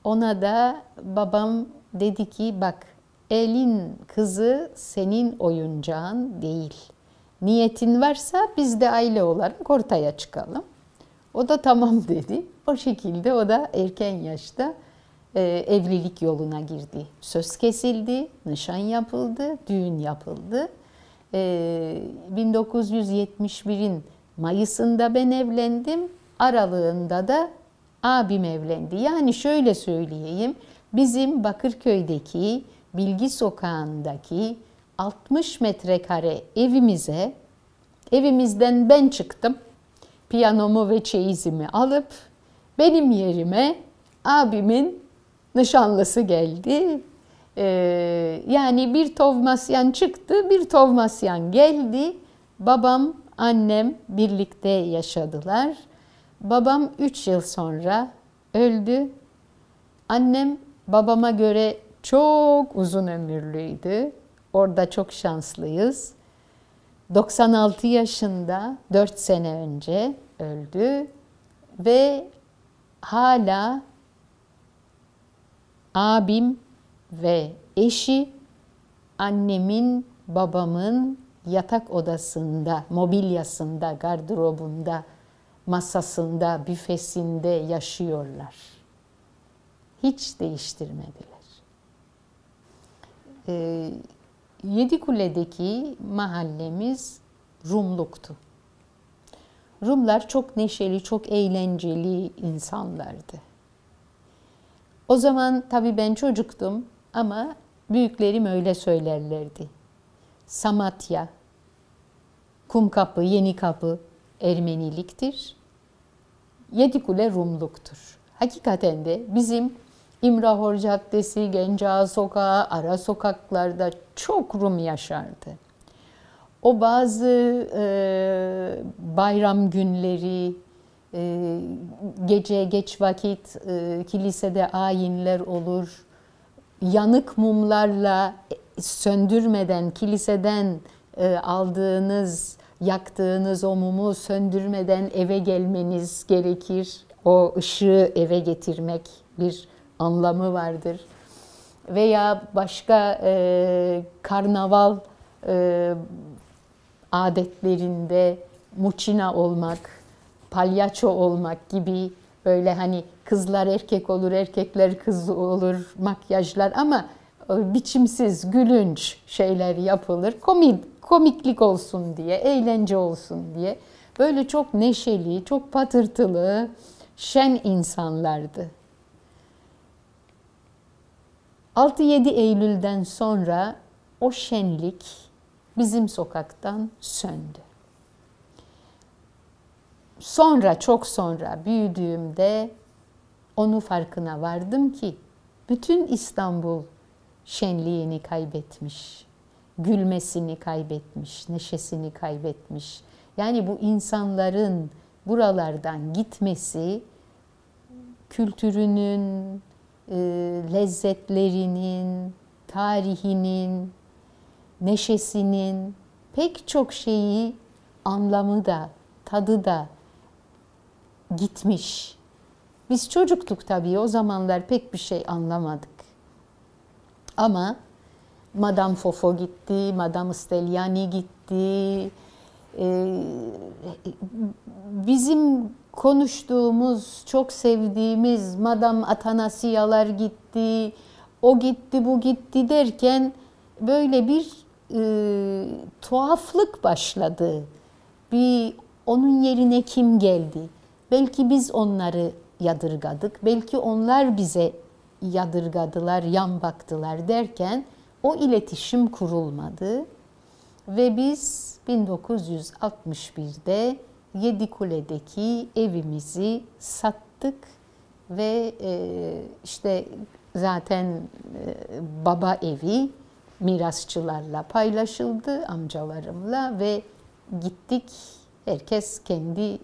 Ona da babam dedi ki bak, elin kızı senin oyuncağın değil. Niyetin varsa biz de aile olarak ortaya çıkalım. O da tamam dedi. O şekilde o da erken yaşta evlilik yoluna girdi. Söz kesildi, nişan yapıldı, düğün yapıldı. 1971'in Mayıs'ında ben evlendim, aralığında da abim evlendi. Yani şöyle söyleyeyim, bizim Bakırköy'deki Bilgi Sokağı'ndaki 60 metrekare evimizden ben çıktım. Piyanomu ve çeyizimi alıp benim yerime abimin nişanlısı geldi. Yani bir Tovmasyan çıktı, bir Tovmasyan geldi. Babam, annem birlikte yaşadılar. Babam 3 yıl sonra öldü. Annem babama göre çok uzun ömürlüydü. Orada çok şanslıyız. 96 yaşında 4 sene önce öldü ve hala abim ve eşi annemin, babamın yatak odasında, mobilyasında, gardırobunda masasında, büfesinde yaşıyorlar. Hiç değiştirmediler. Yedikule'deki mahallemiz Rumluktu. Rumlar çok neşeli, çok eğlenceli insanlardı. O zaman tabii ben çocuktum ama büyüklerim öyle söylerlerdi. Samatya, Kumkapı, Yenikapı Ermeniliktir. Yedikule Rumluktur. Hakikaten de bizim İmrahor Caddesi, Gencağa Sokağı, ara sokaklarda çok Rum yaşardı. O bazı bayram günleri, gece geç vakit kilisede ayinler olur. Yanık mumlarla söndürmeden, kiliseden aldığınız, yaktığınız o mumu söndürmeden eve gelmeniz gerekir. O ışığı eve getirmek bir anlamı vardır. Veya başka karnaval adetlerinde muçina olmak, palyaço olmak gibi böyle hani kızlar erkek olur, erkekler kız olur makyajlar ama biçimsiz, gülünç şeyler yapılır. Komiklik olsun diye, eğlence olsun diye. Böyle çok neşeli, çok patırtılı, şen insanlardı. 6-7 Eylül'den sonra o şenlik bizim sokaktan söndü. Sonra, çok sonra büyüdüğümde onun farkına vardım ki bütün İstanbul şenliğini kaybetmiş, gülmesini kaybetmiş, neşesini kaybetmiş. Yani bu insanların buralardan gitmesi kültürünün, lezzetlerinin, tarihinin, neşesinin pek çok şeyi, anlamı da, tadı da gitmiş. Biz çocuktuk tabii, o zamanlar pek bir şey anlamadık. Ama Madame Fofo gitti, Madame Stelliani gitti. Bizim konuştuğumuz, çok sevdiğimiz Madame Atanasiyalar gitti, o gitti, bu gitti derken böyle bir tuhaflık başladı. Bir onun yerine kim geldi? Belki biz onları yadırgadık, belki onlar bize yadırgadılar, yan baktılar derken o iletişim kurulmadı. Ve biz 1961'de Yedikule'deki evimizi sattık ve işte zaten baba evi mirasçılarla paylaşıldı, amcalarımla ve gittik, herkes kendi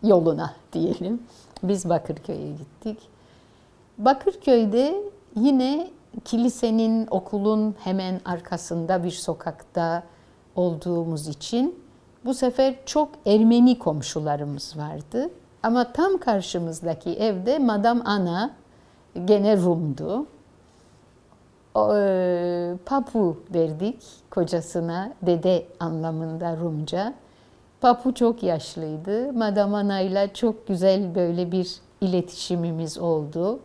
yoluna diyelim. Biz Bakırköy'e gittik. Bakırköy'de yine kilisenin, okulun hemen arkasında bir sokakta olduğumuz için bu sefer çok Ermeni komşularımız vardı. Ama tam karşımızdaki evde Madame Ana gene Rum'du. Papu derdik kocasına, dede anlamında Rumca. Papu çok yaşlıydı. Madame Ana'yla çok güzel böyle bir iletişimimiz oldu.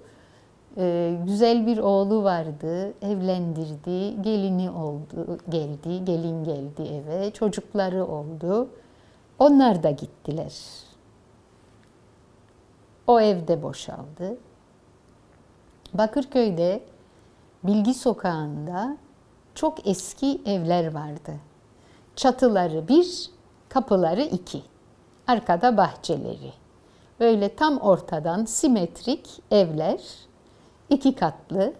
Güzel bir oğlu vardı, evlendirdi, gelini oldu, gelin geldi eve, çocukları oldu. Onlar da gittiler. O evde boşaldı. Bakırköy'de Bilgi Sokağı'nda çok eski evler vardı. Çatıları 1, kapıları 2. Arkada bahçeleri. Böyle tam ortadan simetrik evler. 2 katlı,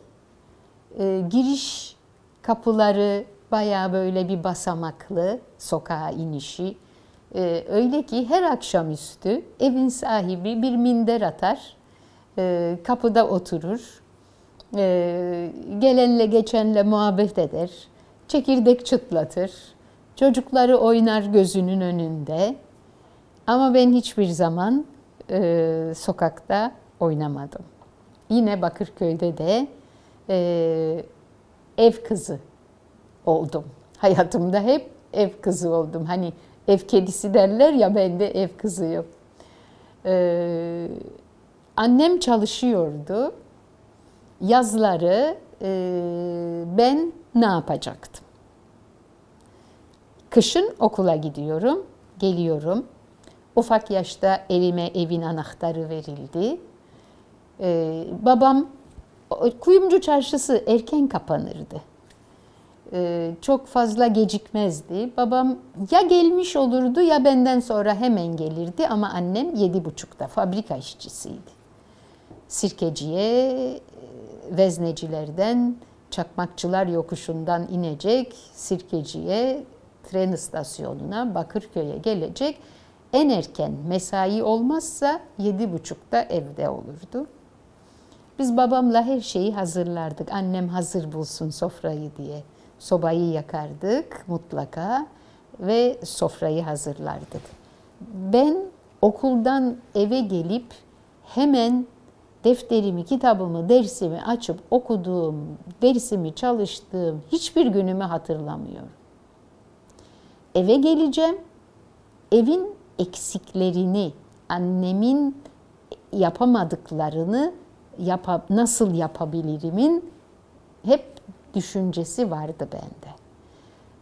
giriş kapıları bayağı böyle bir basamaklı, sokağa inişi. Öyle ki her akşamüstü evin sahibi bir minder atar, kapıda oturur, gelenle geçenle muhabbet eder, çekirdek çıtlatır, çocukları oynar gözünün önünde. Ama ben hiçbir zaman sokakta oynamadım. Yine Bakırköy'de de ev kızı oldum. Hayatımda hep ev kızı oldum. Hani Ev kedisi derler ya, ben de ev kızıyım. Annem çalışıyordu. Yazları ben ne yapacaktım? Kışın okula gidiyorum, geliyorum. Ufak yaşta elime evin anahtarı verildi. Babam, Kuyumcu Çarşısı erken kapanırdı. Çok fazla gecikmezdi. Babam ya gelmiş olurdu ya benden sonra hemen gelirdi, ama annem 7.30'da fabrika işçisiydi. Sirkeciye, veznecilerden, Çakmakçılar Yokuşu'ndan inecek, Sirkeciye, tren istasyonuna, Bakırköy'e gelecek. En erken mesai olmazsa 7.30'da evde olurdu. Biz babamla her şeyi hazırlardık. Annem hazır bulsun sofrayı diye. Sobayı yakardık mutlaka ve sofrayı hazırlardık. Ben okuldan eve gelip hemen defterimi, kitabımı, dersimi açıp okuduğum, dersimi çalıştığım hiçbir günümü hatırlamıyorum. Eve geleceğim, evin eksiklerini, annemin yapamadıklarını nasıl yapabilirimin hep düşüncesi vardı bende.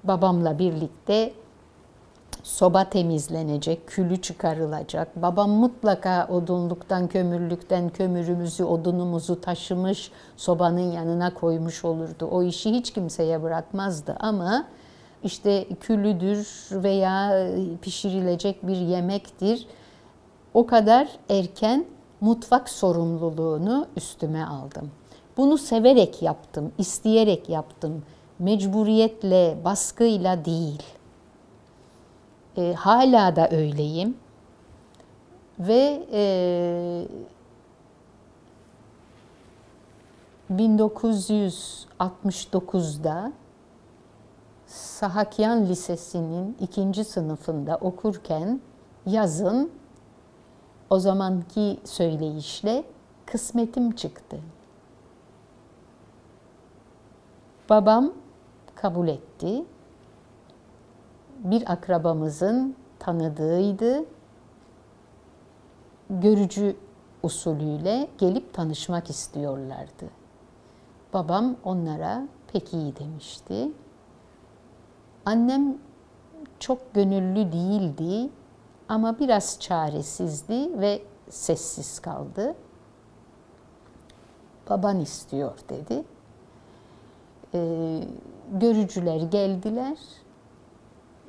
Babamla birlikte soba temizlenecek, külü çıkarılacak. Babam mutlaka odunluktan, kömürlükten kömürümüzü, odunumuzu taşımış, sobanın yanına koymuş olurdu. O işi hiç kimseye bırakmazdı, ama işte külüdür veya pişirilecek bir yemektir. O kadar erken mutfak sorumluluğunu üstüme aldım. Bunu severek yaptım, isteyerek yaptım. Mecburiyetle, baskıyla değil. Hala da öyleyim. Ve 1969'da Sahakyan Lisesi'nin 2. sınıfında okurken yazın, o zamanki söyleyişle, kısmetim çıktı. Babam kabul etti. Bir akrabamızın tanıdığıydı. Görücü usulüyle gelip tanışmak istiyorlardı. Babam onlara pek iyi demişti. Annem çok gönüllü değildi ama biraz çaresizdi ve sessiz kaldı. Baban istiyor dedi. Görücüler geldiler,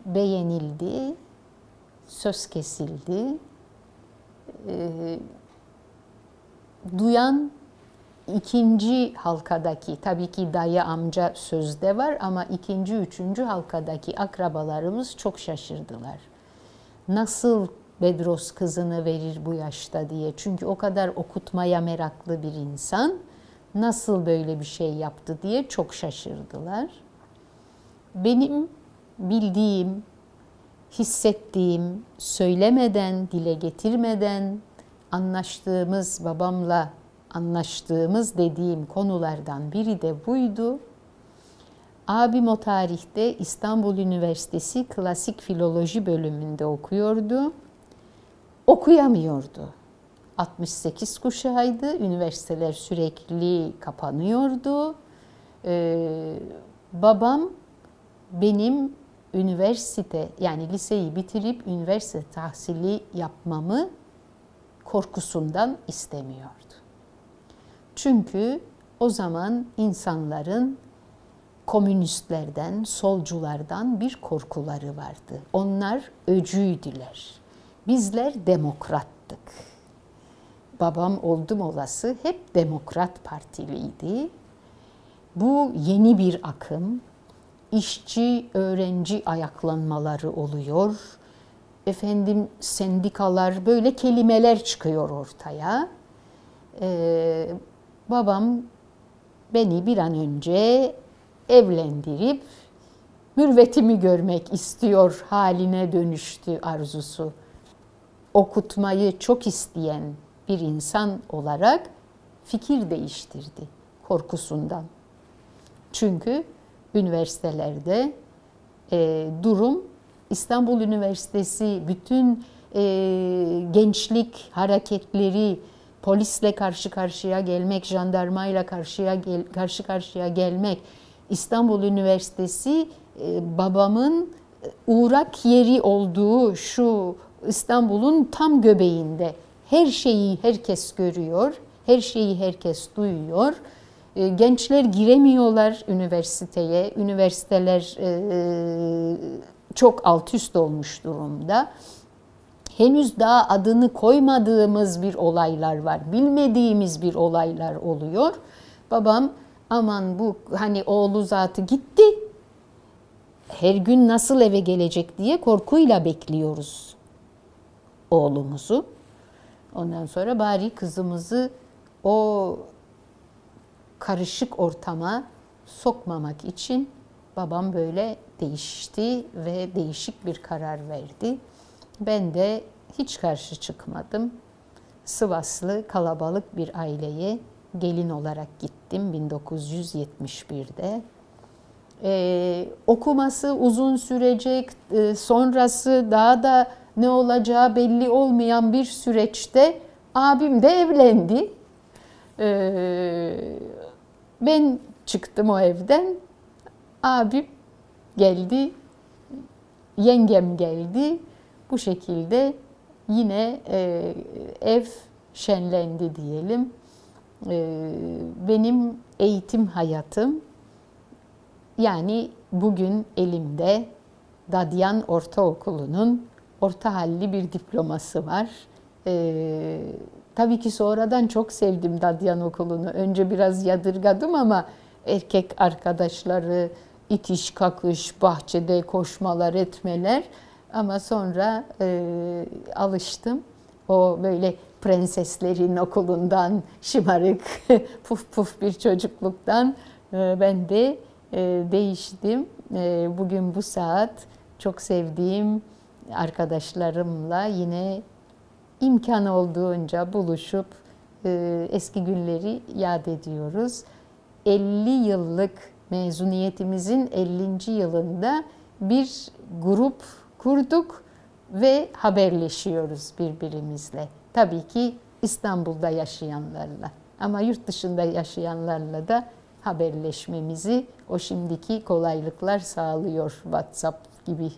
beğenildi, söz kesildi. Duyan ikinci halkadaki, tabii ki dayı amca sözde var, ama ikinci, üçüncü halkadaki akrabalarımız çok şaşırdılar. Nasıl Bedros kızını verir bu yaşta diye. Çünkü o kadar okutmaya meraklı bir insan nasıl böyle bir şey yaptı diye çok şaşırdılar. Benim bildiğim, hissettiğim, söylemeden, dile getirmeden anlaştığımız, babamla anlaştığımız dediğim konulardan biri de buydu. Abim o tarihte İstanbul Üniversitesi Klasik Filoloji bölümünde okuyordu. Okuyamıyordu. 68 kuşağıydı. Üniversiteler sürekli kapanıyordu. Babam benim üniversite, yani liseyi bitirip üniversite tahsili yapmamı korkusundan istemiyordu. Çünkü o zaman insanların komünistlerden, solculardan bir korkuları vardı. Onlar öcüydüler. Bizler demokrattık. Babam oldum olası hep Demokrat Partiliydi. Bu yeni bir akım. İşçi, öğrenci ayaklanmaları oluyor. Efendim, sendikalar, böyle kelimeler çıkıyor ortaya. Babam beni bir an önce evlendirip mürvetimi görmek istiyor haline dönüştü arzusu. Okutmayı çok isteyen bir insan olarak fikir değiştirdi korkusundan. Çünkü üniversitelerde durum İstanbul Üniversitesi bütün gençlik hareketleri, polisle karşı karşıya gelmek, jandarmayla karşı karşıya gelmek, İstanbul Üniversitesi babamın uğrak yeri olduğu şu İstanbul'un tam göbeğinde. Her şeyi herkes görüyor, her şeyi herkes duyuyor. Gençler giremiyorlar üniversiteye, üniversiteler çok alt üst olmuş durumda. Henüz daha adını koymadığımız bir olaylar var, bilmediğimiz bir olaylar oluyor. Babam aman bu hani oğlu zatı gitti, her gün nasıl eve gelecek diye korkuyla bekliyoruz oğlumuzu. Ondan sonra bari kızımızı o karışık ortama sokmamak için babam böyle değişti ve değişik bir karar verdi. Ben de hiç karşı çıkmadım. Sivaslı kalabalık bir aileye gelin olarak gittim 1971'de. Okuması uzun sürecek, sonrası daha da ne olacağı belli olmayan bir süreçte abim de evlendi. Ben çıktım o evden, abim geldi, yengem geldi. Bu şekilde yine ev şenlendi diyelim. Benim eğitim hayatım, yani bugün elimde Dadyan Ortaokulu'nun orta halli bir diploması var. Tabii ki sonradan çok sevdim Dadyan Okulu'nu. Önce biraz yadırgadım ama erkek arkadaşları, itiş kakış, bahçede koşmalar etmeler. Ama sonra alıştım. O böyle prenseslerin okulundan şımarık, puf puf bir çocukluktan ben de değiştim. Bugün bu saat çok sevdiğim arkadaşlarımla yine imkan olduğunca buluşup eski günleri yad ediyoruz. 50 yıllık mezuniyetimizin 50. yılında bir grup kurduk ve haberleşiyoruz birbirimizle. Tabii ki İstanbul'da yaşayanlarla ama yurt dışında yaşayanlarla da haberleşmemizi o şimdiki kolaylıklar sağlıyor, WhatsApp gibi.